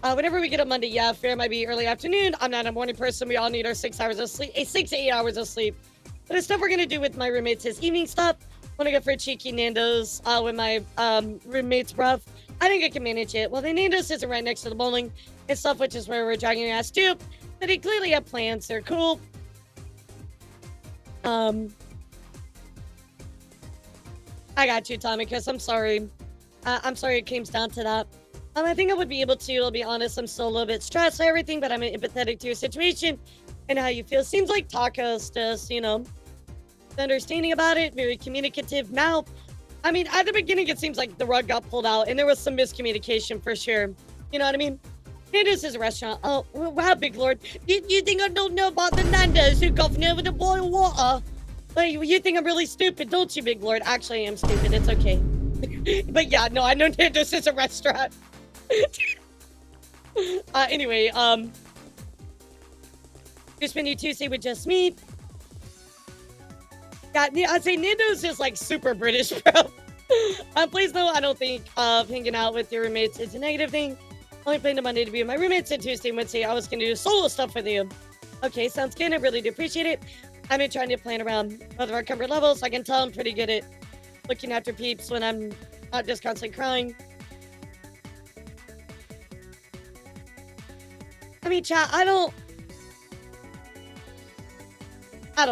Whenever we get up Monday, yeah, fair might be early afternoon. I'm not a morning person. We all need our 6 hours of sleep, 6 to 8 hours of sleep. But the stuff we're going to do with my roommates is evening stuff. Want to go for a cheeky Nando's with my roommate's rough. I think I can manage it. Well, the Nando's isn't right next to the bowling and stuff, which is where we're dragging our ass to. But they clearly have plans. They're cool. I got you, Tommy, because I'm sorry. I'm sorry it came down to that. I think I would be able to. I'll be honest. I'm still a little bit stressed and everything, but I'm empathetic to your situation and how you feel. Seems like Taco's just, you know, understanding about it, very communicative. Now, I mean, at the beginning, it seems like the rug got pulled out and there was some miscommunication for sure. You know what I mean? Nando's is a restaurant. Oh, wow, Big Lord. You think I don't know about the Nando's who got near with the boiled water? Like, you think I'm really stupid, don't you, Big Lord? Actually, I am stupid. It's okay. But yeah, no, I know Nando's is a restaurant. Anyway, just spending Tuesday with just me. Yeah, I'd say Nando's is like super British, bro. Please no, I don't think hanging out with your roommates is a negative thing. Only plan to Monday to be with my roommates, and Tuesday and Wednesday I was going to do solo stuff with you. Okay, sounds good. I really do appreciate it. I've been trying to plan around both of our comfort levels. I can tell I'm pretty good at looking after peeps when I'm not just constantly crying. I mean, chat, I don't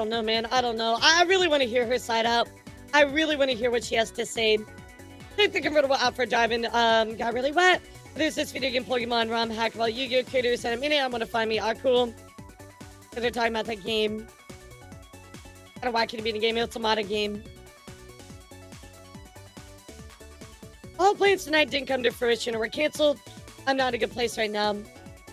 know, man. I don't know. I really want to hear her side out. I really want to hear what she has to say. I think the convertible out for driving got really wet. There's this video game Pokemon ROM hack about Yu-Gi-Oh! Creators and I'm in it. I'm gonna find me. Cool. So they're talking about that game. I don't know why it can be in a game. It's a modded game. All plans tonight didn't come to fruition or were canceled. I'm not in a good place right now.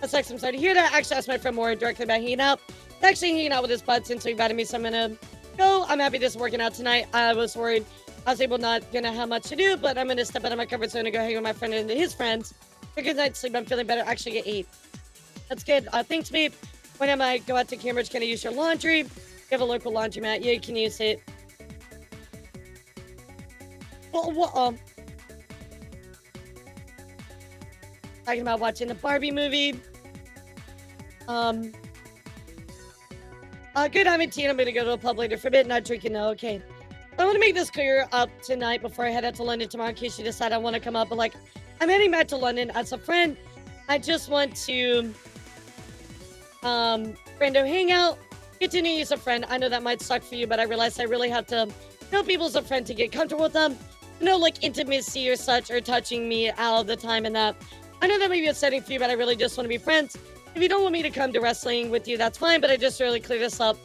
That's like, I'm sorry to hear that. I actually asked my friend more directly about hanging out. He's actually hanging out with his buds since he invited me, so I'm gonna go. I'm happy this is working out tonight. I was worried I was not gonna have much to do, but I'm gonna step out of my comfort zone and go hang with my friend and his friends. For good night's sleep, I'm feeling better. Actually get 8. That's good. Thanks, babe. When I might go out to Cambridge, can I use your laundry? You have a local laundromat. Yeah, you can use it. Talking about watching the Barbie movie. Good. I'm 18. I'm gonna go to a pub later for a bit. Not drinking. No, okay. I want to make this clear up tonight before I head out to London tomorrow in case you decide I want to come up. But like, I'm heading back to London as a friend. I just want to, friendo hang out, get to know you as a friend. I know that might suck for you, but I realize I really have to know people as a friend to get comfortable with them. No, like intimacy or such or touching me all the time and that. I know that may be upsetting for you, but I really just want to be friends. If you don't want me to come to wrestling with you, that's fine, but I just really clear this up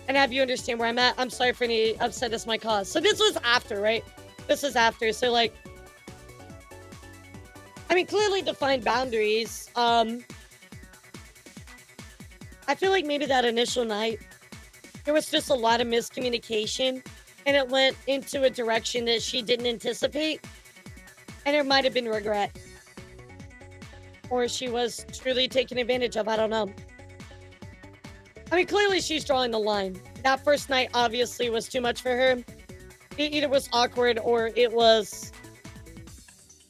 and have you understand where I'm at. I'm sorry for any upset this might cause. So this was after, right? This was after. So like, I mean, clearly defined boundaries. I feel like maybe that initial night, there was just a lot of miscommunication and it went into a direction that she didn't anticipate. And there might have been regret. Or she was truly taken advantage of. I don't know. I mean, clearly she's drawing the line. That first night obviously was too much for her. It either was awkward or it was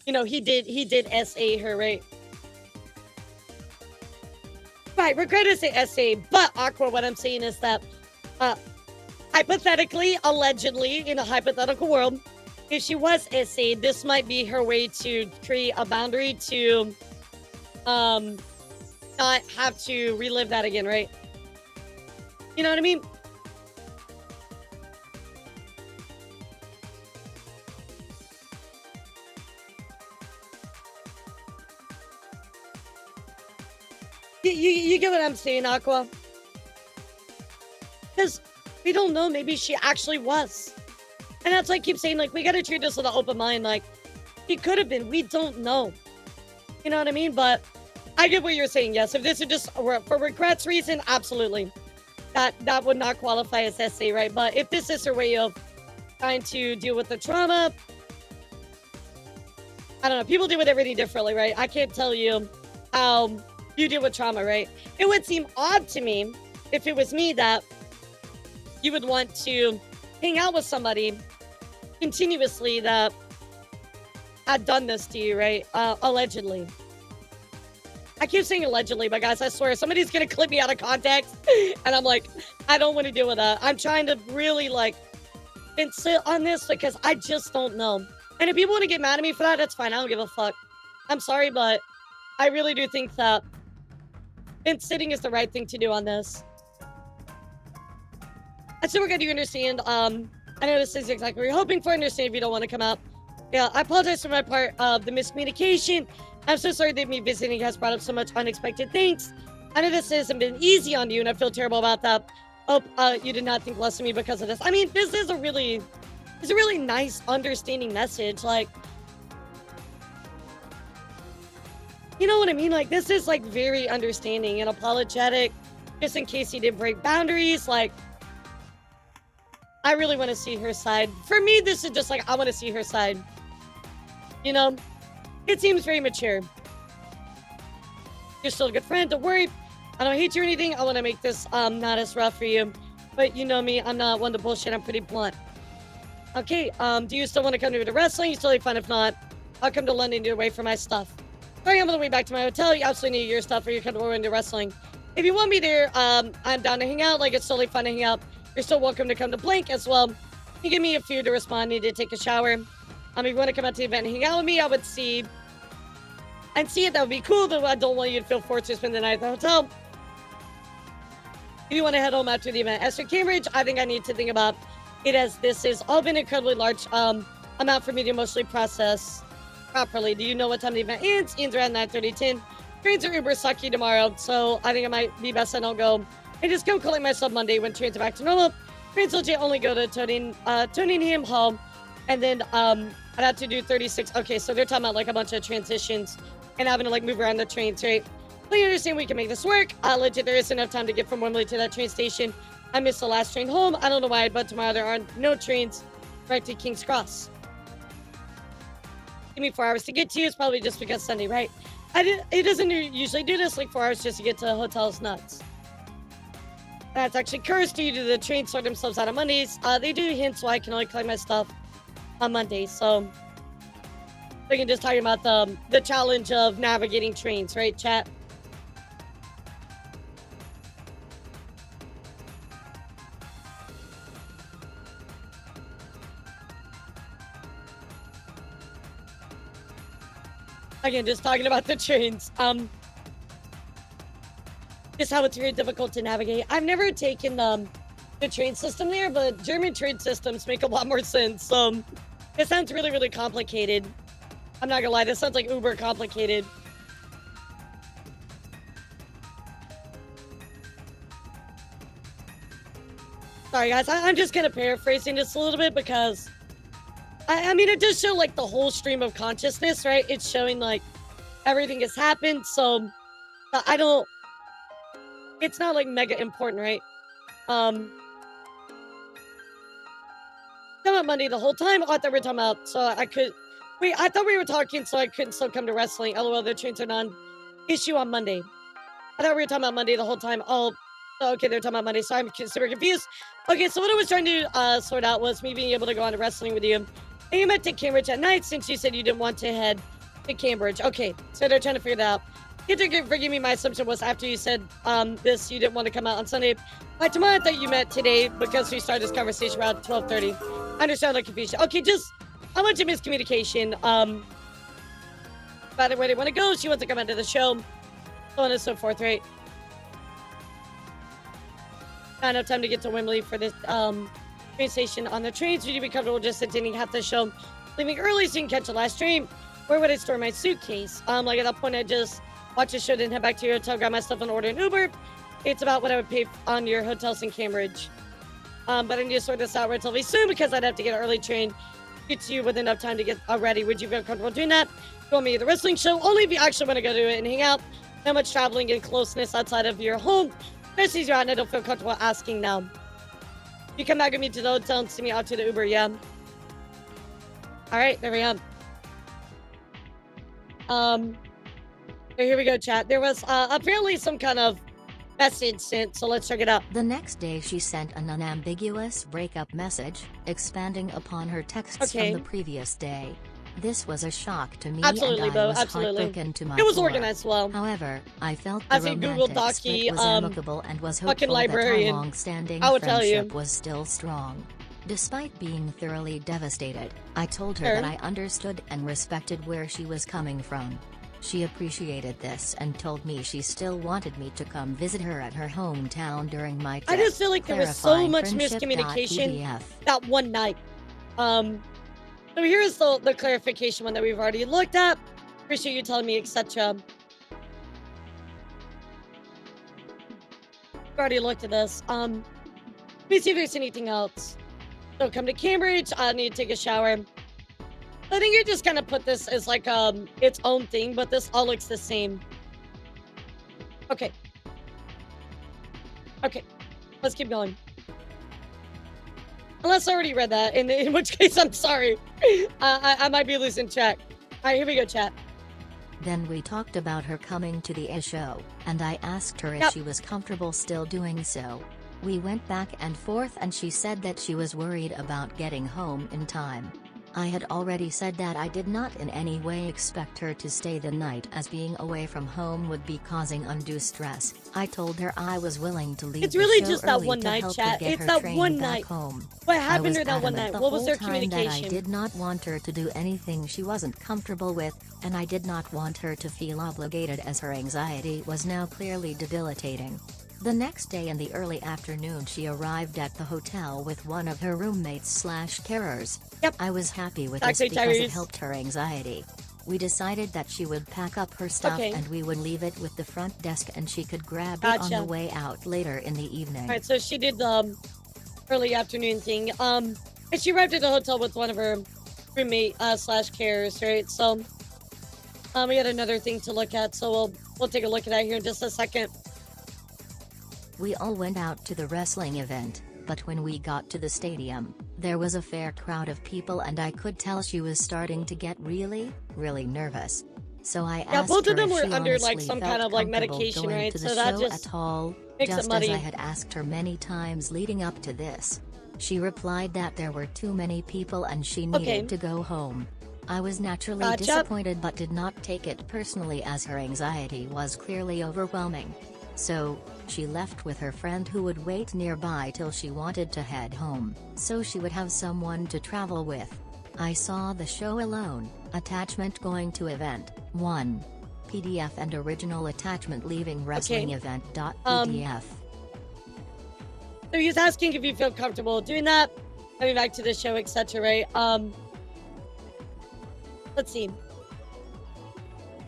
You know, he did SA her, right? Right, we're going to say SA, but Aqua, what I'm saying is that, uh, hypothetically, allegedly, in a hypothetical world, if she was SA, this might be her way to create a boundary to, not have to relive that again, right? You know what I mean? You get what I'm saying, Aqua? Because we don't know, maybe she actually was. And that's why I keep saying, like, we gotta treat this with an open mind. Like, he could have been. We don't know. You know what I mean? But I get what you're saying. Yes, if this is just for regrets reason, absolutely. That would not qualify as SA, right? But if this is her way of trying to deal with the trauma, I don't know. People deal with everything differently, right? I can't tell you how you deal with trauma, right? It would seem odd to me if it was me that you would want to hang out with somebody continuously that had done this to you, right? Allegedly. I keep saying allegedly, but guys, I swear somebody's gonna clip me out of context, and I'm like, I don't want to deal with that. I'm trying to really like insist on this because I just don't know. And if people want to get mad at me for that, that's fine. I don't give a fuck. I'm sorry, but I really do think that sitting is the right thing to do on this. I still got you understand. I know this is exactly what you're hoping for. Understand if you don't want to come out. Yeah, I apologize for my part of the miscommunication. I'm so sorry that me visiting has brought up so much unexpected things. I know this hasn't been easy on you, and I feel terrible about that. Hope you did not think less of me because of this. I mean, this is a really nice, understanding message. Like, you know what I mean? Like, this is like very understanding and apologetic, just in case he did break boundaries. Like, I really want to see her side. For me, this is just like, I want to see her side. You know? It seems very mature. You're still a good friend, don't worry. I don't hate you or anything. I want to make this not as rough for you. But you know me, I'm not one to bullshit, I'm pretty blunt. Okay, do you still want to come to the wrestling? It's totally fine if not. I'll come to London to get away from my stuff. Sorry, I'm on the way back to my hotel. You absolutely need your stuff or you come to into wrestling. If you want me there, I'm down to hang out. Like, it's totally fun to hang out. You're still welcome to come to Blank as well. You give me a few to respond. Need to take a shower. If you want to come out to the event and hang out with me, I would see it. That would be cool, though I don't want you to feel forced to spend the night at the hotel. If you want to head home after the event, as for Cambridge, I think I need to think about it as this has all been an incredibly large amount for me to emotionally process properly. Do you know what time the event ends? Ends around 9:30, 10. Trains are uber sucky tomorrow, so I think it might be best I don't go and just come collect myself Monday when trains are back to normal. Trains legit only go to Tottenham Hall, and then I'd have to do 36. Okay, so they're talking about like a bunch of transitions and having to like move around the trains, right? But you understand we can make this work. Legit, there is enough time to get from Wembley to that train station. I missed the last train home. I don't know why, but tomorrow there are no trains right to King's Cross. Give me 4 hours to get to you. It's probably just because Sunday, right? It doesn't usually do this, like 4 hours just to get to the hotel's nuts. That's actually cursed due to the trains sort themselves out on Mondays. They do hint so I can only collect my stuff on Mondays, so we can just talk about the challenge of navigating trains, right, chat? Again, just talking about the trains. Just how it's very difficult to navigate. I've never taken the train system there, but German train systems make a lot more sense. It sounds really, really complicated. I'm not gonna lie, this sounds like uber complicated. Sorry guys, I'm just kind of paraphrasing this a little bit because I mean, it does show like the whole stream of consciousness, right? It's showing like everything has happened, so I don't, it's not like mega important, right? Talking about Monday the whole time. Oh, I thought we were talking about, so I could, wait, I thought we were talking so I couldn't still come to wrestling. LOL, the trains are non-issue on Monday. I thought we were talking about Monday the whole time. Oh, okay, they're talking about Monday, so I'm super confused. Okay, so what I was trying to sort out was me being able to go on to wrestling with you. And you meant to Cambridge at night since you said you didn't want to head to Cambridge. Okay, so they're trying to figure that out. Forgive me, my assumption was after you said this, you didn't want to come out on Sunday. By tomorrow, I thought you meant today because we started this conversation around 12:30. I understand the confusion. Okay, just a bunch of miscommunication. About where they want to go. She wants to come into the show. So on and so forth, right? Not enough time to get to Wembley for this train station on the trains. Would you be comfortable just attending half the show, leaving early so you can catch the last train? Where would I store my suitcase? Like at that point, I just watch the show, then head back to your hotel, grab my stuff, and order an Uber. It's about what I would pay on your hotels in Cambridge. But I need to sort this out relatively soon because I'd have to get an early train. Get to you with enough time to get ready. Would you feel comfortable doing that? Go me the wrestling show only if you actually want to go to it and hang out. Not much traveling and closeness outside of your home. Especially if you're out and I don't feel comfortable asking now. You come back with me to the hotel and see me out to the Uber, yeah? Alright, there we go. Here we go, chat. There was apparently some kind of message sent, so let's check it out. The next day she sent an unambiguous breakup message, expanding upon her texts from the previous day. This was a shock to me, absolutely, and I was heartbroken to my It was core. organized well. However, I felt as the a Google romantic split was amicable and was hopeful that our long-standing friendship was still strong. Despite being thoroughly devastated, I told her that I understood and respected where she was coming from. She appreciated this and told me she still wanted me to come visit her at her hometown during my trip. I just feel like there was so much miscommunication that one night. So here's the clarification one that we've already looked at. Appreciate you telling me, etc. We've already looked at this. Let me see if there's anything else. So come to Cambridge. I need to take a shower. I think you just kind of put this as like its own thing, but this all looks the same. Okay. Okay. Let's keep going. Unless I already read that, in which case I'm sorry. I might be losing track. Alright, here we go, chat. Then we talked about her coming to the show, and I asked her if she was comfortable still doing so. We went back and forth and she said that she was worried about getting home in time. I had already said that I did not in any way expect her to stay the night, as being away from home would be causing undue stress. I told her I was willing to leave. It's really the show just that early one to night, help chat. her get It's her that train one back night. home. What happened to that one adamant night? the What was their whole time communication? that I did not want her to do anything she wasn't comfortable with, and I did not want her to feel obligated, as her anxiety was now clearly debilitating. The next day in the early afternoon she arrived at the hotel with one of her roommates/carers. Yep. I was happy with this because it helped her anxiety. We decided that she would pack up her stuff and we would leave it with the front desk and she could grab it on the way out later in the evening. Alright, so she did the early afternoon thing. And she arrived at the hotel with one of her roommate/carers, right? So we had another thing to look at, so we'll take a look at that here in just a second. We all went out to the wrestling event, but when we got to the stadium, there was a fair crowd of people and I could tell she was starting to get really, really nervous. So I asked both of them her were if she under like honestly some felt kind of like comfortable medication, going right? to the So that show just at all, makes just it muddy. as I had asked her many times leading up to this. She replied that there were too many people and she needed to go home. I was naturally disappointed but did not take it personally, as her anxiety was clearly overwhelming. So, she left with her friend who would wait nearby till she wanted to head home, so she would have someone to travel with. I saw the show alone. Attachment going to event 1. PDF and original attachment leaving wrestling event.pdf. So he's asking if you feel comfortable doing that, coming back to the show, etc., right? Let's see.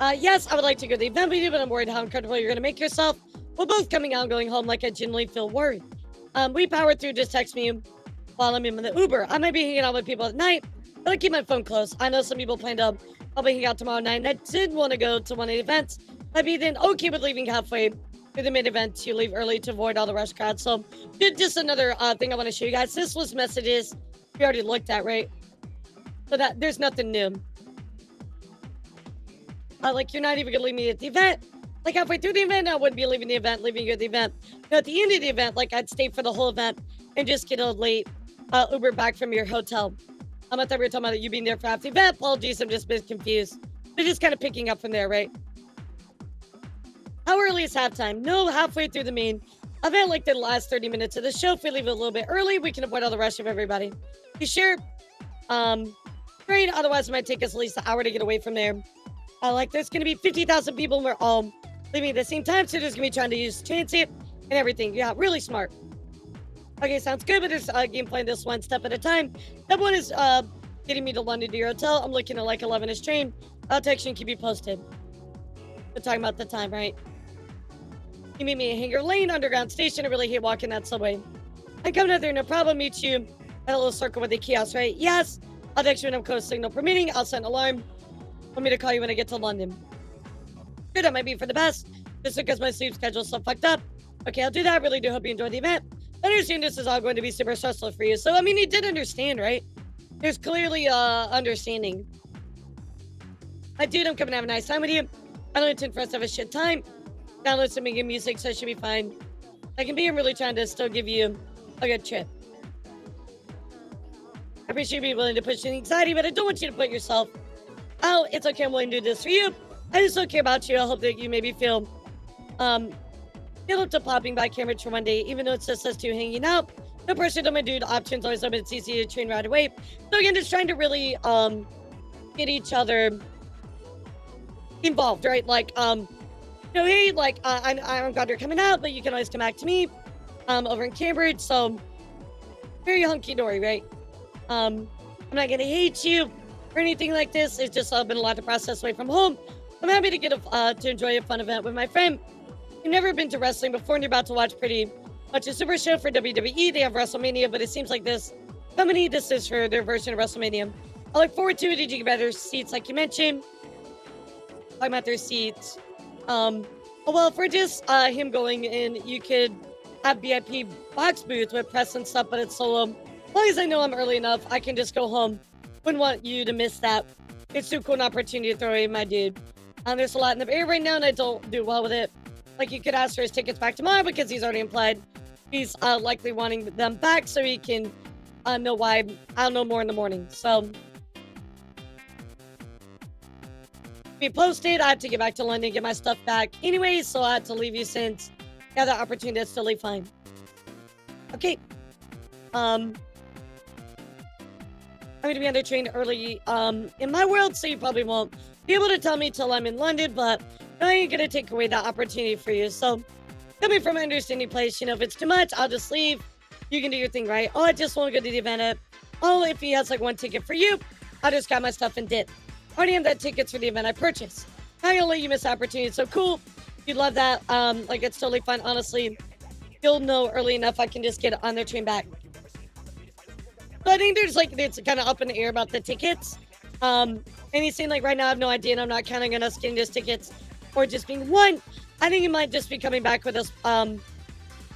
Yes, I would like to go to the event with you, but I'm worried how uncomfortable you're going to make yourself. We're both coming out and going home, like I genuinely feel worried. We powered through, just text me while I'm in the Uber. I might be hanging out with people at night, but I keep my phone close. I know some people plan to probably hang out tomorrow night, and I did want to go to one of the events. I'd be then okay with leaving halfway through the mid-event to leave early to avoid all the rush crowds. So, just another thing I want to show you guys. This was messages we already looked at, right? So that there's nothing new. Like, you're not even going to leave me at the event. Like, halfway through the event, I wouldn't be leaving the event, leaving you at the event. But at the end of the event, like, I'd stay for the whole event and just get a late Uber back from your hotel. I thought we were talking about you being there for half the event. Apologies, I'm just a bit confused. They're just kind of picking up from there, right? How early is halftime? No, halfway through the main event, like the last 30 minutes of the show. If we leave it a little bit early, we can avoid all the rush of everybody. You sure? Great. Otherwise, it might take us at least an hour to get away from there. Like, there's going to be 50,000 people and we're all leaving at the same time, so there's going to be trying to use transit and everything. Yeah, really smart. Okay, sounds good, but there's game plan this one step at a time. Step one is getting me to London to your hotel. I'm looking at like 11-ish train. I'll text you and keep you posted. We're talking about the time, right? You meet me at Hanger Lane, Underground Station. I really hate walking that subway. I come out there, no problem. Meet you at a little circle with the kiosk, right? Yes. I'll text you when I'm close, signal permitting. I'll set an alarm. Want me to call you when I get to London. Good, that might be for the best. Just because my sleep schedule's so fucked up. Okay, I'll do that. I really do hope you enjoy the event. I understand this is all going to be super stressful for you. So, I mean, he did understand, right? There's clearly understanding. Dude, I'm coming to have a nice time with you. I don't intend for us to have a shit time. Download some good music, so it should be fine. I can be I'm really trying to still give you a good trip. I appreciate you being willing to push the anxiety, but I don't want you to put yourself out. It's okay, I'm willing to do this for you. I just don't care about you. I hope that you maybe feel up to popping by Cambridge for one day, even though it's just us two hanging out. No pressure to my dude. Options always open. It's easy to train right away. So again, just trying to really get each other involved, right? Like, hey, like, I'm glad you're coming out, but you can always come back to me over in Cambridge. So very hunky-dory, right? I'm not gonna hate you or anything like this. It's just been a lot to process away from home. I'm happy to get to enjoy a fun event with my friend. You've never been to wrestling before, and you're about to watch pretty much a super show for WWE. They have WrestleMania, but it seems like this is for their version of WrestleMania. I look forward to it. Did you get better seats, like you mentioned? Talking about their seats. Well, for just him going in, you could have VIP box booth with press and stuff, but it's solo. As long as I know I'm early enough, I can just go home. Wouldn't want you to miss that. It's too cool an opportunity to throw away, my dude. There's a lot in the air right now, and I don't do well with it. Like, you could ask for his tickets back tomorrow because he's already implied he's likely wanting them back so he can know why. I'll know more in the morning. So, be posted. I have to get back to London and get my stuff back anyway, so I had to leave you since you have the opportunity. That's totally fine. Okay. I'm going to be on the train early in my world, so you probably won't be able to tell me till I'm in London, but I ain't going to take away that opportunity for you. So, coming from an understanding place, you know, if it's too much, I'll just leave. You can do your thing, right? Oh, I just want to go to the event. Oh, if he has like one ticket for you, I just got my stuff and did. I already have that tickets for the event I purchased. How you let you miss the opportunity? It's so cool. You'd love that. Like, it's totally fun. Honestly, you'll know early enough. I can just get on their train back. So I think there's like, it's kind of up in the air about the tickets. And he's saying like right now I have no idea, and I'm not counting on us getting those tickets or just being one. I think he might just be coming back with us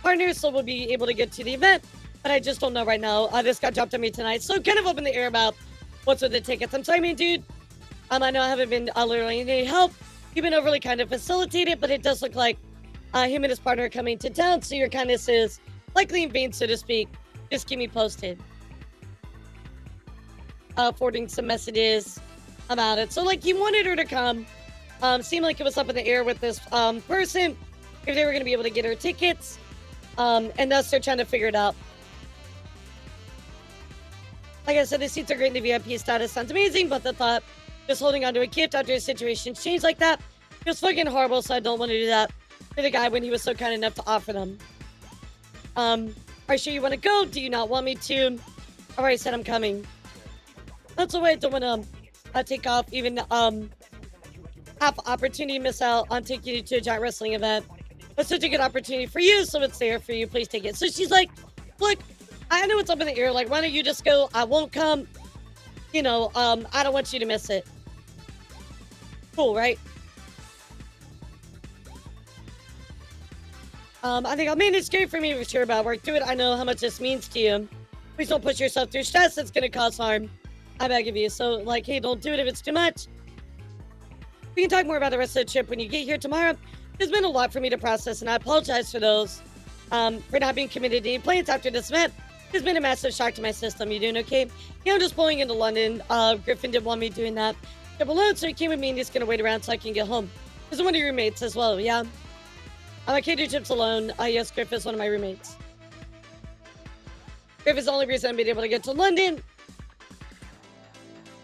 partners, so we'll be able to get to the event. But I just don't know right now. This got dropped on me tonight, so kind of up in the air about what's with the tickets. I'm sorry, man, dude. I know I haven't been literally any help. You've been overly kind of facilitated, but it does look like him and his partner are coming to town, so your kindness is likely in vain, so to speak. Just keep me posted. Forwarding some messages about it. So, like, he wanted her to come. Seemed like it was up in the air with this person, if they were going to be able to get her tickets. And thus they're trying to figure it out. Like I said, the seats are great in the VIP status. Sounds amazing, but the thought just holding on to a gift after a situation changed like that feels fucking horrible, so I don't want to do that for the guy when he was so kind enough to offer them. Are you sure you want to go? Do you not want me to? I already said I'm coming. That's the way I don't want to take off even half opportunity miss out on taking you to a giant wrestling event. It's such a good opportunity for you, so it's there for you. Please take it. So she's like, look, I know it's up in the air. Like, why don't you just go? I won't come. You know, I don't want you to miss it. Cool, right? I think I'll manage. It's great for me to be sure about work. Do it. I know how much this means to you. Please don't push yourself through stress. It's going to cause harm. I beg of you. So, like, hey, don't do it if it's too much. We can talk more about the rest of the trip when you get here tomorrow. There's been a lot for me to process, and I apologize for those, for not being committed to any plans after this event. It's been a massive shock to my system. You doing okay? Yeah, I'm just pulling into London. Griffin didn't want me doing that. Trip alone, so he came with me and he's gonna wait around so I can get home. He's one of your roommates as well, yeah? I can't do trips alone. Yes, Griff is one of my roommates. Griff is the only reason I'm being able to get to London.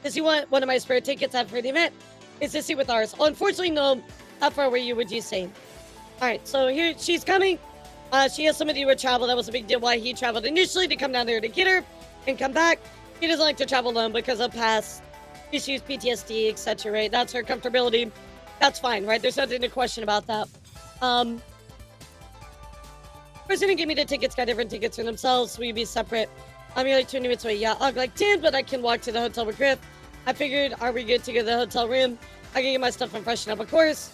Does he want one of my spare tickets out for the event? Is to see with ours? Oh, unfortunately, no. How far were you, would you say? Alright, so here, she's coming. She has somebody who would travel. That was a big deal why he traveled initially to come down there to get her and come back. He doesn't like to travel alone because of past issues, PTSD, etc., right? That's her comfortability. That's fine, right? There's nothing to question about that. Person who gave me the tickets got different tickets for themselves, so we'd be separate. I'm like 20 minutes away. Yeah, I'll like 10, but I can walk to the hotel with Griff. I figured, are we good to go to the hotel room? I can get my stuff and freshen up, of course.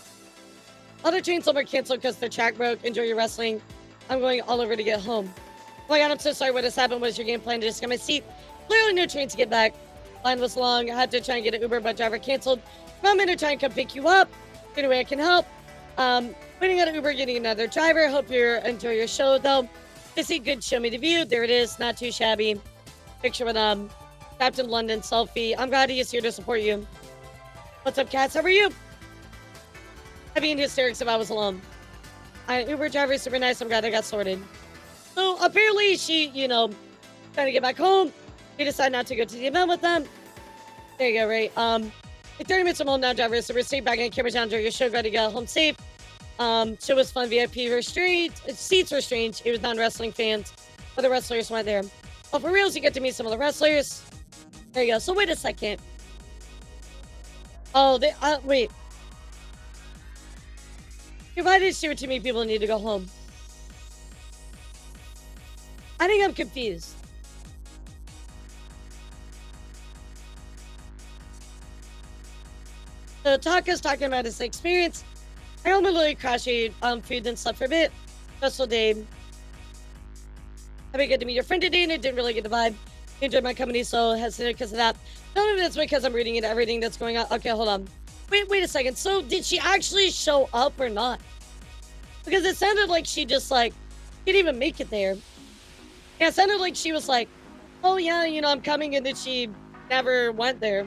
Other trains some are canceled because their track broke. Enjoy your wrestling. I'm going all over to get home. Oh my god, I'm so sorry what has happened. What is your game plan to just get my seat? Clearly no train to get back. Line was long. I had to try and get an Uber, but driver canceled. I'm going to try and come pick you up. Any way I can help. Waiting on an Uber, getting another driver. Hope you enjoy your show, though. To see good, show me the view. There it is. Not too shabby. Picture with Captain London selfie. I'm glad he is here to support you. What's up, cats? How are you? I'd be in hysterics if I was alone. Uber driver is super nice. I'm glad I got sorted. So apparently she, trying to get back home. They decided not to go to the event with them. There you go, right? 30 minutes from home now, driver. So we're staying back in Cambridge Enjoy your show. Glad to get home safe. Show was fun. VIP were strange. Seats were strange. It was non-wrestling fans. Other wrestlers weren't there. Oh, for reals, you get to meet some of the wrestlers. There you go. So wait a second. Oh, wait. Why did she too many people need to go home? I think I'm confused. So Taka's talking about his experience. I only literally crashed food and slept for a bit. Stressful day. I didn't get to meet your friend today and it didn't really get the vibe. You enjoyed my company, so hesitant because of that. None of it's because I'm reading into everything that's going on. Okay, hold on. Wait a second. So did she actually show up or not? Because it sounded like she just didn't even make it there. Yeah, it sounded like she was like, oh yeah, I'm coming, and then she never went there.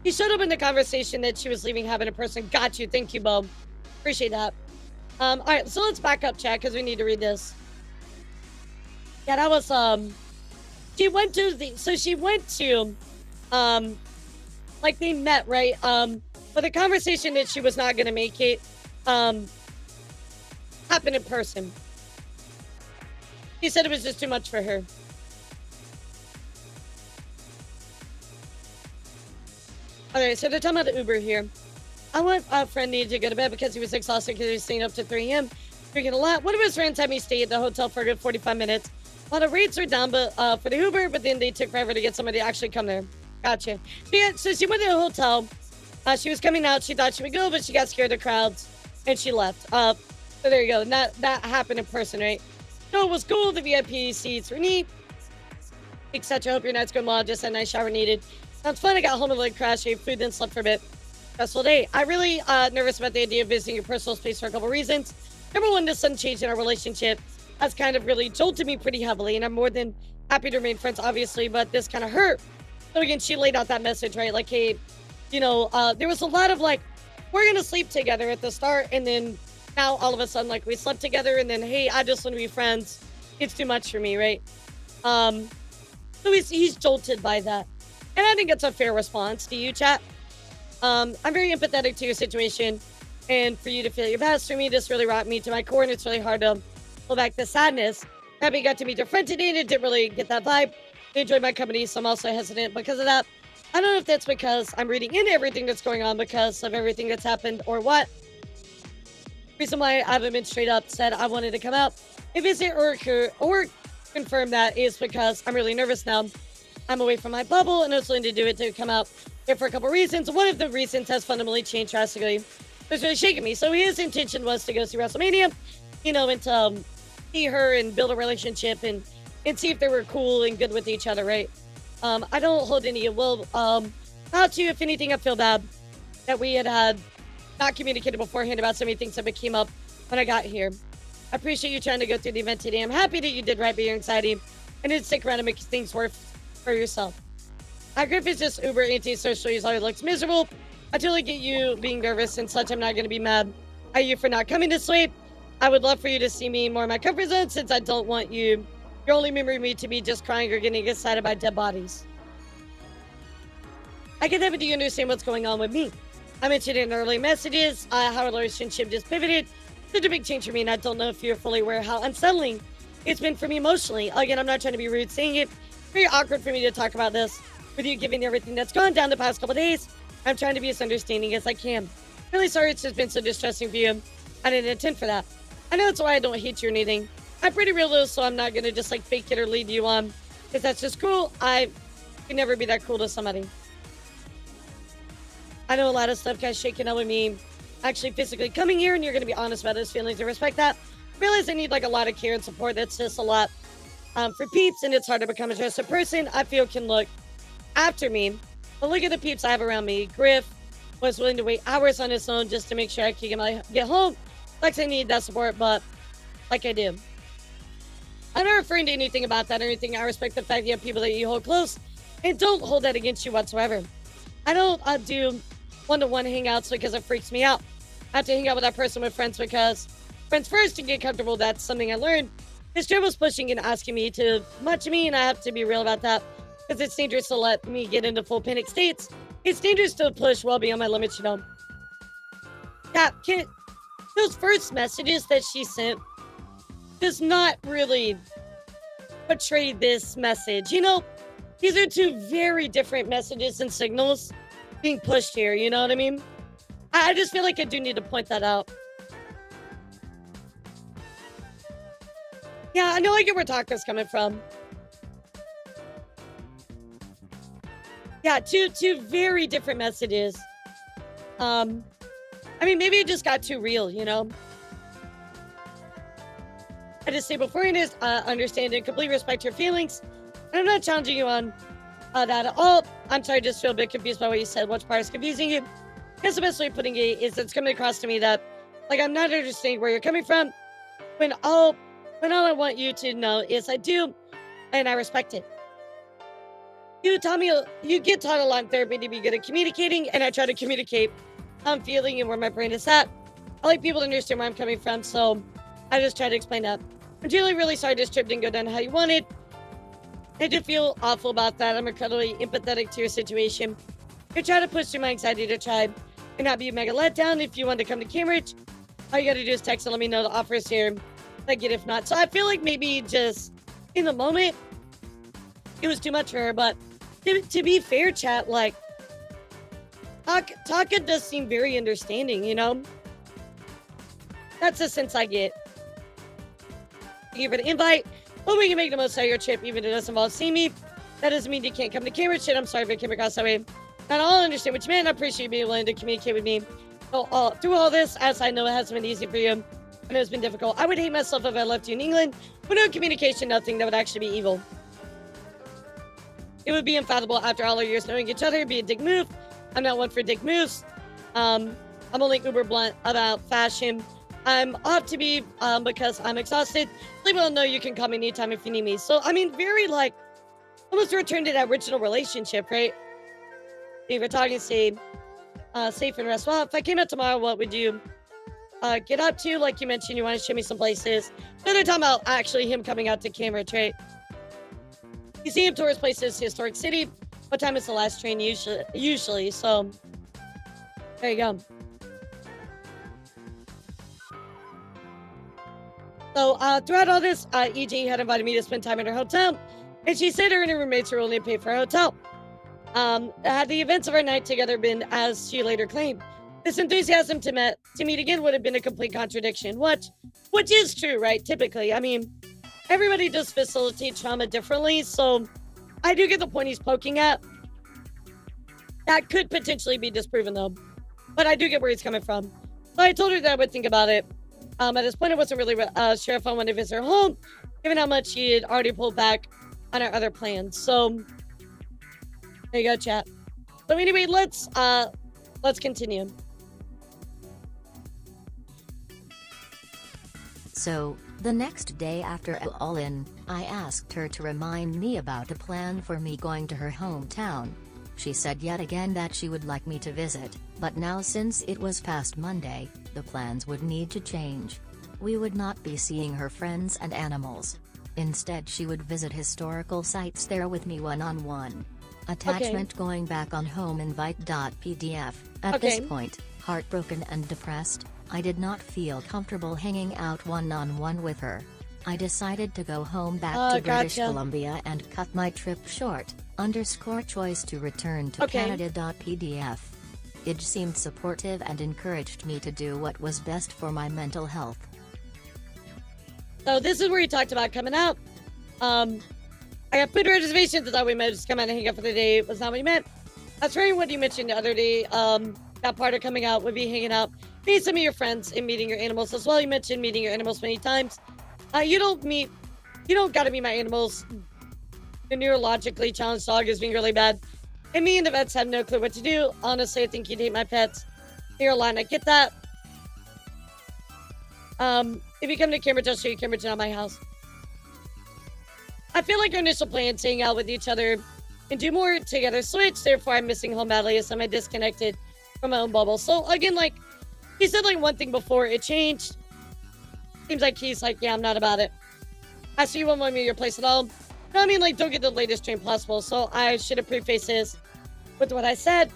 He showed up in the conversation that she was leaving having a person. Got you. Thank you, Bo. Appreciate that. All right, so let's back up, chat, because we need to read this. Yeah, that was, they met, right? But the conversation that she was not going to make it, happened in person. She said it was just too much for her. Okay, so they're talking about the Uber here. I want a friend needed to go to bed because he was exhausted because he was staying up to 3 a.m. Drinking a lot. One of his friends had me stay at the hotel for a good 45 minutes. Well, the rates were down for the Uber, but then they took forever to get somebody to actually come there. Gotcha. So she went to the hotel. She was coming out. She thought she would go, but she got scared of crowds, and she left. So there you go. That happened in person, right? So it was cool. The VIP seats were neat, etc. Hope your night's going well. Just a nice shower needed. Sounds fun. I got home and crashed, ate food, then slept for a bit. Stressful day. I'm really nervous about the idea of visiting your personal space for a couple reasons. Number one, the sudden change in our relationship has kind of really jolted me pretty heavily, and I'm more than happy to remain friends, obviously, but this kind of hurt. So again, she laid out that message, right? Like, hey, there was a lot of we're gonna sleep together at the start, and then now all of a sudden, we slept together, and then, hey, I just want to be friends. It's too much for me, right? So he's jolted by that. And I think it's a fair response to you, chat. I'm very empathetic to your situation, and for you to feel your best. For me, this really rocked me to my core, and it's really hard to pull back the sadness. Happy you got to meet your friend today, and it didn't really get that vibe. I enjoyed my company, so I'm also hesitant because of that. I don't know if that's because I'm reading into everything that's going on because of everything that's happened or what. Reason why I haven't been straight up said I wanted to come out and visit or confirm that is because I'm really nervous now. I'm away from my bubble and I was willing to do it to come out here for a couple reasons. One of the reasons has fundamentally changed drastically. It's really shaking me. So his intention was to go see WrestleMania, and to see her and build a relationship and see if they were cool and good with each other, right? I don't hold any ill will. Not to, if anything, I feel bad that we had not communicated beforehand about so many things that came up when I got here. I appreciate you trying to go through the event today. I'm happy that you did right by your anxiety and didn't stick around and make things worse for yourself. Griff is just uber antisocial. He's always looks miserable. I totally get you being nervous and such. I'm not going to be mad at you for not coming to sleep. I would love for you to see me more in my comfort zone since I don't want you, your only memory of me, to be just crying or getting excited by dead bodies. I can definitely understand what's going on with me. I mentioned in early messages how our relationship just pivoted. Such a big change for me, and I don't know if you're fully aware how unsettling it's been for me emotionally. Again, I'm not trying to be rude saying it. Very awkward for me to talk about this with you, given everything that's gone down the past couple days. I'm trying to be as understanding as I can. Really sorry it's just been so distressing for you. I didn't intend for that. I know it's why I don't hate you or anything. I'm pretty real though, so I'm not going to just like fake it or lead you on. Because that's just cruel. I can never be that cruel to somebody. I know a lot of stuff guys shaking up with me actually physically coming here, and you're going to be honest about his feelings and respect that. Realize I need like a lot of care and support. That's just a lot for peeps, and it's hard to become a trusted person I feel can look after me. But look at the peeps I have around me. Griff was willing to wait hours on his own just to make sure I could get home. Like I need that support, but like I do. I'm not referring to anything about that or anything. I respect the fact you have people that you hold close and don't hold that against you whatsoever. I don't do one-to-one hangouts because it freaks me out. I have to hang out with that person with friends because friends first to get comfortable. That's something I learned. This trip was pushing and asking me to much of me, and I have to be real about that because it's dangerous to let me get into full panic states. It's dangerous to push well beyond my limits, you know. Yeah, those first messages that she sent does not really portray this message. You know, these are two very different messages and signals being pushed here, you know what I mean? I just feel like I do need to point that out. Yeah, I know I get where Taka's coming from. Yeah, two very different messages. I mean, maybe it just got too real, you know? I just say beforehand is understand and completely respect your feelings. And I'm not challenging you on that at all. I'm sorry, I just feel a bit confused by what you said. Which part is confusing you? I guess the best way of putting it is it's coming across to me that, like, I'm not understanding where you're coming from. When all I want you to know is I do, and I respect it. You get taught a lot in therapy to be good at communicating, and I try to communicate how I'm feeling and where my brain is at. I like people to understand where I'm coming from, so I just try to explain that. I'm really, really sorry this trip didn't go down how you wanted. I do feel awful about that. I'm incredibly empathetic to your situation. I try to push through my anxiety to try and not be a mega letdown. If you want to come to Cambridge, all you got to do is text and let me know the offer is here. I get if not. So I feel like maybe just in the moment, it was too much for her. But to be fair, chat, like, Taka does seem very understanding, you know? That's the sense I get. Thank you for the invite. Hope we can make the most out of your trip, even if it doesn't involve seeing me. That doesn't mean you can't come to Cambridge. Shit, I'm sorry if it came across that way. Not all understand what you meant. I appreciate you being willing to communicate with me. So, through all this, as I know it hasn't been easy for you, I know it's been difficult. I would hate myself if I left you in England. With no communication, nothing that would actually be evil. It would be infallible after all our years knowing each other. It'd be a dick move. I'm not one for dick moves. I'm only uber blunt about fashion. I'm off to be because I'm exhausted. People know you can call me anytime if you need me. So, I mean, very like, almost return to that original relationship, right? If we're talking safe and rest well. If I came out tomorrow, what would you get up to? Like you mentioned, you want to show me some places. So they're talking about actually him coming out to Cambridge, right? You see him tourist places, historic city. What time is the last train usually? So there you go. So throughout all this, EJ had invited me to spend time in her hotel, and she said her and her roommates were only paid for her hotel. Had the events of our night together been as she later claimed, this enthusiasm to meet again would have been a complete contradiction. Which is true, right? Typically, I mean, everybody does facilitate trauma differently, so I do get the point he's poking at. That could potentially be disproven, though, but I do get where he's coming from. So I told her that I would think about it. At this point, I wasn't really sure if I wanted to visit her home, given how much she had already pulled back on our other plans. So there you go, chat. So anyway, let's continue. So, the next day after all in, I asked her to remind me about a plan for me going to her hometown. She said yet again that she would like me to visit, but now since it was past Monday, the plans would need to change. We would not be seeing her friends and animals. Instead she would visit historical sites there with me one-on-one. Attachment going back on home invite.pdf. At this point, heartbroken and depressed, I did not feel comfortable hanging out one-on-one with her. I decided to go home back to British Columbia and cut my trip short. Choice to return to Canada.pdf. It seemed supportive and encouraged me to do what was best for my mental health. So this is where you talked about coming out. I got food reservations. I thought we might just come out and hang out for the day. Was not what you meant. That's right. What you mentioned the other day. That part of coming out would be hanging out, meeting some of your friends and meeting your animals as well. You mentioned meeting your animals many times. You don't gotta meet my animals. The neurologically challenged dog is being really bad. And me and the vets have no clue what to do. Honestly, I think you'd hate my pets. You're a line. I get that. If you come to Cambridge, I'll show you Cambridge, not my house. I feel like our initial plan is hang out with each other and do more together. Switch, therefore I'm missing home badly as I'm disconnected from my own bubble. So again, like, he said like one thing before it changed. Seems like he's like, yeah, I'm not about it. I see you won't want me at your place at all. No, I mean, like, don't get the latest train possible. So I should have prefaced this with what I said.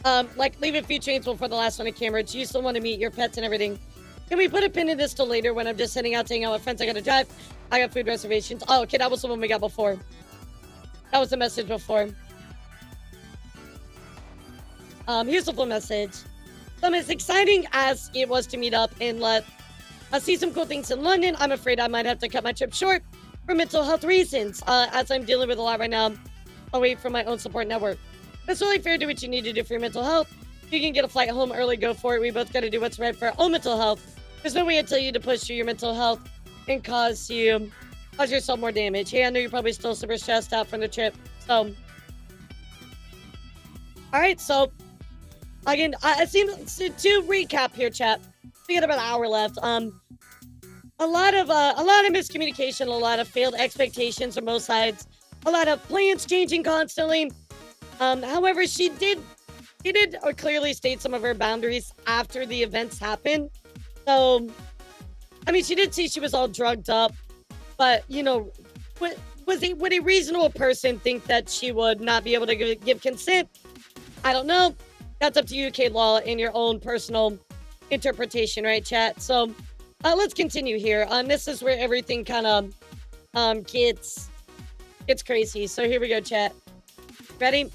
Like, leave a few trains before the last one at Cambridge. You still want to meet your pets and everything. Can we put a pin in this till later when I'm just heading out to hang out with friends? I gotta drive. I got food reservations. Oh, okay, that was the one we got before. That was the message before. Here's the full message. So as exciting as it was to meet up and see some cool things in London, I'm afraid I might have to cut my trip short for mental health reasons, as I'm dealing with a lot right now away from my own support network. It's really fair to do what you need to do for your mental health. If you can get a flight home early, go for it. We both got to do what's right for our own mental health. There's no way I tell you to push through your mental health and cause yourself more damage. Hey, I know you're probably still super stressed out from the trip. So, all right. So, again, I seem to recap here, chat. We got about an hour left. A lot of miscommunication, a lot of failed expectations on both sides, a lot of plans changing constantly. However, she did clearly state some of her boundaries after the events happened. So, I mean, she did say she was all drugged up, but you know, would a reasonable person think that she would not be able to give consent? I don't know. That's up to UK law and your own personal interpretation, right, chat? So, let's continue here. This is where everything kind of gets crazy. So here we go, chat. Ready?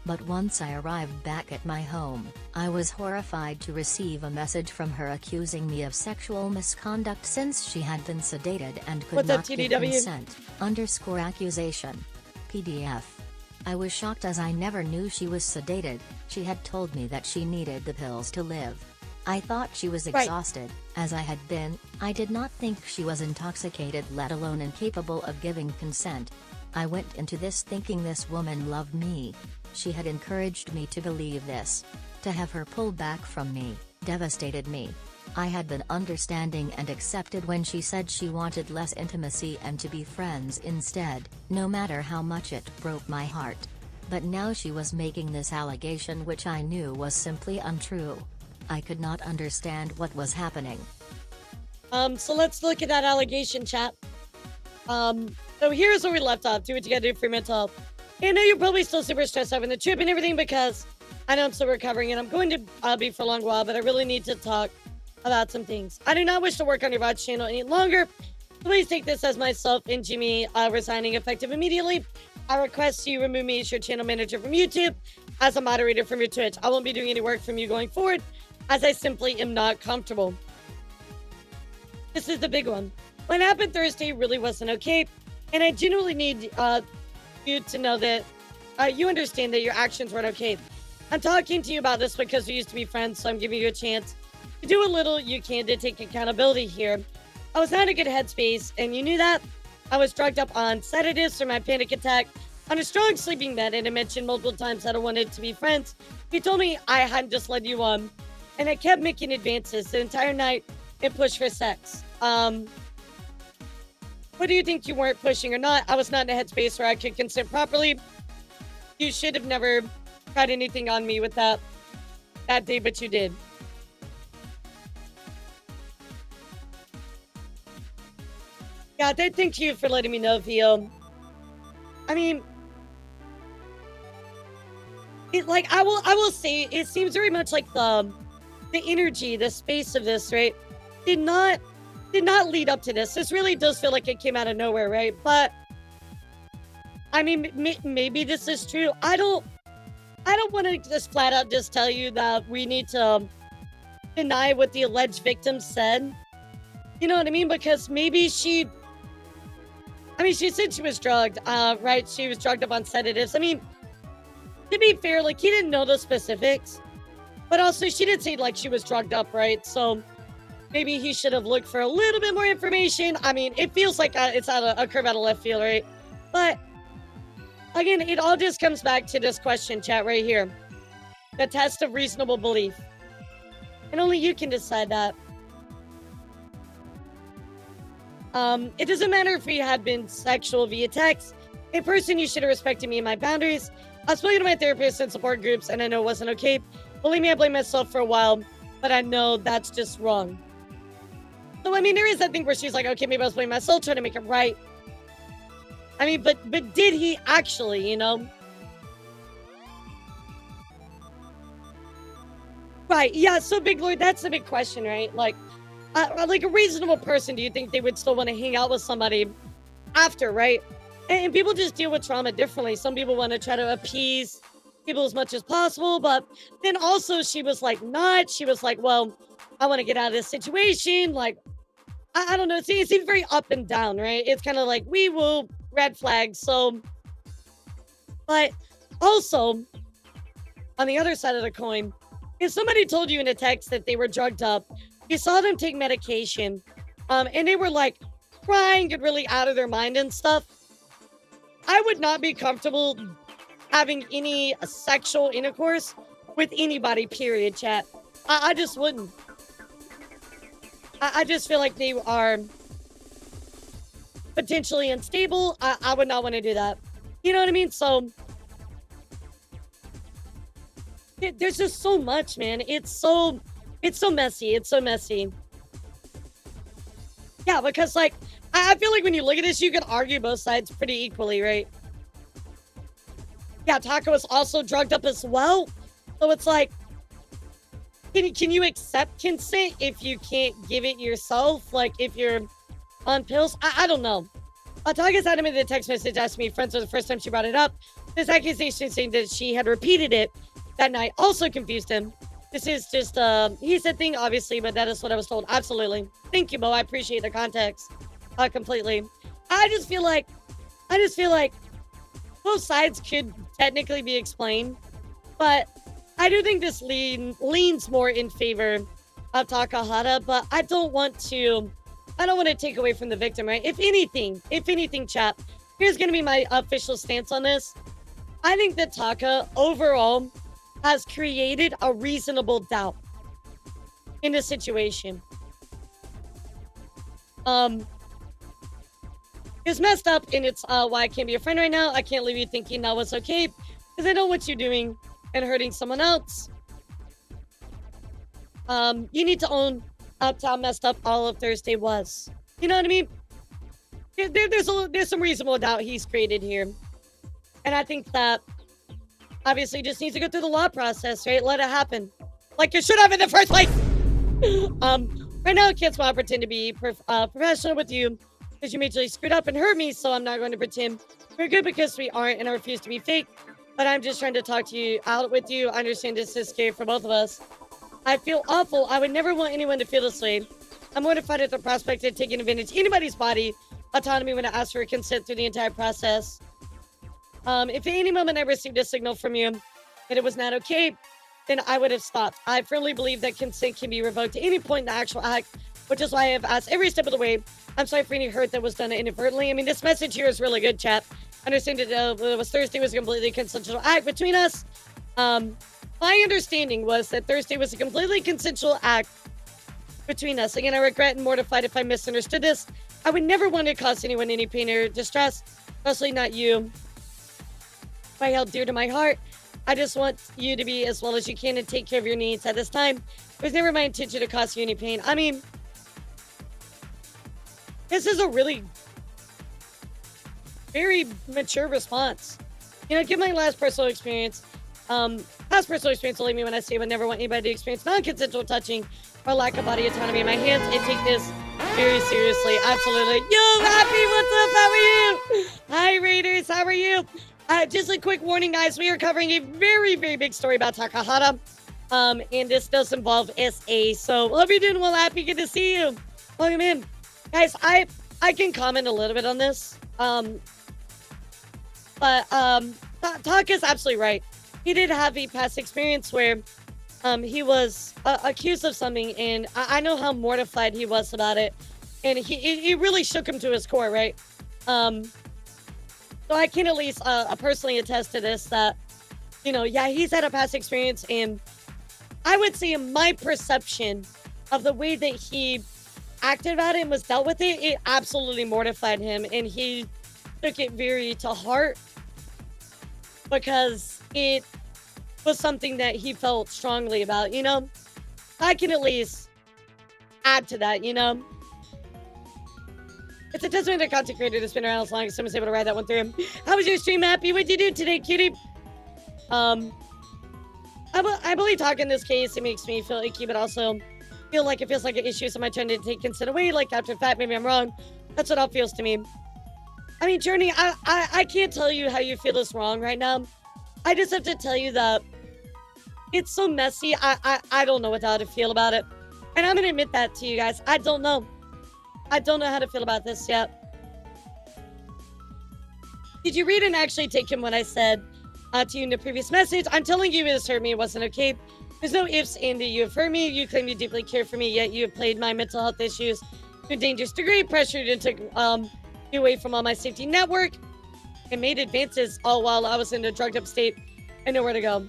But once I arrived back at my home, I was horrified to receive a message from her accusing me of sexual misconduct since she had been sedated and could not give consent. _accusation. PDF. I was shocked as I never knew she was sedated. She had told me that she needed the pills to live. I thought she was exhausted, as I had been. I did not think she was intoxicated, let alone incapable of giving consent. I went into this thinking this woman loved me. She had encouraged me to believe this. To have her pull back from me devastated me. I had been understanding and accepted when she said she wanted less intimacy and to be friends instead, no matter how much it broke my heart. But now she was making this allegation which I knew was simply untrue. I could not understand what was happening. So let's look at that allegation, chat. So here's where we left off. Do what you gotta do for your mental health. I know you're probably still super stressed out in the trip and everything because I know I'm still recovering and I'm going to be for a long while, but I really need to talk about some things. I do not wish to work on your VOD channel any longer. Please take this as myself and Jimmy resigning effective immediately. I request you remove me as your channel manager from YouTube, as a moderator from your Twitch. I won't be doing any work from you going forward, as I simply am not comfortable. This is the big one. What happened Thursday really wasn't okay, and I genuinely need you to know that you understand that your actions weren't okay. I'm talking to you about this because we used to be friends, so I'm giving you a chance to do a little you can to take accountability here. I was not in a good headspace, and you knew that. I was drugged up on sedatives for my panic attack, on a strong sleeping med, and I mentioned multiple times that I wanted to be friends. You told me I hadn't just led you on and I kept making advances the entire night and pushed for sex. What do you think you weren't pushing or not? I was not in a headspace where I could consent properly. You should have never tried anything on me with that day, but you did. Yeah, thank you for letting me know, Theo. I mean, I will say it seems very much like the energy, the space of this, right? Did not lead up to this. This really does feel like it came out of nowhere, right? But I mean, maybe this is true. I don't want to just flat out just tell you that we need to deny what the alleged victim said. You know what I mean? Because maybe she said she was drugged, right? She was drugged up on sedatives. I mean, to be fair, like, he didn't know the specifics, but also she did say, like, she was drugged up, right? So maybe he should have looked for a little bit more information. I mean, it feels like it's a curve out of left field, right? But again, it all just comes back to this question, chat, right here. The test of reasonable belief. And only you can decide that. It doesn't matter if we had been sexual via text. In person, you should have respected me and my boundaries. I've spoken to my therapist and support groups, and I know it wasn't okay. Believe me, I blamed myself for a while, but I know that's just wrong. So, I mean, there is that thing where she's like, okay, maybe I was blaming myself, trying to make it right. I mean, but did he actually, you know? Right, yeah, so Big Lord, that's the big question, right? Like a reasonable person, do you think they would still want to hang out with somebody after, right? And people just deal with trauma differently. Some people want to try to appease people as much as possible, but then also she was like, not. She was like, well, I want to get out of this situation. Like, I don't know. It seems very up and down, right? It's kind of like, we will red flag. So, but also on the other side of the coin, if somebody told you in a text that they were drugged up, you saw them take medication, and they were like crying and really out of their mind and stuff, I would not be comfortable having any sexual intercourse with anybody, period, chat. I just wouldn't. I just feel like they are potentially unstable. I would not want to do that. You know what I mean? So there's just so much, man. It's so messy. It's so messy. Yeah, because like I feel like when you look at this, you can argue both sides pretty equally, right? Yeah, Taka was also drugged up as well. So it's like, can you accept consent if you can't give it yourself? Like if you're on pills? I don't know. Taka's adamant in the text message asked me friends for the first time she brought it up. This accusation saying that she had repeated it that night also confused him. This is just he said thing, obviously, but that is what I was told. Absolutely. Thank you, Bo. I appreciate the context. Completely. I just feel like both sides could technically be explained, but I do think this leans more in favor of Takahada, but I don't want to take away from the victim, right? If anything, chat, here's going to be my official stance on this. I think that Taka overall has created a reasonable doubt in this situation. It's messed up, and it's why I can't be a friend right now. I can't leave you thinking that was okay, because I know what you're doing and hurting someone else. You need to own up to how messed up all of Thursday was. You know what I mean? There's some reasonable doubt he's created here, and I think that obviously just needs to go through the law process, right? Let it happen, like it should have in the first place. Right now I can't smile, pretend to be professional with you, because you majorly screwed up and hurt me, so I'm not going to pretend we're good because we aren't, and I refuse to be fake. But I'm just trying to talk to you out with you. I understand this is scary for both of us. I feel awful. I would never want anyone to feel this way. I'm mortified at the prospect of taking advantage of anybody's body autonomy when I ask for consent through the entire process. If at any moment I received a signal from you that it was not okay, then I would have stopped. I firmly believe that consent can be revoked at any point in the actual act, which is why I have asked every step of the way. I'm sorry for any hurt that was done inadvertently. I mean, this message here is really good, chat. I understand that it was Thursday was a completely consensual act between us. My understanding was that Thursday was a completely consensual act between us. Again, I regret and mortified if I misunderstood this. I would never want to cause anyone any pain or distress, especially not you. I held dear to my heart. I just want you to be as well as you can and take care of your needs at this time. It was never my intention to cause you any pain. I mean, this is a really very mature response. You know, given my last personal experience, past personal experience will leave me when I say I would never want anybody to experience non-consensual touching or lack of body autonomy in my hands and take this very seriously. Absolutely. Yo, Happy, what's up? How are you? Hi, Raiders. How are you? Just a quick warning, guys. We are covering a very, very big story about Takahada. And this does involve SA. So, hope you're doing well, Happy. Good to see you. Welcome in. Guys, I can comment a little bit on this. Talk is absolutely right. He did have a past experience where he was accused of something, and I know how mortified he was about it, and he really shook him to his core, right? So I can at least personally attest to this, that, you know, yeah, he's had a past experience, and I would say in my perception of the way that he acted about it and was dealt with it, it absolutely mortified him, and he took it very to heart because it was something that he felt strongly about, you know? I can at least add to that, you know? It's a testament to content creator that's been around as long as someone's able to ride that one through. How was your stream, Happy? What'd you do today, cutie? I believe talking in this case, it makes me feel icky, but also feel like it feels like an issue. So am I trying to take consent away? Like after fact, maybe I'm wrong. That's what it feels to me. I mean, Journey, I can't tell you how you feel is wrong right now. I just have to tell you that it's so messy. I don't know how to feel about it. And I'm going to admit that to you guys. I don't know. I don't know how to feel about this yet. Did you read and actually take in what I said to you in the previous message? I'm telling you this hurt me. It wasn't okay. There's no ifs, Andy. You have hurt me. You claim you deeply care for me, yet you have played my mental health issues to a dangerous degree, pressured and took me away from all my safety network, and made advances all while I was in a drugged up state and nowhere to go.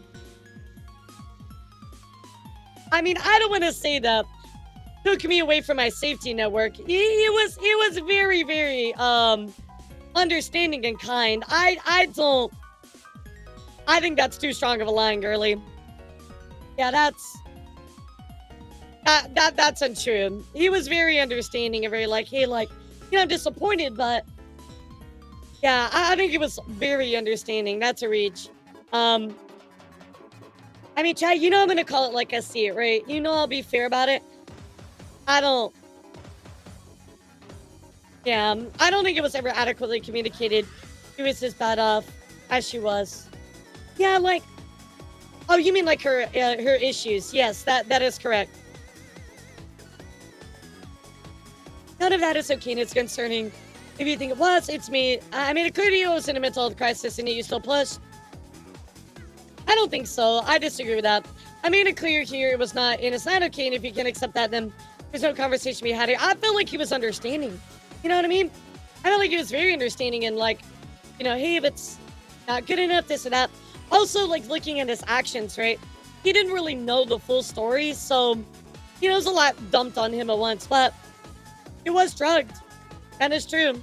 I mean, I don't want to say that took me away from my safety network. He was very, very understanding and kind. I think that's too strong of a line, girly. Yeah, that's untrue. He was very understanding and very like, hey, like, you know, I'm disappointed, but yeah, I think he was very understanding. That's a reach. I mean, Chad, you know I'm gonna call it like I see it, right? You know I'll be fair about it. I don't think it was ever adequately communicated. She was as bad off as she was. Yeah, like, oh, you mean like her issues? Yes, that is correct. None of that is okay, and it's concerning. If you think it was, it's me. I made it clear to you I was in a mental health crisis, and you still push. I don't think so. I disagree with that. I made it clear here it was not, and it's not okay, and if you can accept that, then there's no conversation we had here. I felt like he was understanding. You know what I mean? I felt like he was very understanding and like, you know, hey, if it's not good enough, this and that. Also, like, looking at his actions, right? He didn't really know the full story, so, you know, there's a lot dumped on him at once, but he was drugged. That is true.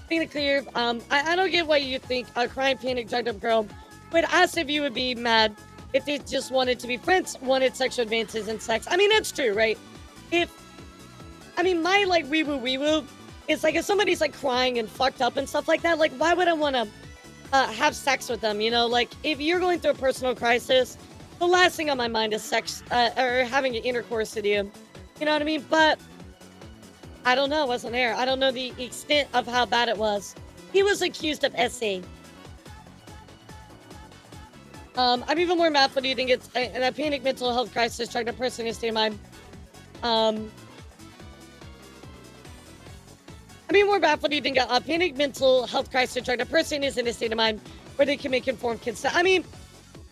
Being it clear, I don't get why you think a crying, panic, drugged up girl would ask if you would be mad if they just wanted to be friends, wanted sexual advances and sex. I mean, that's true, right? My, like, wee-woo, it's like if somebody's, like, crying and fucked up and stuff like that, like, why would I want to have sex with them, you know? Like, if you're going through a personal crisis, the last thing on my mind is sex, or having an intercourse with you. You know what I mean? But I don't know. I wasn't there. I don't know the extent of how bad it was. He was accused of SA. I'm even more mad. What do you think? It's a panic mental health crisis trying to person in a state of mind. I'm even more baffled. Do you think a panic mental health crisis trying to person is in a state of mind where they can make informed consent? I mean,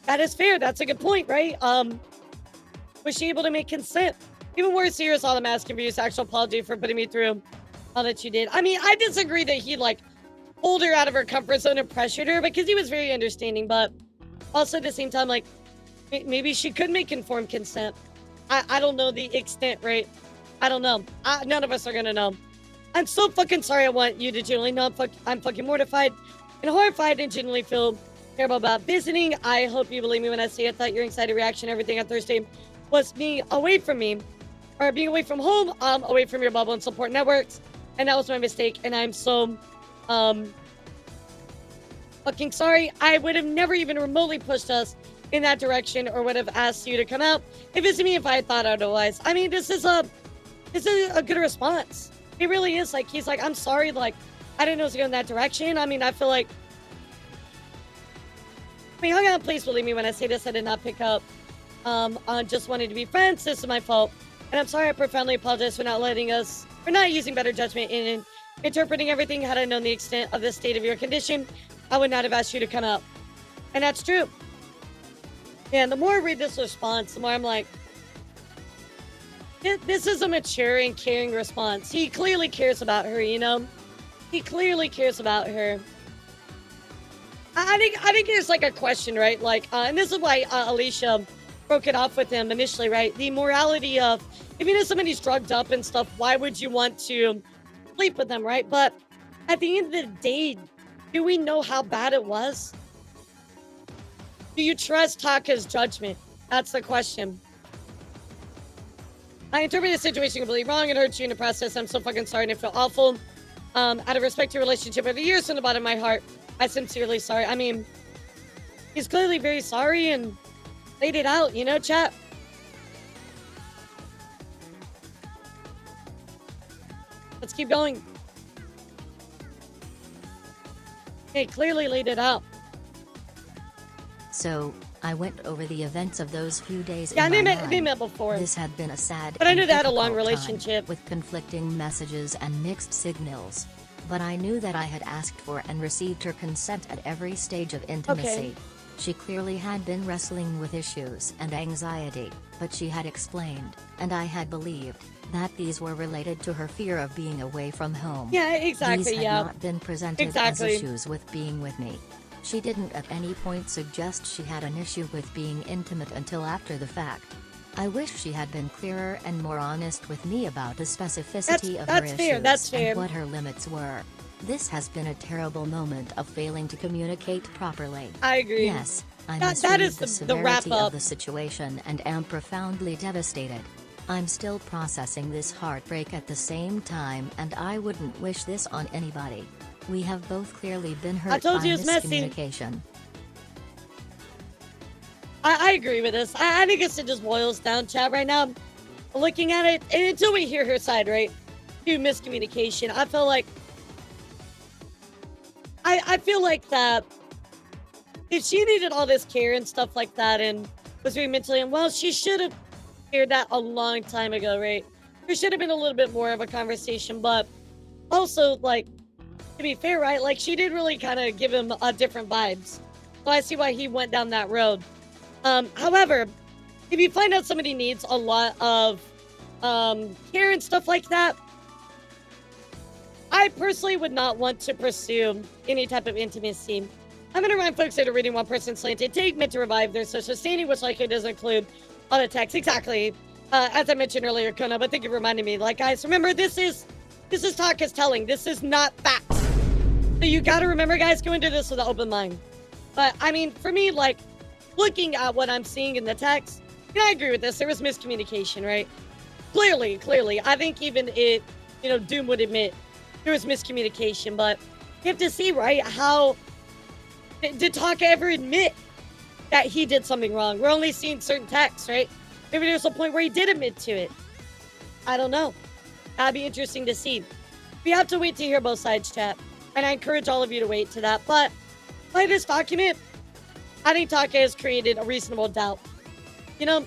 that is fair. That's a good point, right? Was she able to make consent? Even worse here is all I'm asking for you is actual apology for putting me through all that you did. I mean, I disagree that he, like, pulled her out of her comfort zone and pressured her because he was very understanding, but Also, at the same time, like, maybe she could make informed consent. I don't know the extent, right? I don't know. None of us are gonna know. I'm so fucking sorry. I want you to genuinely know I'm fucking mortified and horrified and genuinely feel terrible about visiting. I hope you believe me when I say I thought your anxiety reaction, everything on Thursday was being away from me, or being away from home, away from your bubble and support networks. And that was my mistake. And I'm so, fucking sorry. I would have never even remotely pushed us in that direction or would have asked you to come out and visit me if I had thought otherwise. I mean, this is a good response. It really is. Like, he's like, I'm sorry, like, I didn't know it was going that direction. I mean, I feel like, hung out, please believe me when I say this. I did not pick up on just wanting to be friends. This is my fault. And I'm sorry. I profoundly apologize for not using better judgment in interpreting everything. Had I known the extent of the state of your condition, I would not have asked you to come out. And that's true. Yeah, and the more I read this response, the more I'm like, this is a mature and caring response. He clearly cares about her, you know? He clearly cares about her. I think there's like a question, right? Like, and this is why Alicia broke it off with him initially, right? The morality of, if you know somebody's drugged up and stuff, why would you want to sleep with them, right? But at the end of the day, do we know how bad it was? Do you trust Taka's judgment? That's the question. I interpreted the situation completely wrong and hurt you in the process. I'm so fucking sorry and I feel awful. Out of respect to your relationship over the years, from the bottom of my heart, I'm sincerely sorry. I mean, he's clearly very sorry and laid it out, you know, chat? Let's keep going. He clearly laid it out. So, I went over the events of those few days yeah, in my they met before. This had been a sad but I knew they had a long difficult relationship. with conflicting messages and mixed signals. But I knew that I had asked for and received her consent at every stage of intimacy. Okay. She clearly had been wrestling with issues and anxiety, but she had explained, and I had believed, that these were related to her fear of being away from home. Yeah, exactly, These had yeah. not been presented as issues with being with me. She didn't at any point suggest she had an issue with being intimate until after the fact. I wish she had been clearer and more honest with me about the specificity of her issues and what her limits were. This has been a terrible moment of failing to communicate properly. I agree. Yes, I that is the severity of the situation and am profoundly devastated. I'm still processing this heartbreak at the same time, and I wouldn't wish this on anybody. We have both clearly been hurt by miscommunication. I agree with this. I think it just boils down, chat, right now. Looking at it, and until we hear her side, right, to miscommunication, I feel like I feel like that if she needed all this care and stuff like that and was very mentally unwell, she should have heard that a long time ago, right? There should have been a little bit more of a conversation, but also, like, to be fair, right, like, she did really kind of give him different vibes. So I see why he went down that road. However, if you find out somebody needs a lot of care and stuff like that, I personally would not want to pursue any type of intimacy. I'm going to remind folks that are reading One Person Slanted take meant to revive their social standing, which likely doesn't include all the text. Exactly. As I mentioned earlier, Kona, but thank you for reminding me. Like, guys, remember, this is Taka's telling. This is not facts. So you got to remember, guys, go into this with an open mind. But, I mean, for me, like, looking at what I'm seeing in the text, I agree with this. There was miscommunication, right? Clearly. I think even Doom would admit there was miscommunication, but you have to see, right, how did Taka ever admit that he did something wrong? We're only seeing certain texts, right? Maybe there's a point where he did admit to it. I don't know. That'd be interesting to see. We have to wait to hear both sides, chat. And I encourage all of you to wait to that. But by this document, I think Taka has created a reasonable doubt. You know?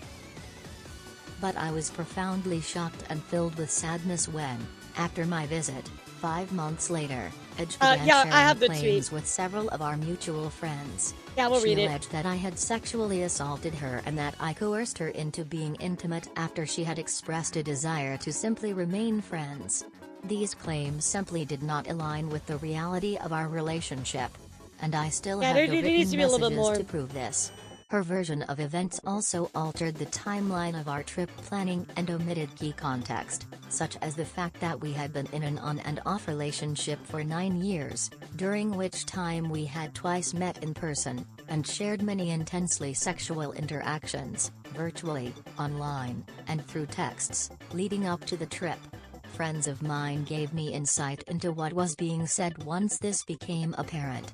But I was profoundly shocked and filled with sadness when, after my visit, 5 months later, Edge began sharing claims with several of our mutual friends. Yeah, we'll read it. She alleged that I had sexually assaulted her and that I coerced her into being intimate after she had expressed a desire to simply remain friends. These claims simply did not align with the reality of our relationship. and I still Yeah, have there the needs to written be a little bit messages more. to prove this. Her version of events also altered the timeline of our trip planning and omitted key context, such as the fact that we had been in an on and off relationship for 9 years, during which time we had twice met in person, and shared many intensely sexual interactions, virtually, online, and through texts, leading up to the trip. Friends of mine gave me insight into what was being said once this became apparent.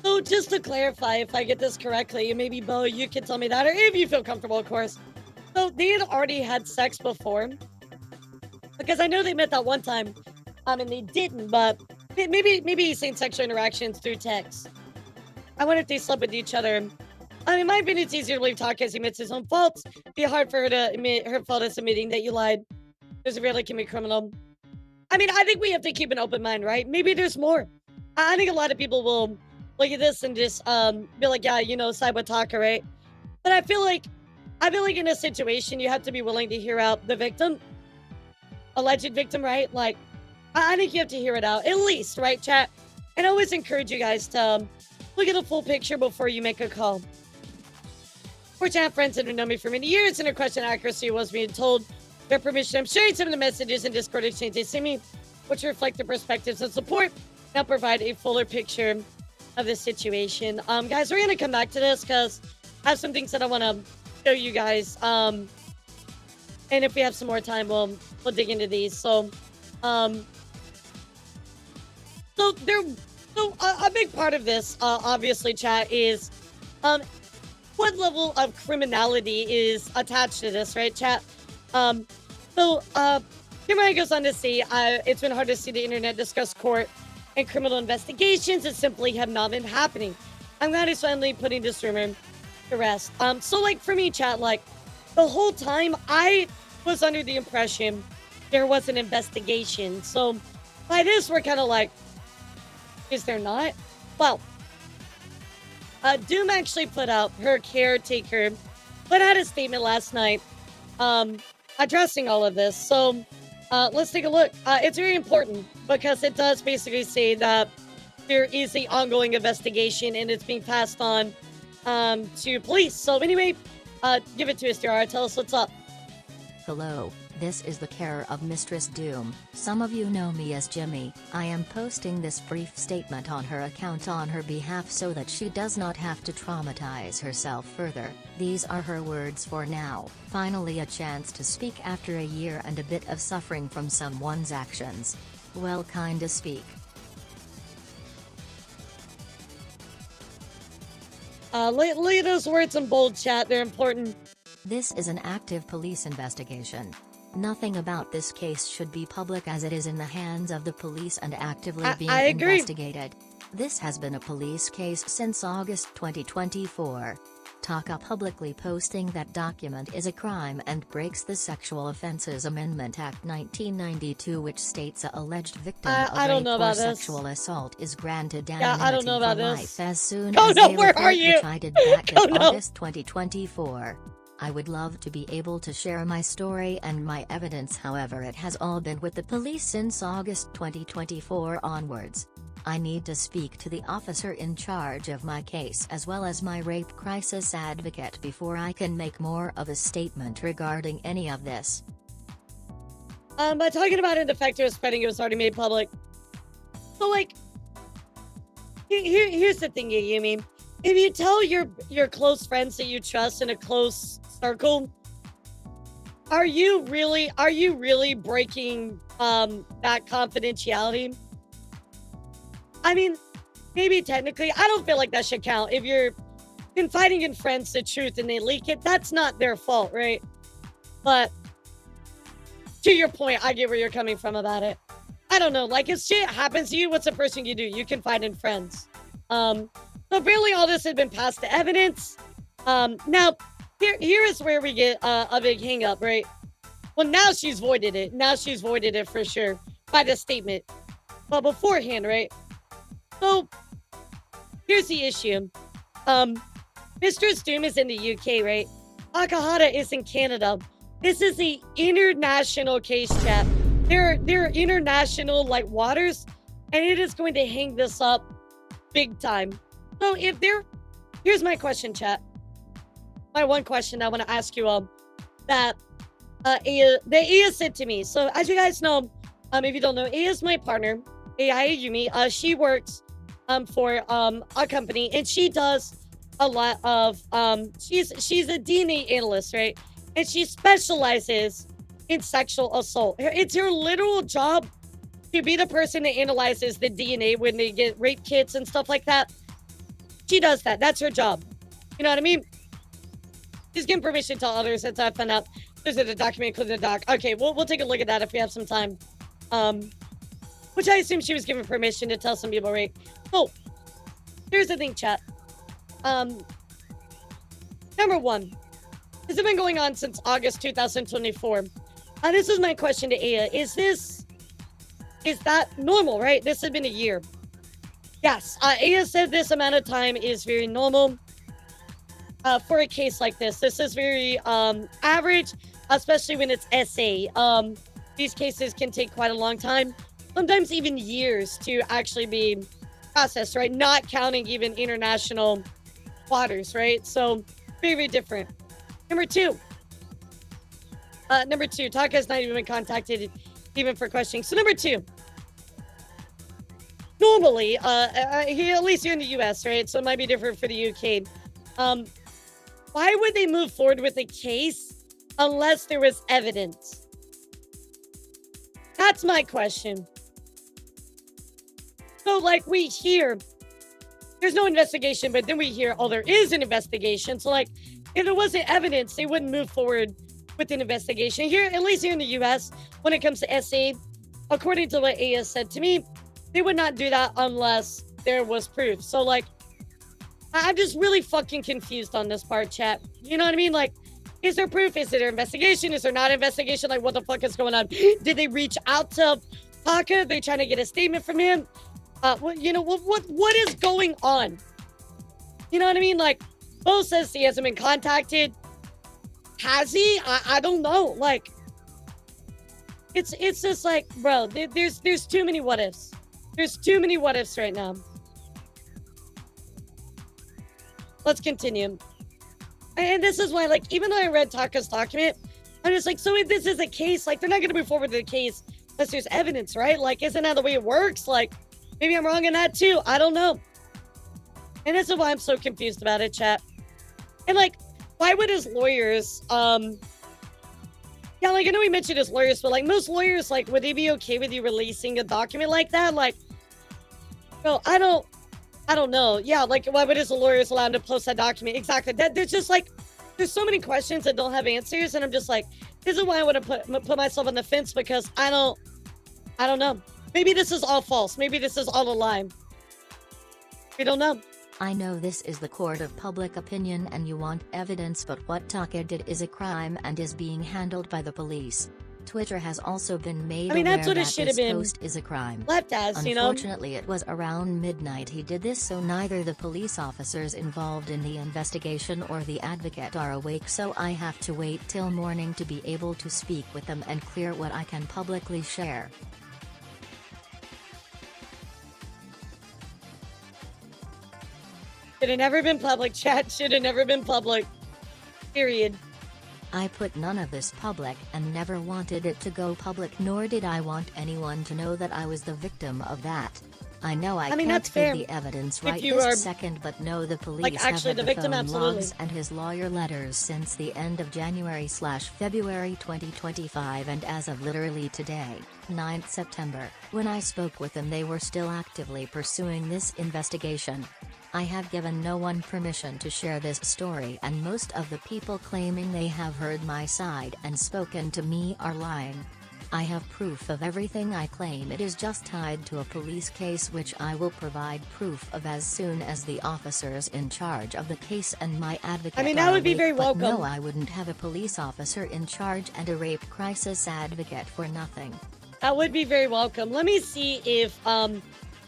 So just to clarify, if I get this correctly, and maybe Bo, you can tell me that, or if you feel comfortable, of course. So they had already had sex before, because I know they met that one time, and they didn't. But maybe same-sexual interactions through text. I wonder if they slept with each other. I mean, in my opinion, it's easier to believe Taka as he admits his own faults. Be hard for her to admit her fault is admitting that you lied. There's a really can be criminal. I mean, I think we have to keep an open mind, right? Maybe there's more. I think a lot of people will look at this and just be like, yeah, side with Taka, right? But I feel like in a situation you have to be willing to hear out the victim, alleged victim, right? Like, I think you have to hear it out, at least, right, chat? And I always encourage you guys to look at the full picture before you make a call. Fortunately, I have friends that have known me for many years, and their question accuracy was being told their permission. I'm sharing some of the messages in Discord exchange they send me, which reflect their perspectives and support. Now provide a fuller picture of the situation. Guys, we're gonna come back to this because I have some things that I want to show you guys. And if we have some more time, we'll dig into these. So, a big part of this, obviously, chat, is what level of criminality is attached to this, right, chat? Kimura goes on to say, it's been hard to see the internet discuss court and criminal investigations that simply have not been happening. I'm glad he's finally putting this rumor to rest. So like for me, chat, like the whole time I was under the impression there was an investigation. So by this, we're kind of like, is there not? Well, Doom actually put out, her caretaker, put out a statement last night addressing all of this. So let's take a look. It's very important because it does basically say that there is an ongoing investigation and it's being passed on to police. So anyway, give it to us, Tiara. Tell us what's up. Hello, this is the care of Mistress Doom. Some of you know me as Jimmy. I am posting this brief statement on her account on her behalf so that she does not have to traumatize herself further. These are her words for now. Finally a chance to speak after a year and a bit of suffering from someone's actions. Well, kinda speak. Look at those words in bold, chat. They're important. This is an active police investigation. Nothing about this case should be public as it is in the hands of the police and actively being investigated. This has been a police case since August 2024. Taka publicly posting that document is a crime and breaks the Sexual Offences Amendment Act 1992, which states a alleged victim of rape or sexual assault is granted anonymity for life as soon as they report, which I did back in August 2024. I would love to be able to share my story and my evidence, however it has all been with the police since August 2024 onwards. I need to speak to the officer in charge of my case as well as my rape crisis advocate before I can make more of a statement regarding any of this. By talking about it, the fact it was spreading, it was already made public. So like, here's the thing, Yumi. If you tell your close friends that you trust in a close circle, are you really breaking that confidentiality? I mean, maybe technically, I don't feel like that should count. If you're confiding in friends the truth and they leak it, that's not their fault, right? But to your point, I get where you're coming from about it. I don't know, like if shit happens to you, what's the first thing you do? You confide in friends. So apparently all this has been passed to evidence. Now, here is where we get a big hang up, right? Well, now she's voided it. Now she's voided it for sure by the statement. But beforehand, right? So, here's the issue. Mistress Doom is in the UK, right? Takahada is in Canada. This is the international case, chat. There are international, like, waters, and it is going to hang this up big time. So if there, here's my question, chat. My one question I want to ask you all that that Ia said to me. So as you guys know, if you don't know, Ia is my partner, Ai Yumi. She works for a company, and she does a lot of she's a DNA analyst, right? And she specializes in sexual assault. It's her literal job to be the person that analyzes the DNA when they get rape kits and stuff like that. She does that. That's her job. You know what I mean? She's getting permission to tell others. That's how I found out. There's a document including the doc. Okay, we'll take a look at that if we have some time. Which I assume she was given permission to tell some people, right? Oh, here's the thing, chat. Number one, this has been going on since August 2024. This is my question to Aya. Is that normal, right? This has been a year. Yes, Aya said this amount of time is very normal for a case like this. This is very average, especially when it's SA. These cases can take quite a long time, sometimes even years to actually be processed, right? Not counting even international waters, right? So very, very different. Number two, Taka has not even been contacted even for questioning. So number two, normally, here, at least here in the US, right? So it might be different for the UK. Why would they move forward with a case unless there was evidence? That's my question. So, like, we hear there's no investigation, but then we hear, oh, there is an investigation. So, like, if there wasn't evidence, they wouldn't move forward with an investigation. Here, at least here in the US, when it comes to SA, according to what Aya said to me, they would not do that unless there was proof. So, like, I'm just really fucking confused on this part, chat. You know what I mean? Like, is there proof? Is there investigation? Is there not investigation? Like, what the fuck is going on? Did they reach out to Taka? They trying to get a statement from him? You know, what is going on? You know what I mean? Like, Bo says he hasn't been contacted. Has he? I don't know. Like, it's just like, bro, there's too many what ifs. There's too many what ifs right now. Let's continue. And this is why, like, even though I read Taka's document, I'm just like, so if this is a case, like, they're not going to move forward with the case unless there's evidence, right? Like, isn't that the way it works? Like, maybe I'm wrong in that too. I don't know. And this is why I'm so confused about it, chat. And, like, why would his lawyers, yeah, like, I know he mentioned his lawyers, but, like, most lawyers, like, would they be okay with you releasing a document like that? Like, no, I don't know. Yeah, like, why would his lawyers allow him to post that document? Exactly. There's just, like, there's so many questions that don't have answers, and I'm just like, this is why I want to put myself on the fence, because I don't know. Maybe this is all false. Maybe this is all a lie. We don't know. I know this is the court of public opinion and you want evidence, but what Taka did is a crime and is being handled by the police. Twitter has also been made aware that's what that it should this have been post is a crime. left as, you know. Unfortunately, it was around midnight he did this, so neither the police officers involved in the investigation or the advocate are awake, so I have to wait till morning to be able to speak with them and clear what I can publicly share. Should have never been public, chat. Should have never been public. Period. I put none of this public and never wanted it to go public, nor did I want anyone to know that I was the victim of that. I know I mean, can't that's fair. give the evidence right you this are, second, but no, the police like, actually have had the victim, phone absolutely. logs and his lawyer letters since the end of January/February 2025, and as of literally today, 9th September, when I spoke with them, they were still actively pursuing this investigation. I have given no one permission to share this story, and most of the people claiming they have heard my side and spoken to me are lying. I have proof of everything I claim. It is just tied to a police case, which I will provide proof of as soon as the officers in charge of the case and my advocate that would be awake, very but welcome. no, I wouldn't have a police officer in charge and a rape crisis advocate for nothing. That would be very welcome. Let me see if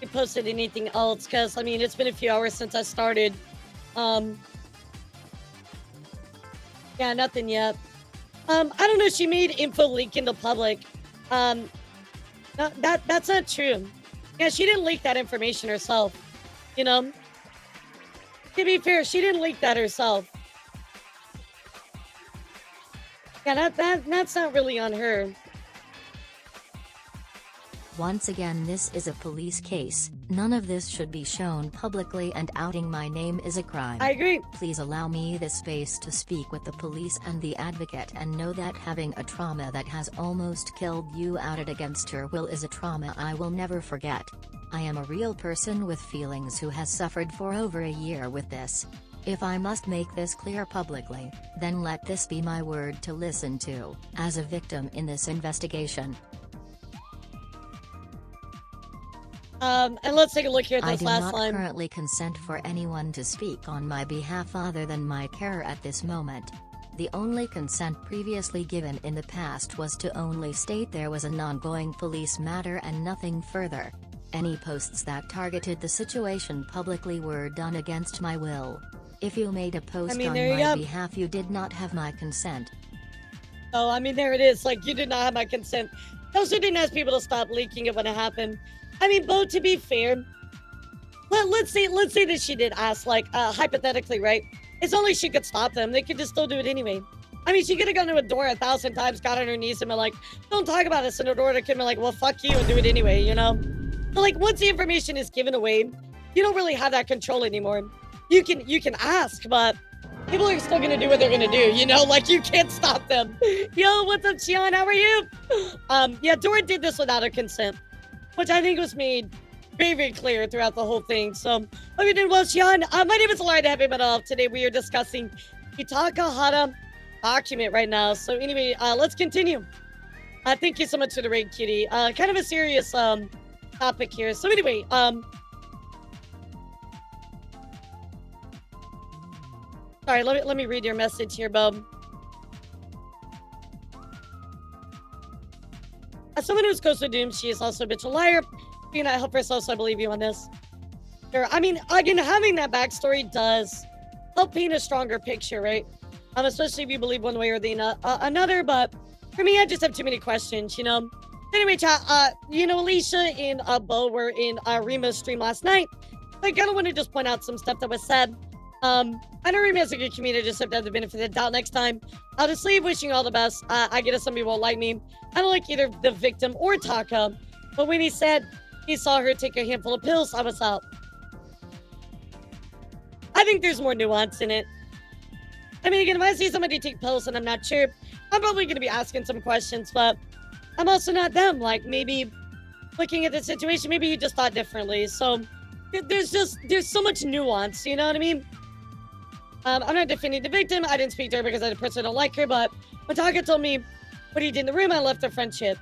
he posted anything else, because I mean, it's been a few hours since I started. Yeah, nothing yet. I don't know. She made info leak into public. That's not true. Yeah, she didn't leak that information herself. You know. To be fair, she didn't leak that herself. Yeah, that's not really on her. Once again, this is a police case. None of this should be shown publicly, and outing my name is a crime. I agree. Please allow me the space to speak with the police and the advocate, and know that having a trauma that has almost killed you outed against her will is a trauma I will never forget. I am a real person with feelings who has suffered for over a year with this. If I must make this clear publicly, then let this be my word to listen to, as a victim in this investigation. And let's take a look here at this last line. I do not currently consent for anyone to speak on my behalf other than my carer at this moment. The only consent previously given in the past was to only state there was an ongoing police matter and nothing further. Any posts that targeted the situation publicly were done against my will. If you made a post on my behalf, you did not have my consent. Oh, I mean, there it is. Like, you did not have my consent. Also didn't ask people to stop leaking it when it happened. I mean, Bo, to be fair, let's say that she did ask, like, hypothetically, right? It's only she could stop them. They could just still do it anyway. I mean, she could have gone to a door 1,000 times, got on her knees, and been like, don't talk about this. And her door could have been like, well, fuck you, and do it anyway, you know? So, like, once the information is given away, you don't really have that control anymore. You can ask, but people are still gonna do what they're gonna do, you know? Like, you can't stop them. Yo, what's up, Sean? How are you? Yeah, Dora did this without her consent, which I think was made very, very clear throughout the whole thing. So, hope you're doing well, Sean. My name is Elara, Happy Metal. Today we are discussing the Takahada document right now. So anyway, let's continue. Thank you so much for the raid, Kitty. Kind of a serious topic here. So anyway, sorry, let me read your message here, Bob. As someone who's close to Doom, she is also a bitch, a liar. You know, I help herself, so I believe you on this. Sure. I mean, again, having that backstory does help paint a stronger picture, right? Especially if you believe one way or the another. But for me, I just have too many questions, you know. Anyway, chat. You know, Alicia and Bo were in Rima's stream last night. I kind of want to just point out some stuff that was said. I know Rima is a good comedian, just have to have the benefit of the doubt next time. I'll just leave wishing you all the best. I get it, some people won't like me. I don't like either the victim or Taka. But when he said he saw her take a handful of pills, I was out. I think there's more nuance in it. I mean, again, if I see somebody take pills and I'm not sure, I'm probably going to be asking some questions, but I'm also not them. Like, maybe looking at the situation, maybe you just thought differently. So there's so much nuance, you know what I mean? I'm not defending the victim. I didn't speak to her because I personally don't like her, but when Taka told me what he did in the room, I left the friendship.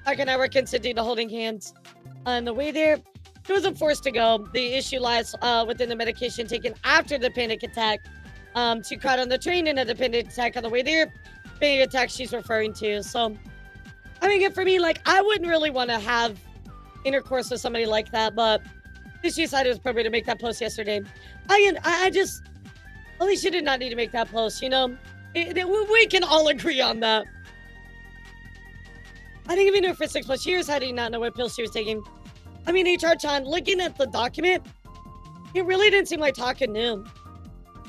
Taka and I were consenting to holding hands. On the way there, she wasn't forced to go. The issue lies within the medication taken after the panic attack. She cried on the train and had the panic attack on the way there. Panic attack she's referring to. So, I mean, for me, like, I wouldn't really want to have intercourse with somebody like that, but she decided it was appropriate to make that post yesterday. I just, Alicia did not need to make that post, you know? We can all agree on that. I think if you knew her for 6+ years, how do you not know what pills she was taking? I mean, HR-chan, looking at the document, it really didn't seem like Taka knew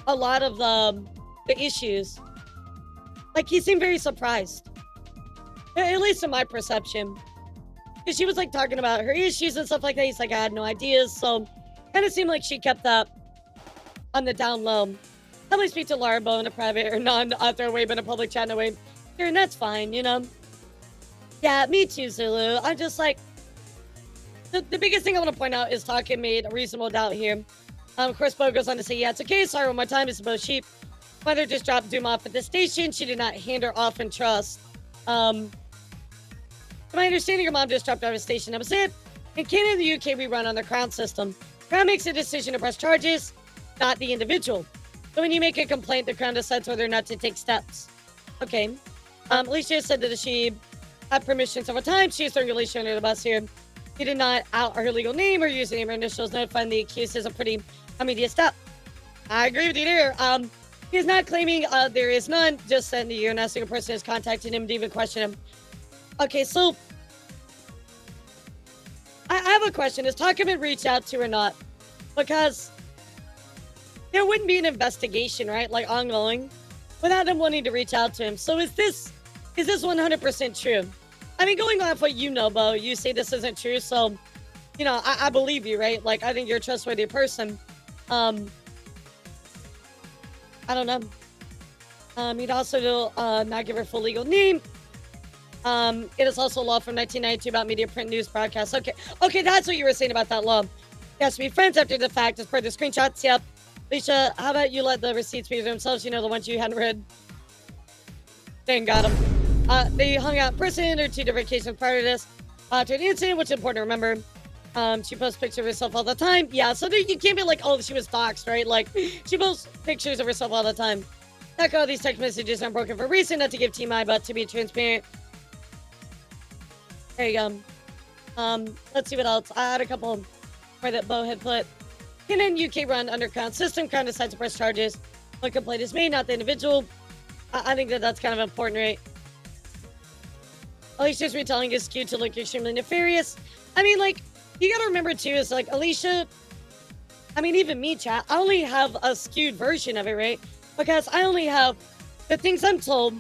a lot of the issues. Like, he seemed very surprised. At least in my perception. Because she was, like, talking about her issues and stuff like that. He's like, I had no ideas. So, kind of seemed like she kept that on the down low. Probably speak to Larbo in a private or non-throwaway, but in a public chat in a way. Sure, and that's fine, you know? Yeah, me too, Zulu. I'm just like, the biggest thing I want to point out is Taka made a reasonable doubt here. Of course, Bo goes on to say, yeah, it's okay. Sorry, one more time. It's Bo Sheep. Mother just dropped Doom off at the station. She did not hand her off in trust. From my understanding, your mom just dropped out of the station. That was it. In Canada and the UK, we run on the Crown system. Crown makes a decision to press charges, not the individual. So when you make a complaint, the Crown decides whether or not to take steps. Okay. Alicia said that she had permission several times. She is throwing Alicia under the bus here. She did not out her legal name or use the name or initials. Notifying the accused is a pretty immediate step. I agree with you there. He is not claiming there is none. Just send the year and asking a person has contacted him to even question him. Okay, so I have a question. Has Taka been reached out to or not? Because there wouldn't be an investigation, right? Like ongoing, without them wanting to reach out to him. So is this 100% true? I mean, going off what you know, Bo, you say this isn't true, so you know, I believe you, right? Like, I think you're a trustworthy person. I don't know. He'd also not give her full legal name. It is also a law from 1992 about media, print, news, broadcasts. Okay, that's what you were saying about that law. It has to be friends after the fact as per the screenshots. Yep. Alicia, how about you let the receipts speak for themselves? You know, the ones you hadn't read. Dang, got them. They hung out in person or 2 different cases prior to this. To an incident, which is important to remember. She posts pictures of herself all the time. Yeah, so you can't be like, oh, she was doxxed, right? Like, she posts pictures of herself all the time. Heck, all these text messages aren't broken for a reason, not to give TMI, but to be transparent. There you go. Let's see what else. I had a couple more that Bo had put. Canon UK run under Crown system. Crown decides to press charges. One complaint is made, not the individual. I think that's kind of important, right? Alicia's retelling is skewed to look extremely nefarious. I mean, like, you gotta remember too, is like Alicia, I mean, even me, chat, I only have a skewed version of it, right? Because I only have the things I'm told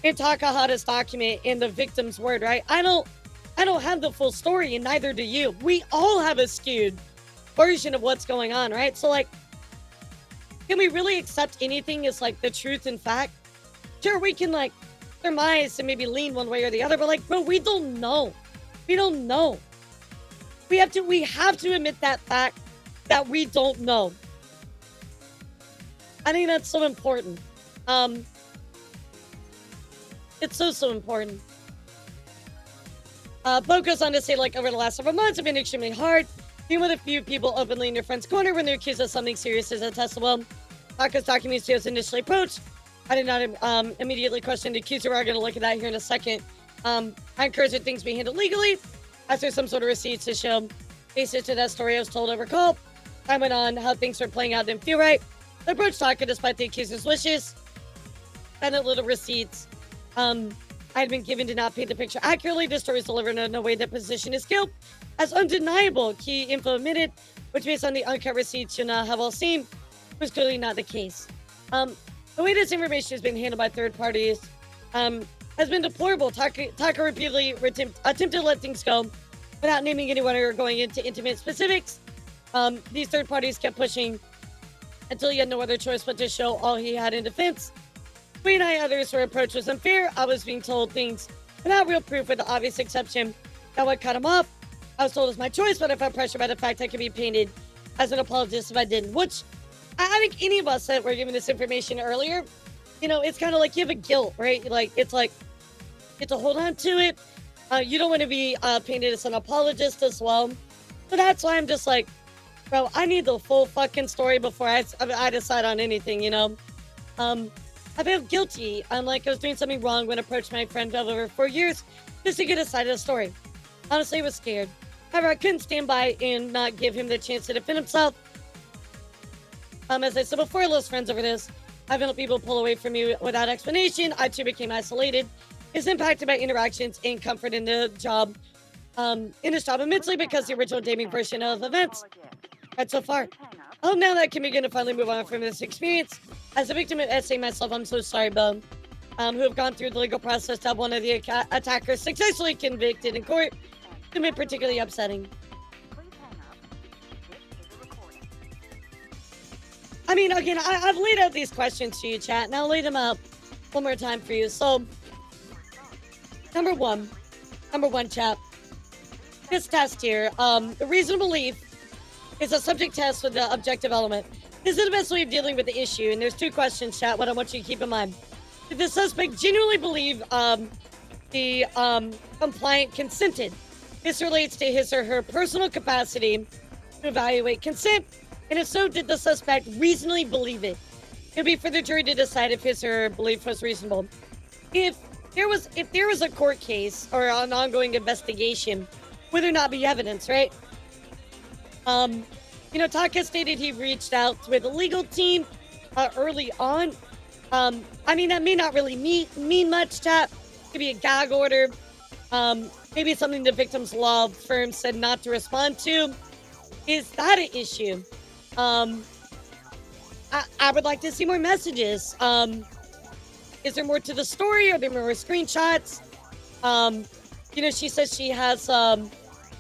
in Takahada's document in the victim's word, right? I don't have the full story, and neither do you. We all have a skewed version of what's going on, right? So, like, can we really accept anything as, like, the truth and fact? Sure, we can, like, surmise and maybe lean one way or the other, but, like, bro, we don't know. We don't know. We have to admit that fact that we don't know. I think that's so important. It's so important. Bo goes on to say, like, over the last several months have been extremely hard. Being with a few people openly in your friend's corner when they're accused of something serious is untestable. Taka's documents he was initially approached. I did not immediately question the accuser. We're going to look at that here in a second. I encourage that things be handled legally. As there's some sort of receipts to show basis to that story I was told over call. I went on how things were playing out didn't feel right. I approached Taka despite the accuser's wishes. And the little receipts I had been given did not paint the picture accurately. The story is delivered in a way that positioned his guilt as undeniable. Key info omitted, which based on the uncut receipts you now have all seen, was clearly not the case. The way this information has been handled by third parties has been deplorable. Taka repeatedly attempted to let things go without naming anyone or going into intimate specifics. These third parties kept pushing until he had no other choice but to show all he had in defense. Between I others were approach was unfair. I was being told things without real proof, with the obvious exception that would cut him off. I was told it was my choice, but I felt pressure by the fact I could be painted as an apologist if I didn't, which I think any of us that were given this information earlier, you know, it's kind of like you have a guilt, right? Like, it's like, you have to hold on to it. You don't want to be painted as an apologist as well. So that's why I'm just like, bro, I need the full fucking story before I decide on anything, you know? I feel guilty. I'm like, I was doing something wrong when I approached my friend of over 4 years just to get a side of the story. Honestly, I was scared. However, I couldn't stand by and not give him the chance to defend himself. As I said before, I lost friends over this. I've let people pull away from me without explanation. I too became isolated. Is impacted by interactions and comfort in the job, in his job immensely because the original dating version of events. Right so far. Oh, now that I can begin to finally move on from this experience. As a victim of SA myself, I'm so sorry, Bo. Who have gone through the legal process to have one of the attackers successfully convicted in court. It's been particularly upsetting. I mean, again, I've laid out these questions to you, chat, and I'll lay them out one more time for you. So, number one, chat. This test here, the reasonable belief is a subject test with the objective element. This is the best way of dealing with the issue, and there's 2 questions, chat, what I want you to keep in mind. Did the suspect genuinely believe the compliant consented? This relates to his or her personal capacity to evaluate consent, and if so, did the suspect reasonably believe it? It'll be for the jury to decide if his or her belief was reasonable. If there was a court case or an ongoing investigation, would there not be evidence, right? You know, Taka stated he reached out with the legal team early on. I mean, that may not really mean much, chat. It could be a gag order. Maybe it's something the victim's law firm said not to respond to. Is that an issue? I would like to see more messages. Is there more to the story? Are there more screenshots? She says she has,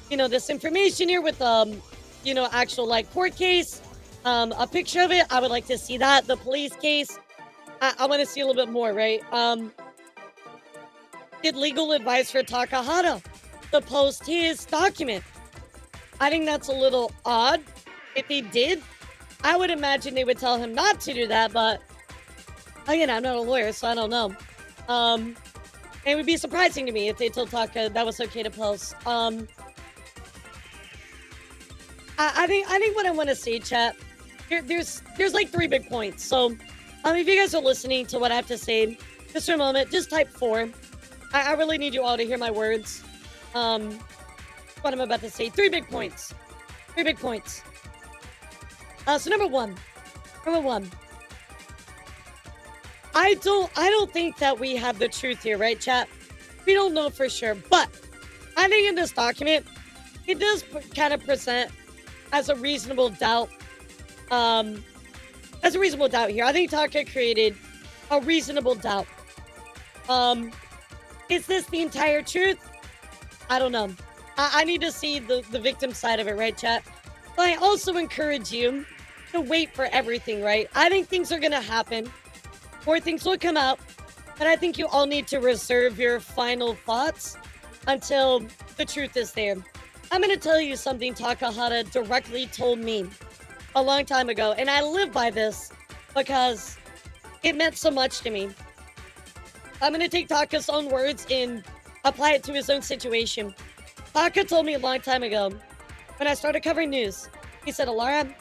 this information here with, actual like court case, a picture of it. I would like to see that. The police case. I want to see a little bit more, right? Did legal advice for Takahada to post his document? I think that's a little odd. If he did, I would imagine they would tell him not to do that, but again, I'm not a lawyer, so I don't know. It would be surprising to me if they told Taka that was okay to post. I think what I want to say, chat, there's like 3 big points. So, if you guys are listening to what I have to say, just for a moment, just type 4. I really need you all to hear my words. What I'm about to say. 3 big points. 3 big points. So number one. I don't think that we have the truth here, right, chat? We don't know for sure, but I think in this document, it does kind of present as a reasonable doubt. Here. I think Taka created a reasonable doubt. Is this the entire truth? I don't know. I need to see the victim side of it, right, chat? But I also encourage you to wait for everything, right? I think things are going to happen. More things will come out. But I think you all need to reserve your final thoughts until the truth is there. I'm going to tell you something Takahada directly told me a long time ago. And I live by this because it meant so much to me. I'm going to take Taka's own words and apply it to his own situation. Taka told me a long time ago when I started covering news. He said, Elara,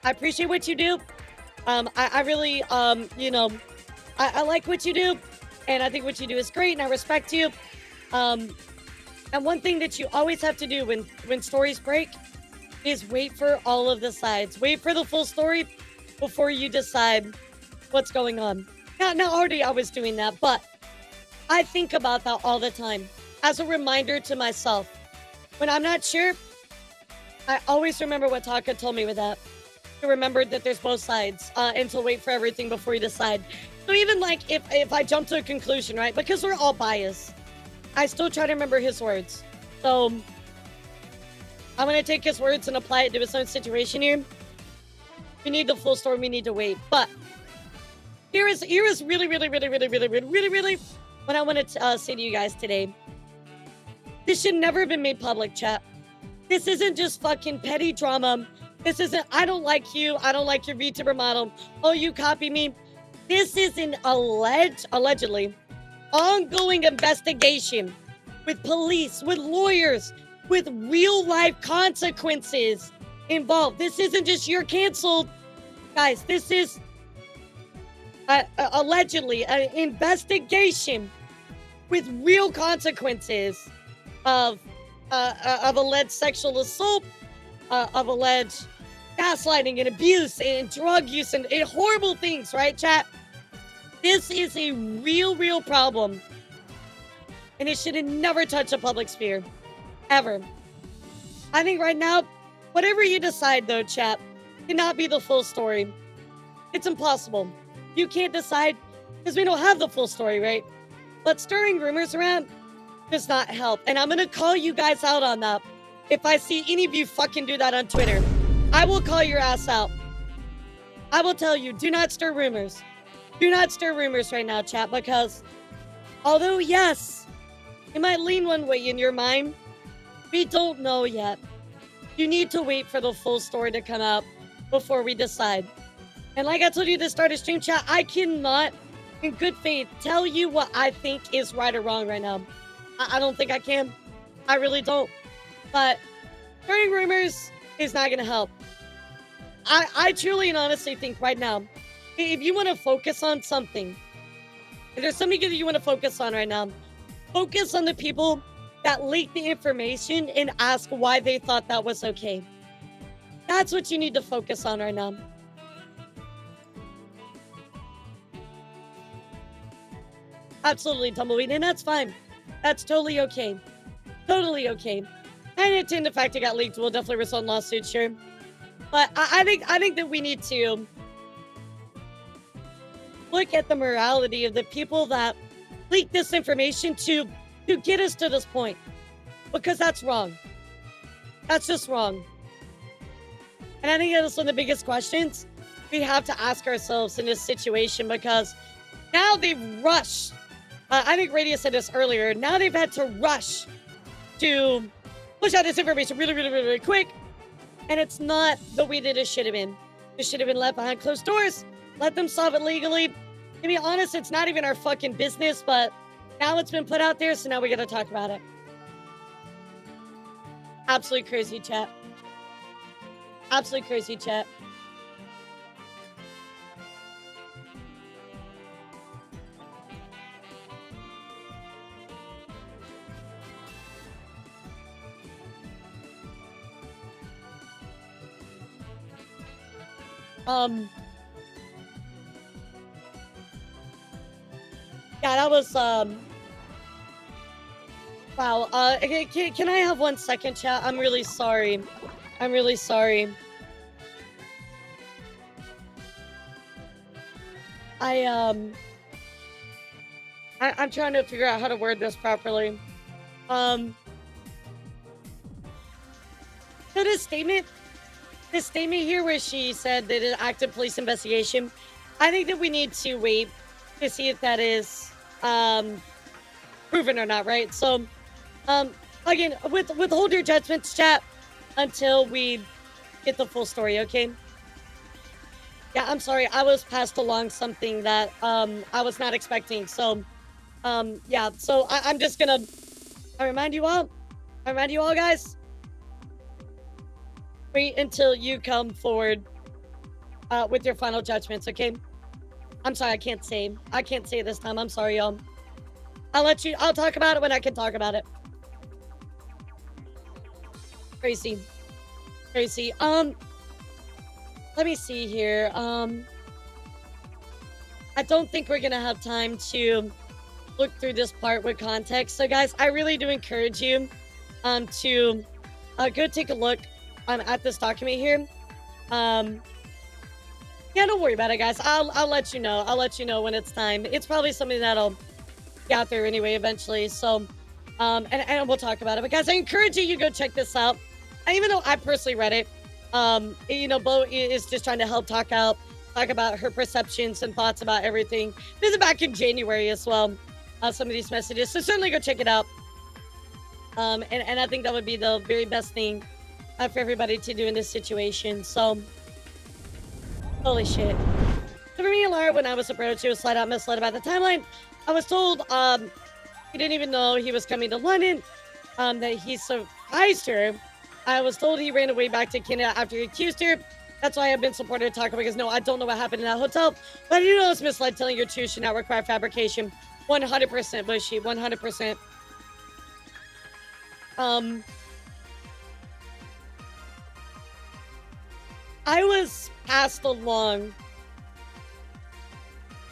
I appreciate what you do. I really, I like what you do. And I think what you do is great and I respect you. And one thing that you always have to do when stories break is wait for all of the sides. Wait for the full story before you decide what's going on. Now already I was doing that, but I think about that all the time as a reminder to myself. When I'm not sure, I always remember what Taka told me with that. To remember that there's both sides and to wait for everything before you decide. So even like if I jump to a conclusion, right? Because we're all biased, I still try to remember his words. So I'm going to take his words and apply it to his own situation here. We need the full story. We need to wait. But here is really what I want to say to you guys today. This should never have been made public, chat. This isn't just fucking petty drama. This isn't, I don't like you. I don't like your VTuber model. Oh, you copy me. This is an allegedly ongoing investigation with police, with lawyers, with real life consequences involved. This isn't just you're canceled. Guys, this is allegedly an investigation with real consequences of alleged sexual assault, of alleged gaslighting and abuse and drug use and horrible things, right, chat? This is a real problem. And it should have never touched a public sphere. Ever. I think right now, whatever you decide though, chat, cannot be the full story. It's impossible. You can't decide because we don't have the full story, right? But stirring rumors around does not help. And I'm going to call you guys out on that. If I see any of you fucking do that on Twitter, I will call your ass out. I will tell you, do not stir rumors. Do not stir rumors right now, chat, because although, yes, it might lean one way in your mind, we don't know yet. You need to wait for the full story to come out before we decide. And like I told you at the start of stream, chat, I cannot, in good faith, tell you what I think is right or wrong right now. I don't think I can. I really don't. But stirring rumors is not going to help. I truly and honestly think right now, if you want to focus on something, if there's something that you want to focus on right now, focus on the people that leaked the information and ask why they thought that was okay. That's what you need to focus on right now. Absolutely, Tumbleweed, and that's fine. That's totally okay. Totally okay. And it's in the fact it got leaked will definitely result in lawsuits, sure. But I think that we need to look at the morality of the people that leak this information to get us to this point, because that's wrong. That's just wrong. And I think that's one of the biggest questions we have to ask ourselves in this situation, because now they've rushed. I think Radio said this earlier. Now they've had to rush to push out this information really, really, really, really quick. And it's not the way that it should have been. It should have been left behind closed doors. Let them solve it legally. To be honest, it's not even our fucking business, but now it's been put out there, so now we gotta talk about it. Absolutely crazy, chat. Absolutely crazy, chat. Yeah, that was, wow, can I have 1 second, chat? I'm really sorry. I'm really sorry. I'm trying to figure out how to word this properly. So this statement here where she said that an active police investigation, I think that we need to wait to see if that is proven or not, right? So again, withhold your judgments, chat, until we get the full story, okay? Yeah, I'm sorry, I was passed along something that I was not expecting. So yeah, so I'm just gonna remind you all guys, wait until you come forward with your final judgments, okay? I'm sorry, I can't say it this time. I'm sorry, y'all. I'll talk about it when I can talk about it. Crazy. Let me see here. I don't think we're gonna have time to look through this part with context. So guys, I really do encourage you to go take a look at this document here. Yeah, don't worry about it, guys. I'll let you know. I'll let you know when it's time. It's probably something that'll be out there anyway eventually. So and we'll talk about it. But guys, I encourage you to go check this out. Even though I personally read it, you know, Bo is just trying to help talk about her perceptions and thoughts about everything. This is back in January as well, some of these messages. So certainly go check it out. And I think that would be the very best thing for everybody to do in this situation. So, holy shit. So for me, Elara, when I was approached, he was flat out misled about the timeline. I was told he didn't even know he was coming to London, that he surprised her. I was told he ran away back to Canada after he accused her. That's why I've been supported to talk about, because no, I don't know what happened in that hotel. But I do know it's misled. Telling your truth should not require fabrication. 100%, Bushy. 100%. I was passed along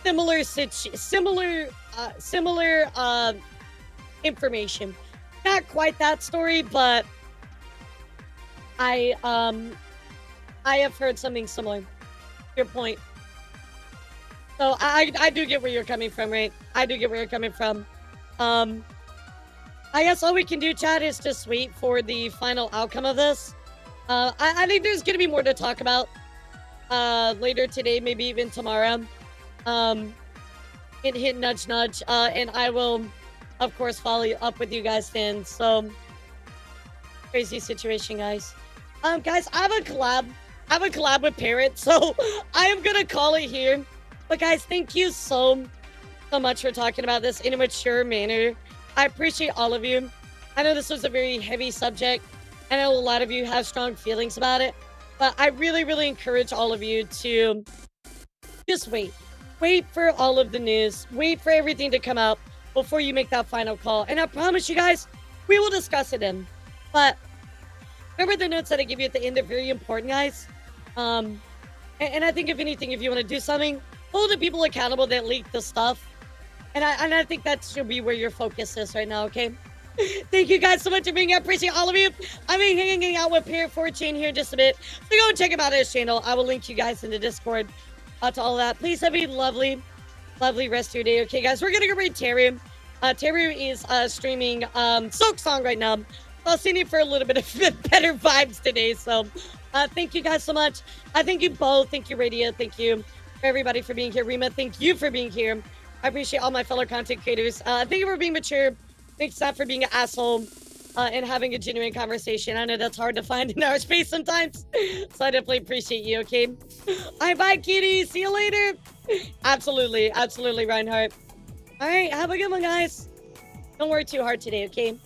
similar information. Not quite that story, but I have heard something similar. Your point. So I do get where you're coming from, right? I do get where you're coming from. I guess all we can do, chat, is just wait for the final outcome of this. I think there's gonna be more to talk about later today, maybe even tomorrow. Hit nudge nudge, and I will, of course, follow up with you guys then. So crazy situation, guys. Guys, I have a collab with Parrot, so I am gonna call it here. But guys, thank you so much for talking about this in a mature manner. I appreciate all of you. I know this was a very heavy subject. I know a lot of you have strong feelings about it, but I really, really encourage all of you to just wait. Wait for all of the news. Wait for everything to come out before you make that final call. And I promise you guys, we will discuss it in. But remember the notes that I give you at the end, they're very important, guys. And I think if anything, if you want to do something, hold the people accountable that leak the stuff. And I think that should be where your focus is right now, okay? Thank you guys so much for being here. I appreciate all of you. I'm hanging out with Parrot 4chain here in just a bit. So go check him out on his channel. I will link you guys in the Discord to all that. Please have a lovely lovely rest of your day. Okay, guys, we're gonna go read Terry. Terry is streaming Silk Song right now. I'll see you for a little bit of better vibes today. So thank you guys so much. I thank you both. Thank you, Radio. Thank you everybody for being here. Rima, thank you for being here. I appreciate all my fellow content creators. Thank you for being mature. Thanks, Seth, for being an asshole and having a genuine conversation. I know that's hard to find in our space sometimes. So I definitely appreciate you, okay? All right, bye, kitty. See you later. Absolutely. Absolutely, Reinhardt. All right, have a good one, guys. Don't worry too hard today, okay?